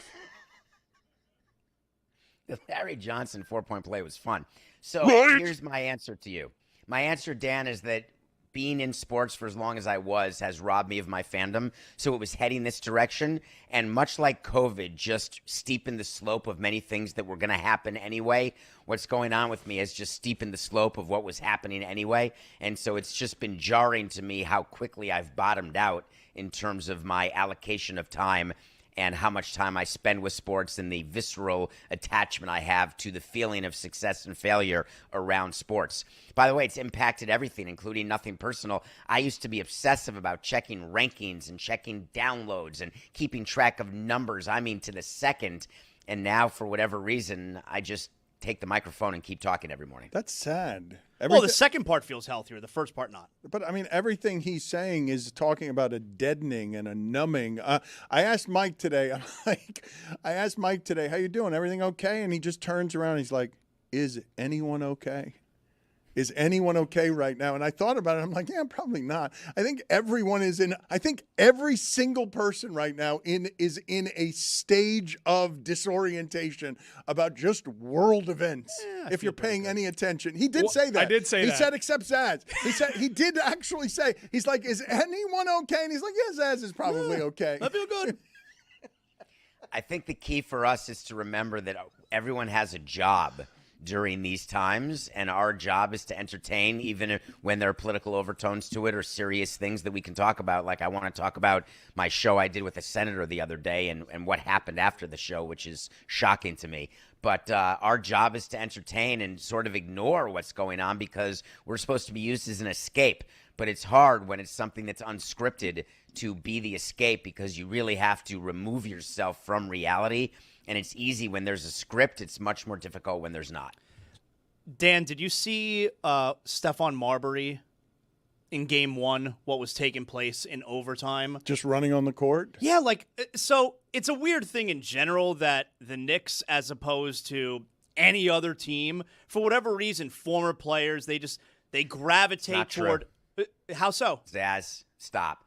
The Larry Johnson 4-point play was fun. So Right. Here's my answer to you. My answer, Dan, is that being in sports for as long as I was has robbed me of my fandom. So it was heading this direction. And much like COVID just steepened the slope of many things that were going to happen anyway, what's going on with me has just steepened the slope of what was happening anyway. And so it's just been jarring to me how quickly I've bottomed out in terms of my allocation of time and how much time I spend with sports and the visceral attachment I have to the feeling of success and failure around sports. By the way, it's impacted everything, including nothing personal. I used to be obsessive about checking rankings and checking downloads and keeping track of numbers, to the second. And now, for whatever reason, I just take the microphone and keep talking every morning. That's sad. The second part feels healthier. The first part not. But, everything he's saying is talking about a deadening and a numbing. I asked Mike today, how you doing? Everything okay? And he just turns around and he's like, is anyone okay? Is anyone okay right now? And I thought about it. I'm like, yeah, probably not. I think every single person right now is in a stage of disorientation about just world events. If you're paying any attention, he did say that. I did say that. He said, except Zaz. He did actually say, he's like, is anyone okay? And he's like, yeah, Zaz is probably okay. I feel good. I think the key for us is to remember that everyone has a job during these times, and our job is to entertain, even when there are political overtones to it or serious things that we can talk about. Like I want to talk about my show I did with a senator the other day and what happened after the show, which is shocking to me. But our job is to entertain and sort of ignore what's going on because we're supposed to be used as an escape. But it's hard when it's something that's unscripted to be the escape, because you really have to remove yourself from reality. And it's easy when there's a script. It's much more difficult when there's not. Dan, did you see Stephon Marbury in game one, what was taking place in overtime? Just running on the court? Yeah, so it's a weird thing in general that the Knicks, as opposed to any other team, for whatever reason, former players, they gravitate toward. How so? Zaz, stop.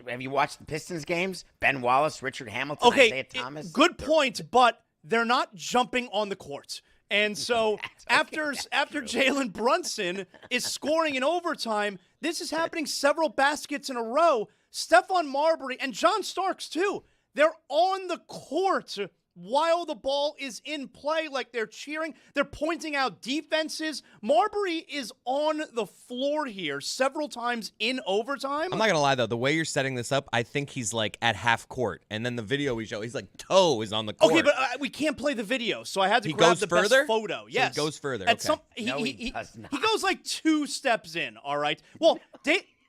Have you watched the Pistons games? Ben Wallace, Richard Hamilton, Isaiah Thomas? Good point, but they're not jumping on the court. And so after Jalen Brunson is scoring in overtime, this is happening several baskets in a row. Stephon Marbury and John Starks, too, they're on the court while the ball is in play, like they're cheering. They're pointing out defenses. Marbury is on the floor here several times in overtime. I'm not going to lie, though. The way you're setting this up, I think he's like at half court. And then the video we show, he's like toe is on the court. Okay, but we can't play the video, so I had to grab the best photo. Yes. So he goes further. He goes like 2 steps in, all right? Well,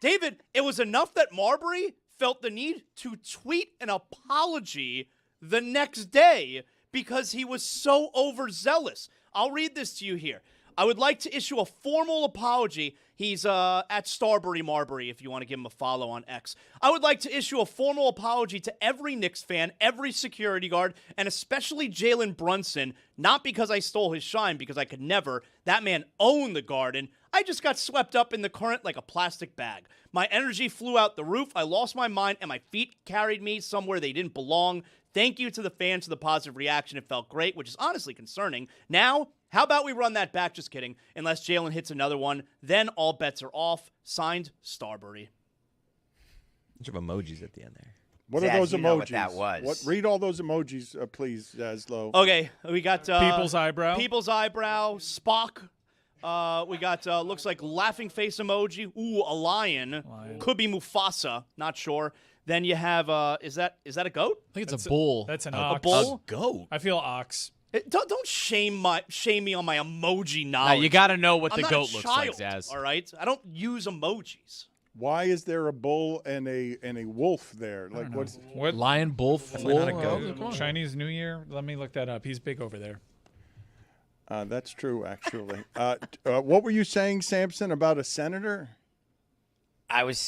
David, it was enough that Marbury felt the need to tweet an apology the next day because he was so overzealous. I'll read this to you here. I would like to issue a formal apology. He's at Starbury Marbury, if you want to give him a follow on X. I would like to issue a formal apology to every Knicks fan, every security guard, and especially Jalen Brunson, not because I stole his shine, because I could never. That man owned the Garden. I just got swept up in the current like a plastic bag. My energy flew out the roof. I lost my mind, and my feet carried me somewhere they didn't belong. Thank you to the fans for the positive reaction. It felt great, which is honestly concerning. Now, how about we run that back? Just kidding. Unless Jalen hits another one, then all bets are off. Signed, Starbury. Bunch of emojis at the end there. What are those emojis? Know what that was. Read all those emojis, please, Zaslow. Okay, we got People's eyebrow. People's eyebrow. Spock. We got looks like laughing face emoji. Ooh, a lion. Could be Mufasa. Not sure. Then you have is that a goat? I think it's a bull. That's an a ox. bull. A goat. I feel ox. Don't shame me on my emoji knowledge. Now, you got to know what the I'm goat not a looks like, child, Zaz. All right, I don't use emojis. Why is there a bull and a wolf there? Like What lion, bull, bull? not a goat. Chinese New Year. Let me look that up. He's big over there. That's true, actually. What were you saying, Samson, about a senator?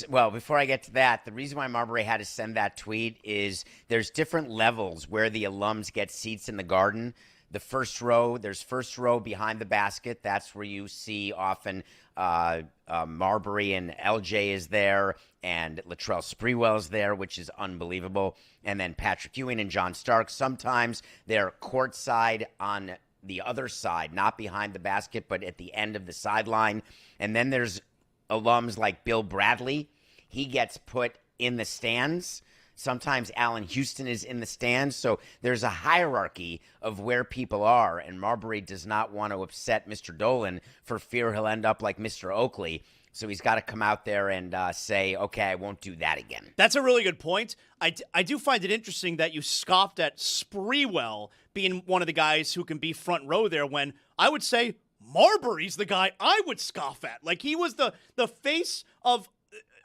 Before I get to that, the reason why Marbury had to send that tweet is there's different levels where the alums get seats in the Garden. The first row, there's first row behind the basket. That's where you see often Marbury and LJ is there, and Latrell Sprewell is there, which is unbelievable. And then Patrick Ewing and John Starks. Sometimes they're courtside on the other side, not behind the basket, but at the end of the sideline. And then there's alums like Bill Bradley. He gets put in the stands. Sometimes Allen Houston is in the stands. So there's a hierarchy of where people are, and Marbury does not want to upset Mr. Dolan for fear he'll end up like Mr. Oakley. So he's got to come out there and say, okay, I won't do that again. That's a really good point. I do find it interesting that you scoffed at Sprewell being one of the guys who can be front row there, when I would say Marbury's the guy I would scoff at. Like, he was the face of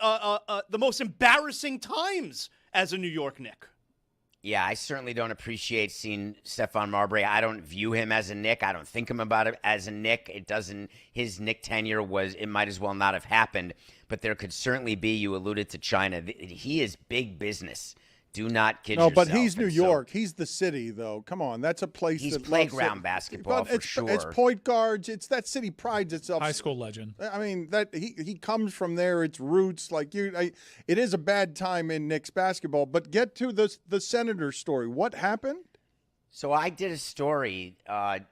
the most embarrassing times as a New York Knick. Yeah, I certainly don't appreciate seeing Stephon Marbury. I don't view him as a Knick. I don't think him about it as a Knick. His Knick tenure it might as well not have happened, but there could certainly be, you alluded to China. He is big business. Do not kid yourself. No, but he's New York. He's the city, though. Come on, that's a place he's that playground basketball for sure. It's point guards. It's that city prides itself. High school legend. I mean, that he comes from there. It's roots. Like it is a bad time in Knicks basketball. But get to the Senator story. What happened? So I did a story.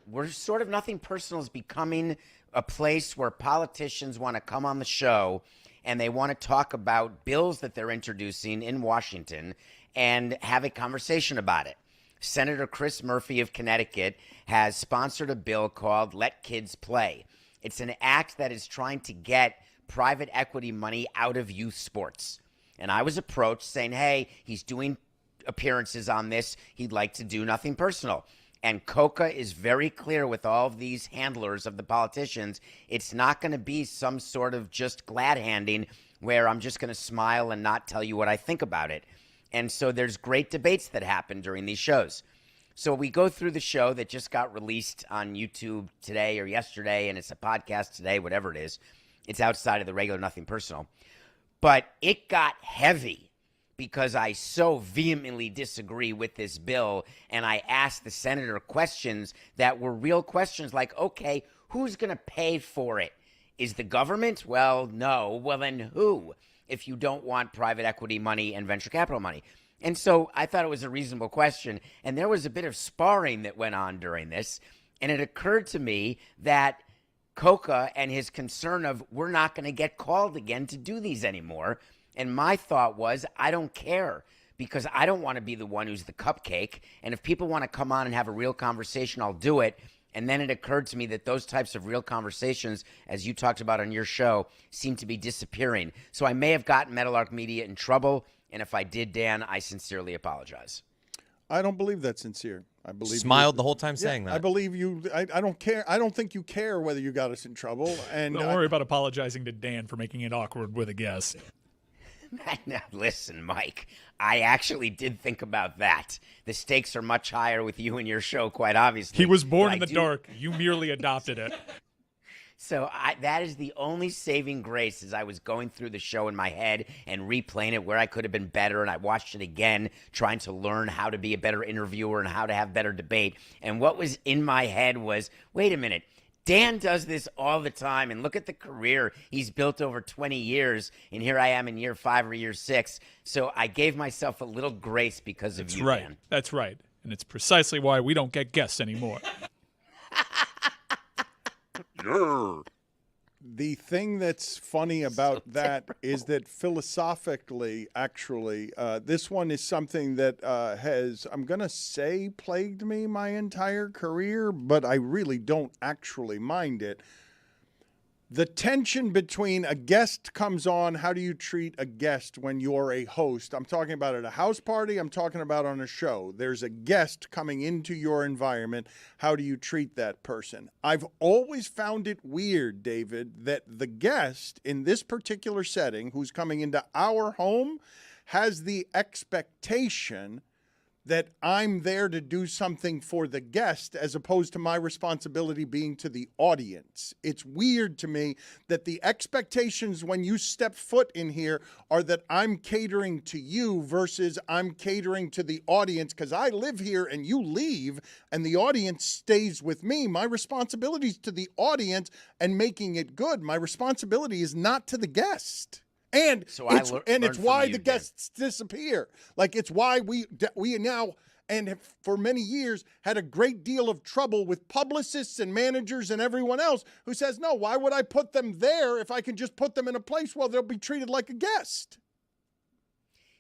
We're sort of Nothing Personal is becoming a place where politicians want to come on the show and they want to talk about bills that they're introducing in Washington and have a conversation about it. Senator Chris Murphy of Connecticut has sponsored a bill called Let Kids Play. It's an act that is trying to get private equity money out of youth sports. And I was approached saying, hey, he's doing appearances on this. He'd like to do Nothing Personal. And Coca is very clear with all of these handlers of the politicians. It's not going to be some sort of just glad handing where I'm just going to smile and not tell you what I think about it. And so there's great debates that happen during these shows. So we go through the show that just got released on YouTube today or yesterday, and it's a podcast today, whatever it is. It's outside of the regular Nothing Personal. But it got heavy because I so vehemently disagree with this bill, and I asked the senator questions that were real questions like, okay, who's going to pay for it? Is the government? Well, no. Well, then who? If you don't want private equity money and venture capital money. And so I thought it was a reasonable question, and there was a bit of sparring that went on during this, and it occurred to me that Coca and his concern of we're not going to get called again to do these anymore. And my thought was, I don't care, because I don't want to be the one who's the cupcake. And if people want to come on and have a real conversation, I'll do it. And then it occurred to me that those types of real conversations, as you talked about on your show, seem to be disappearing. So I may have gotten Meadowlark Media in trouble. And if I did, Dan, I sincerely apologize. I don't believe that's sincere. I believe smiled the whole time saying that. I believe you. I don't care. I don't think you care whether you got us in trouble. And don't worry about apologizing to Dan for making it awkward with a guest. Now, listen, Mike, I actually did think about that. The stakes are much higher with you and your show, quite obviously. He was born in the dark. You merely adopted it. So that is the only saving grace as I was going through the show in my head and replaying it where I could have been better, and I watched it again trying to learn how to be a better interviewer and how to have better debate. And what was in my head was, wait a minute, Dan does this all the time, and look at the career he's built over 20 years, and here I am in year 5 or year 6. So I gave myself a little grace because of you, Dan. That's right. And it's precisely why we don't get guests anymore. The thing that's funny about that is that philosophically, actually, this one is something that has, I'm going to say, plagued me my entire career, but I really don't actually mind it. The tension between a guest comes on, how do you treat a guest when you're a host? I'm talking about at a house party, I'm talking about on a show. There's a guest coming into your environment. How do you treat that person? I've always found it weird, David, that the guest in this particular setting who's coming into our home has the expectation that I'm there to do something for the guest as opposed to my responsibility being to the audience. It's weird to me that the expectations when you step foot in here are that I'm catering to you versus I'm catering to the audience because I live here and you leave and the audience stays with me. My responsibility is to the audience and making it good. My responsibility is not to the guest. And so it's why the guests disappear. Like, it's why we now, and have for many years, had a great deal of trouble with publicists and managers and everyone else who says, no, why would I put them there if I can just put them in a place where they'll be treated like a guest?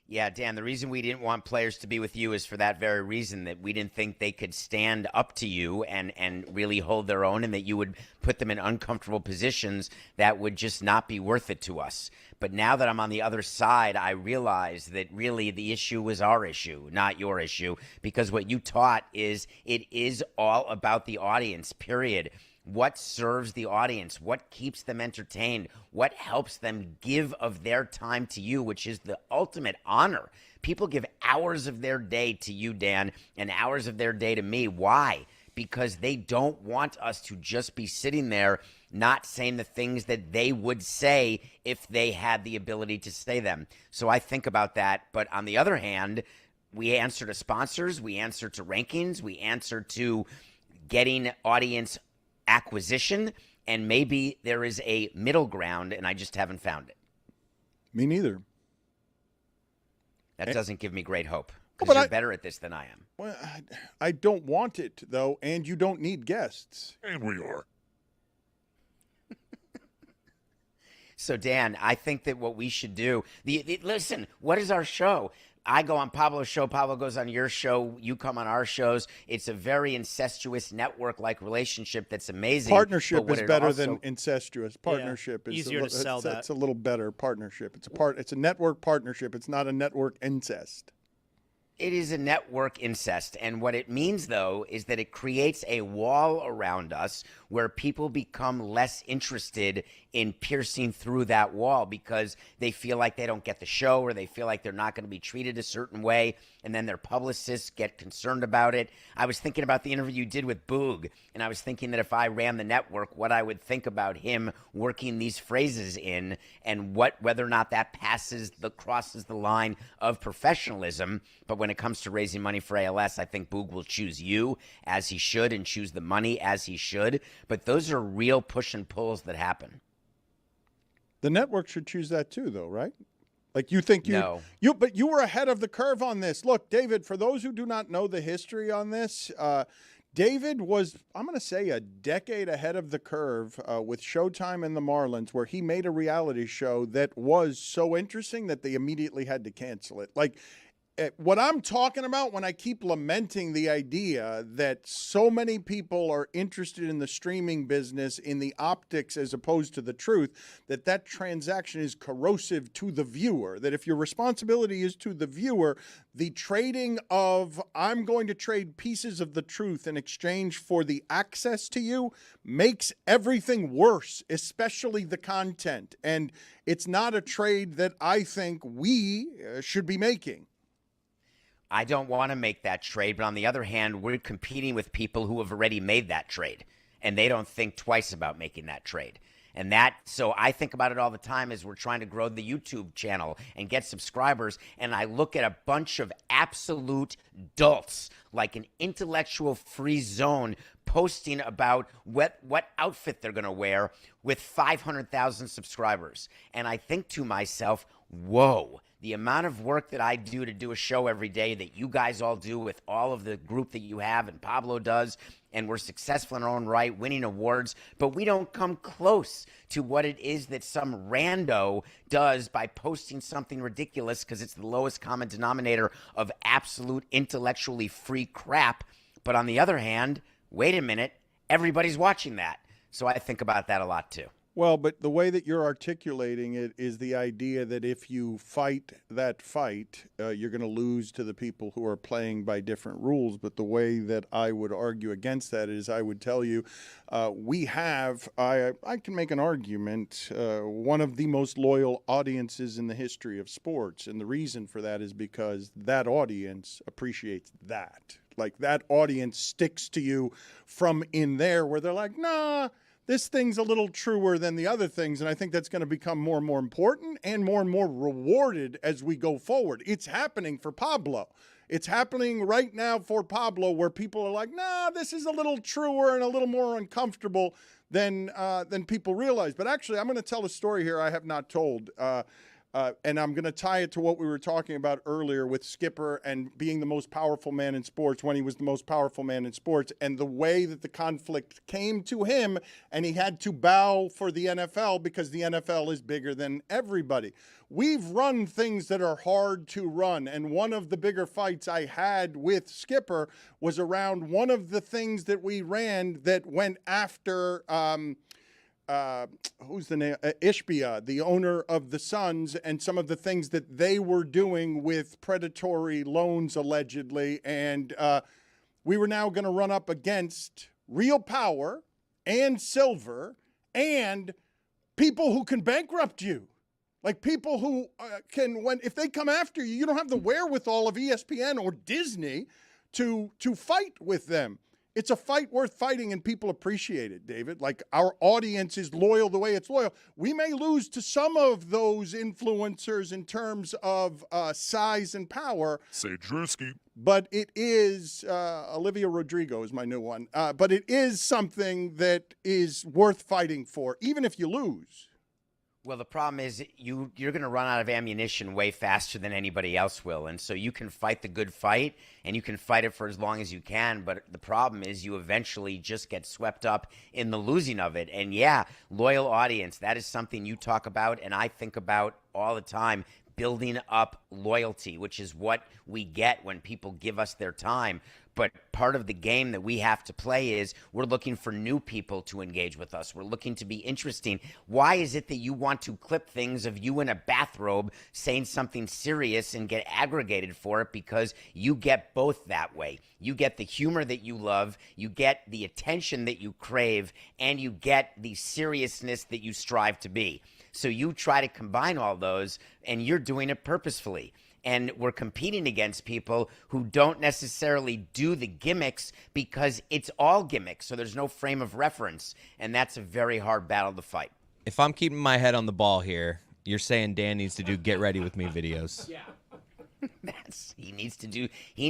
Yeah, Dan, the reason we didn't want players to be with you is for that very reason, that we didn't think they could stand up to you and really hold their own, and that you would put them in uncomfortable positions that would just not be worth it to us. But now that I'm on the other side, I realize that really the issue was our issue, not your issue, because what you taught is it is all about the audience, period. What serves the audience? What keeps them entertained? What helps them give of their time to you, which is the ultimate honor. People give hours of their day to you, Dan, and hours of their day to me. Why? Because they don't want us to just be sitting there not saying the things that they would say if they had the ability to say them. So I think about that. But on the other hand, we answer to sponsors, we answer to rankings, we answer to getting audience acquisition, and maybe there is a middle ground, and I just haven't found it. Me neither. That doesn't give me great hope, because you're better at this than I am. Well, I don't want it, though, and you don't need guests. And we are. So, Dan, I think that what we should do, listen, what is our show? I go on Pablo's show, Pablo goes on your show, you come on our shows. It's a very incestuous network-like relationship that's amazing. Partnership is better than incestuous. Partnership is easier to sell that. It's a little better partnership. It's a network partnership. It's not a network incest. It is a network incest. And what it means, though, is that it creates a wall around us where people become less interested in piercing through that wall because they feel like they don't get the show or they feel like they're not going to be treated a certain way. And then their publicists get concerned about it. I was thinking about the interview you did with Boog, and I was thinking that if I ran the network, what I would think about him working these phrases in and whether or not that crosses the line of professionalism. But when it comes to raising money for ALS, I think Boog will choose you as he should and choose the money as he should. But those are real push and pulls that happen. The network should choose that too, though, right? Like you think but you were ahead of the curve on this. Look, David, for those who do not know the history on this, David was, I'm going to say, a decade ahead of the curve with Showtime and the Marlins, where he made a reality show that was so interesting that they immediately had to cancel it. Like, what I'm talking about when I keep lamenting the idea that so many people are interested in the streaming business, in the optics as opposed to the truth, that transaction is corrosive to the viewer, that if your responsibility is to the viewer, the trading of I'm going to trade pieces of the truth in exchange for the access to you makes everything worse, especially the content. And it's not a trade that I think we should be making. I don't want to make that trade, but on the other hand, we're competing with people who have already made that trade, and they don't think twice about making that trade. So I think about it all the time as we're trying to grow the YouTube channel and get subscribers, and I look at a bunch of absolute dolts, like an intellectual free zone, posting about what outfit they're going to wear with 500,000 subscribers. And I think to myself, whoa. The amount of work that I do to do a show every day that you guys all do with all of the group that you have and Pablo does, and we're successful in our own right, winning awards, but we don't come close to what it is that some rando does by posting something ridiculous because it's the lowest common denominator of absolute intellectually free crap. But on the other hand, wait a minute, everybody's watching that. So I think about that a lot too. Well, but the way that you're articulating it is the idea that if you fight that fight, you're going to lose to the people who are playing by different rules. But the way that I would argue against that is I would tell you I can make an argument, one of the most loyal audiences in the history of sports. And the reason for that is because that audience appreciates that. Like that audience sticks to you from in there where they're like, nah, this thing's a little truer than the other things, and I think that's going to become more and more important and more rewarded as we go forward. It's happening for Pablo. It's happening right now for Pablo where people are like, nah, this is a little truer and a little more uncomfortable than people realize. But actually, I'm going to tell a story here I have not told, and I'm going to tie it to what we were talking about earlier with Skipper and being the most powerful man in sports when he was the most powerful man in sports, and the way that the conflict came to him and he had to bow for the NFL because the NFL is bigger than everybody. We've run things that are hard to run, and one of the bigger fights I had with Skipper was around one of the things that we ran that went after who's the name? Ishbia, the owner of the Suns, and some of the things that they were doing with predatory loans, allegedly. And we were now going to run up against real power and silver and people who can bankrupt you. Like people who if they come after you, you don't have the wherewithal of ESPN or Disney to fight with them. It's a fight worth fighting, and people appreciate it, David. Like, our audience is loyal the way it's loyal. We may lose to some of those influencers in terms of size and power. Say Drewski. But it is, Olivia Rodrigo is my new one, but it is something that is worth fighting for, even if you lose. Well, the problem is you're going to run out of ammunition way faster than anybody else will. And so you can fight the good fight, and you can fight it for as long as you can. But the problem is you eventually just get swept up in the losing of it. And, yeah, loyal audience, that is something you talk about and I think about all the time. building up loyalty, which is what we get when people give us their time. But part of the game that we have to play is we're looking for new people to engage with us. We're looking to be interesting. Why is it that you want to clip things of you in a bathrobe saying something serious and get aggregated for it? Because you get both that way. You get the humor that you love, you get the attention that you crave, and you get the seriousness that you strive to be. So you try to combine all those, and you're doing it purposefully. And we're competing against people who don't necessarily do the gimmicks because it's all gimmicks. So there's no frame of reference. And that's a very hard battle to fight. If I'm keeping my head on the ball here, you're saying Dan needs to do get ready with me videos. Yeah. He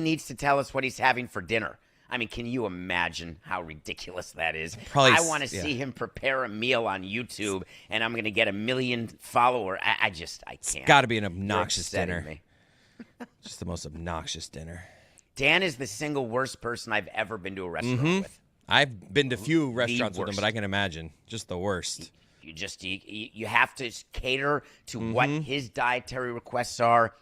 needs to tell us what he's having for dinner. I mean, can you imagine how ridiculous that is? I want to see him prepare a meal on YouTube, and I'm going to get 1 million followers. I can't. It's got to be an obnoxious dinner. Me. Just the most obnoxious dinner. Dan is the single worst person I've ever been to a restaurant with. I've been to few restaurants with him, but I can imagine. Just the worst. You have to cater to what his dietary requests are.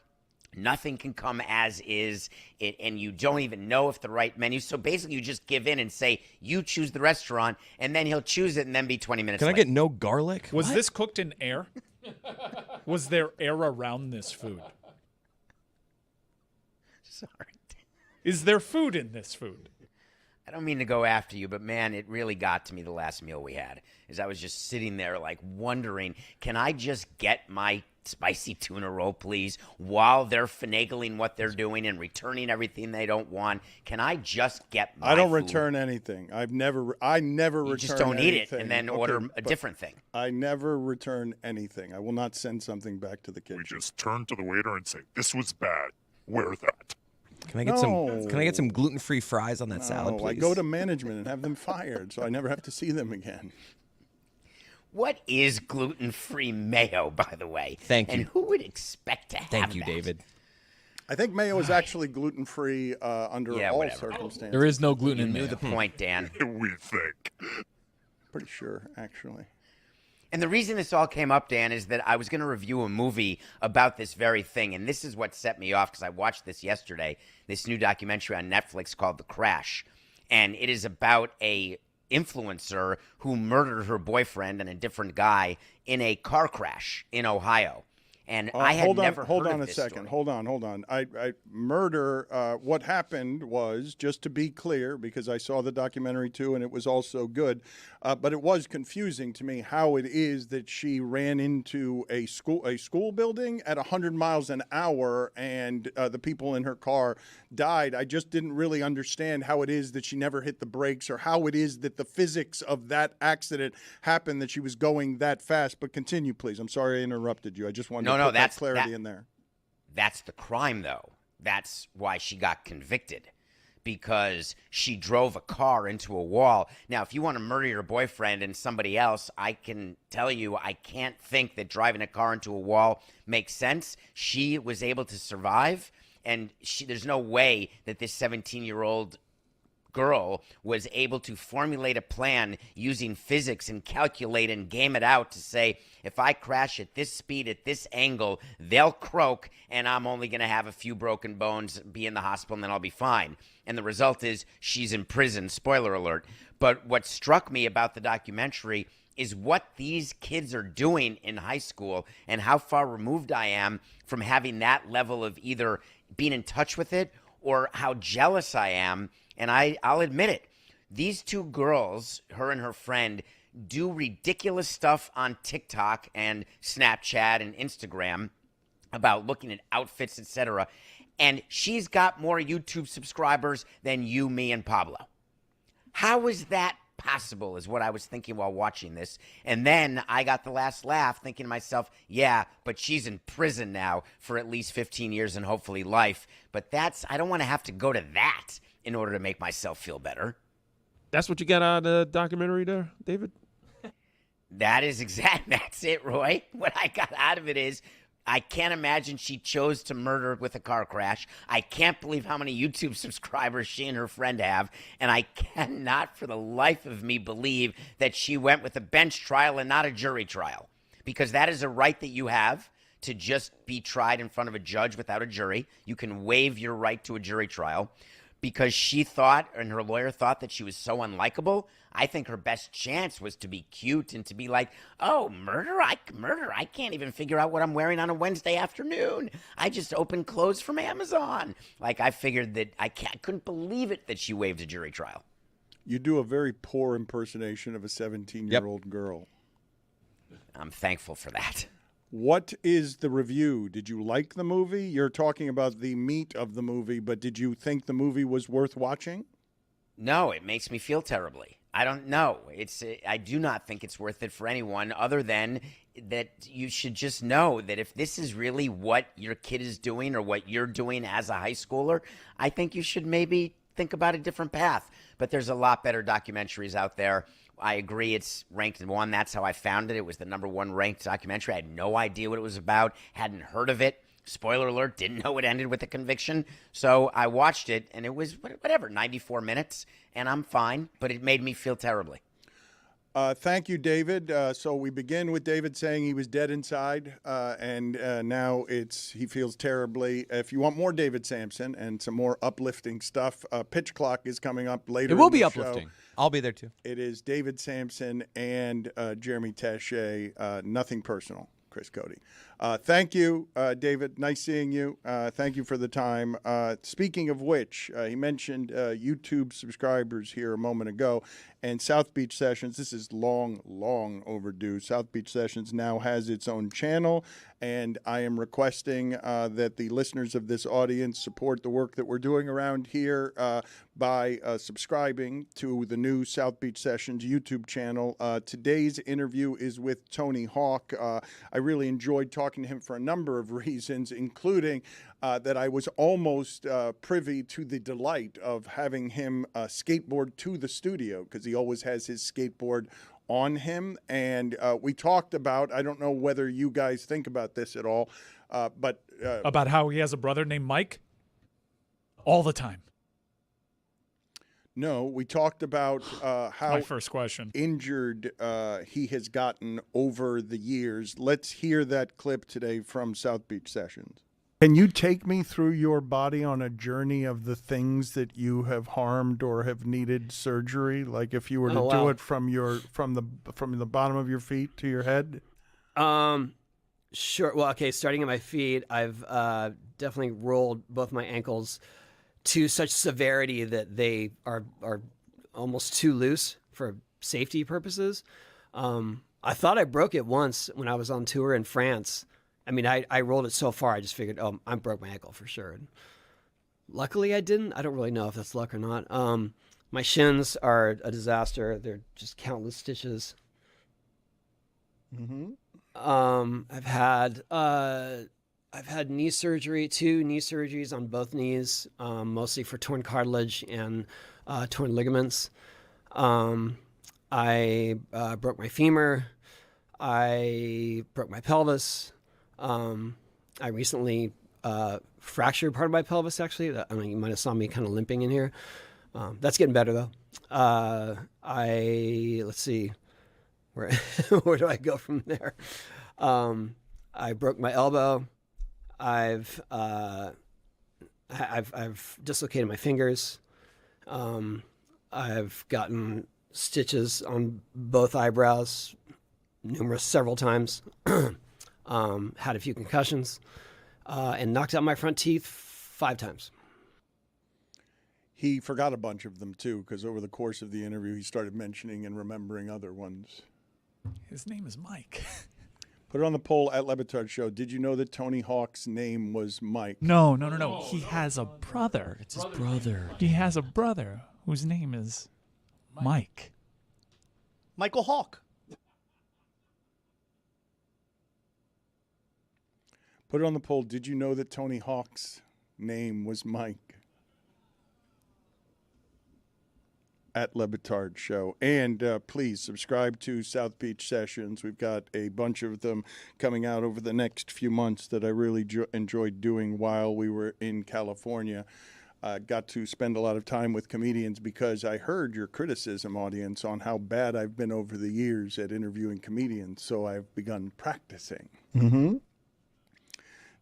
Nothing can come as is, and you don't even know if the right menu. So basically, you just give in and say, you choose the restaurant, and then he'll choose it and then be 20 minutes late. Can I get no garlic? Was this cooked in air? Was there air around this food? Sorry. Is there food in this food? I don't mean to go after you, but man, it really got to me the last meal we had. Is I was just sitting there like wondering, can I just get my spicy tuna roll, please, while they're finagling what they're doing and returning everything they don't want? Can I just get my I don't food? return anything. I never return You just don't eat it anything. and then order a different thing. I never return anything. I will not send something back to the kitchen. We just turn to the waiter and say, "This was bad. Wear that." Can I get some gluten-free fries on that salad, please? I go to management and have them fired, so I never have to see them again. What is gluten-free mayo, by the way? Thank you. And who would expect to have Thank you, that? David. I think mayo is actually gluten-free under all circumstances. There is no gluten in mayo. mayo. You knew the point, Dan. We think. Pretty sure, actually. And the reason this all came up, Dan, is that I was going to review a movie about this very thing, and this is what set me off because I watched this yesterday, this new documentary on Netflix called The Crash, and it is about a influencer who murdered her boyfriend and a different guy in a car crash in Ohio. And I had never heard of this story. Hold on. Murder, what happened was, just to be clear, because I saw the documentary too, and it was also good, but it was confusing to me how it is that she ran into a school building at 100 miles an hour and the people in her car died. I just didn't really understand how it is that she never hit the brakes or how it is that the physics of that accident happened, that she was going that fast. But continue, please. I'm sorry I interrupted you. I just wanted to put that clarity in there. That's the crime, though. That's why she got convicted, because she drove a car into a wall. Now, if you want to murder your boyfriend and somebody else, I can tell you I can't think that driving a car into a wall makes sense. She was able to survive, and there's no way that this 17-year-old girl was able to formulate a plan using physics and calculate and game it out to say, if I crash at this speed, at this angle, they'll croak, and I'm only going to have a few broken bones, be in the hospital, and then I'll be fine. And the result is she's in prison. Spoiler alert. But what struck me about the documentary is what these kids are doing in high school and how far removed I am from having that level of either being in touch with it or how jealous I am. And I'll admit it. These two girls, her and her friend, do ridiculous stuff on TikTok and Snapchat and Instagram about looking at outfits, etc. And she's got more YouTube subscribers than you, me, and Pablo. How is that possible is what I was thinking while watching this. And then I got the last laugh thinking to myself, yeah, but she's in prison now for at least 15 years and hopefully life. But I don't want to have to go to that in order to make myself feel better. That's what you got out of the documentary there, David? That's it, Roy. What I got out of it is I can't imagine she chose to murder with a car crash. I can't believe how many YouTube subscribers she and her friend have. And I cannot for the life of me believe that she went with a bench trial and not a jury trial. Because that is a right that you have to just be tried in front of a judge without a jury. You can waive your right to a jury trial. Because she thought, and her lawyer thought, that she was so unlikable, I think her best chance was to be cute and to be like, oh, murder, I can't even figure out what I'm wearing on a Wednesday afternoon. I just opened clothes from Amazon. Like, I figured that I couldn't believe it that she waived a jury trial. You do a very poor impersonation of a 17-year-old girl. I'm thankful for that. What is the review? Did you like the movie? You're talking about the meat of the movie, but did you think the movie was worth watching? No, it makes me feel terribly. I don't know. I do not think it's worth it for anyone other than that you should just know that if this is really what your kid is doing or what you're doing as a high schooler, I think you should maybe think about a different path. But there's a lot better documentaries out there. I agree it's ranked #1. That's how I found it. It was the #1 ranked documentary. I had no idea what it was about, hadn't heard of it. Spoiler alert, didn't know it ended with a conviction. So I watched it, and it was, 94 minutes, and I'm fine, but it made me feel terribly. Thank you, David. So we begin with David saying he was dead inside, and now he feels terribly. If you want more David Samson and some more uplifting stuff, Pitch Clock is coming up later. It will in be the uplifting. Show. I'll be there too. It is David Samson and Jeremy Taché. Nothing personal, Chris Cody. Thank you, David. Nice seeing you. Thank you for the time. Speaking of which, he mentioned YouTube subscribers here a moment ago. And South Beach Sessions, this is long, long overdue. South Beach Sessions now has its own channel, and I am requesting that the listeners of this audience support the work that we're doing around here by subscribing to the new South Beach Sessions YouTube channel. Today's interview is with Tony Hawk. I really enjoyed talking to him for a number of reasons, including that I was almost privy to the delight of having him skateboard to the studio, because he always has his skateboard on him. And we talked about, I don't know whether you guys think about this at all, but about how he has a brother named Mike all the time. No, we talked about how my first question. Injured he has gotten over the years. Let's hear that clip today from South Beach Sessions. Can you take me through your body on a journey of the things that you have harmed or have needed surgery? Like if you were to do it from the bottom of your feet to your head? Sure. Well, okay, starting at my feet, I've definitely rolled both my ankles to such severity that they are almost too loose for safety purposes. I thought I broke it once when I was on tour in France. I mean, I rolled it so far, I just figured, I broke my ankle for sure. And luckily, I didn't. I don't really know if that's luck or not. My shins are a disaster. They're just countless stitches. Mm-hmm. I've had knee surgery, 2 knee surgeries on both knees, mostly for torn cartilage and torn ligaments. I broke my femur. I broke my pelvis. I recently fractured part of my pelvis, actually. You might have saw me kind of limping in here. That's getting better, though. Let's see. Where do I go from there? I broke my elbow. I've dislocated my fingers. I've gotten stitches on both eyebrows several times. Had a few concussions, and knocked out my front teeth 5 times. He forgot a bunch of them, too, because over the course of the interview, he started mentioning and remembering other ones. His name is Mike. Put it on the poll at Le Batard Show. Did you know that Tony Hawk's name was Mike? No. He has a brother. It's his brother. He has a brother whose name is Mike. Michael Hawk. Put it on the poll. Did you know that Tony Hawk's name was Mike? At Le Batard Show. And please subscribe to South Beach Sessions. We've got a bunch of them coming out over the next few months that I really enjoyed doing while we were in California. Got to spend a lot of time with comedians because I heard your criticism, audience, on how bad I've been over the years at interviewing comedians. So I've begun practicing. Mm-hmm.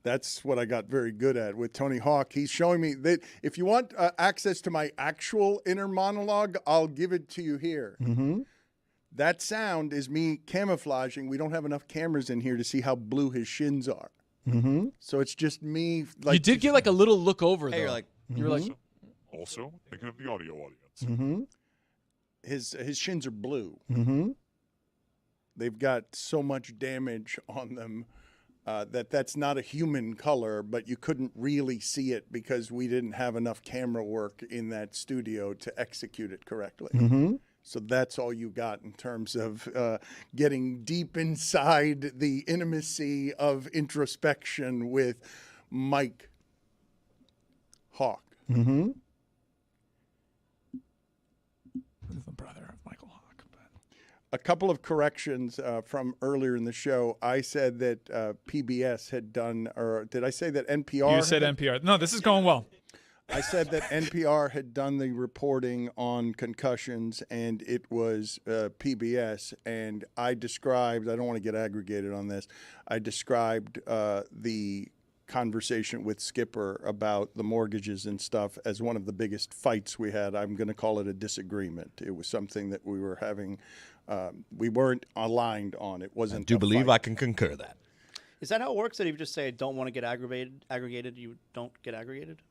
That's what I got very good at with Tony Hawk. He's showing me that if you want access to my actual inner monologue, I'll give it to you here. Mm-hmm. That sound is me camouflaging. We don't have enough cameras in here to see how blue his shins are. Mm-hmm. So it's just me. Like, you did get like a little look over Hey, though. you're like, you were like, Also, thinking of the audio audience. Mm-hmm. His shins are blue. Mm-hmm. They've got so much damage on them that's not a human color, but you couldn't really see it because we didn't have enough camera work in that studio to execute it correctly. Mm-hmm. So that's all you got in terms of getting deep inside the intimacy of introspection with Mike Hawk. Mm-hmm. The brother of Michael Hawk. A couple of corrections from earlier in the show. I said that PBS had done, or did I say that NPR? You said NPR. No, this is going well. I said that NPR had done the reporting on concussions, and it was PBS. And I described, I don't want to get aggregated on this, I described the conversation with Skipper about the mortgages and stuff as one of the biggest fights we had. I'm going to call it a disagreement. It was something that we were having, we weren't aligned on. It wasn't. I do believe fight. I can concur that. Is that how it works? That if you just say I don't want to get aggregated, you don't get aggregated?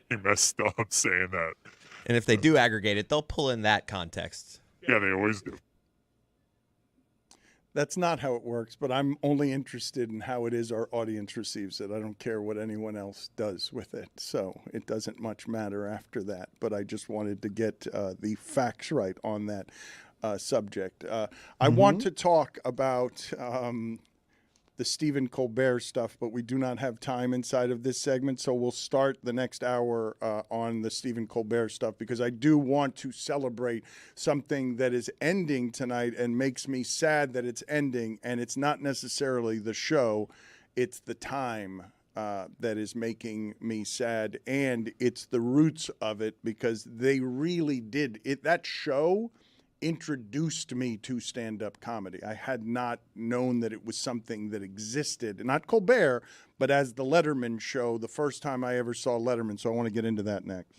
He messed up saying that. And if they do aggregate it, they'll pull in that context. Yeah, they always do. That's not how it works, but I'm only interested in how it is our audience receives it. I don't care what anyone else does with it, so it doesn't much matter after that. But I just wanted to get the facts right on that subject. I want to talk about the Stephen Colbert stuff, but we do not have time inside of this segment, so we'll start the next hour on the Stephen Colbert stuff because I do want to celebrate something that is ending tonight and makes me sad that it's ending, and it's not necessarily the show, it's the time that is making me sad, and it's the roots of it because they really did it. That show introduced me to stand-up comedy. I had not known that it was something that existed, not Colbert, but as the Letterman show, the first time I ever saw Letterman. So I want to get into that next.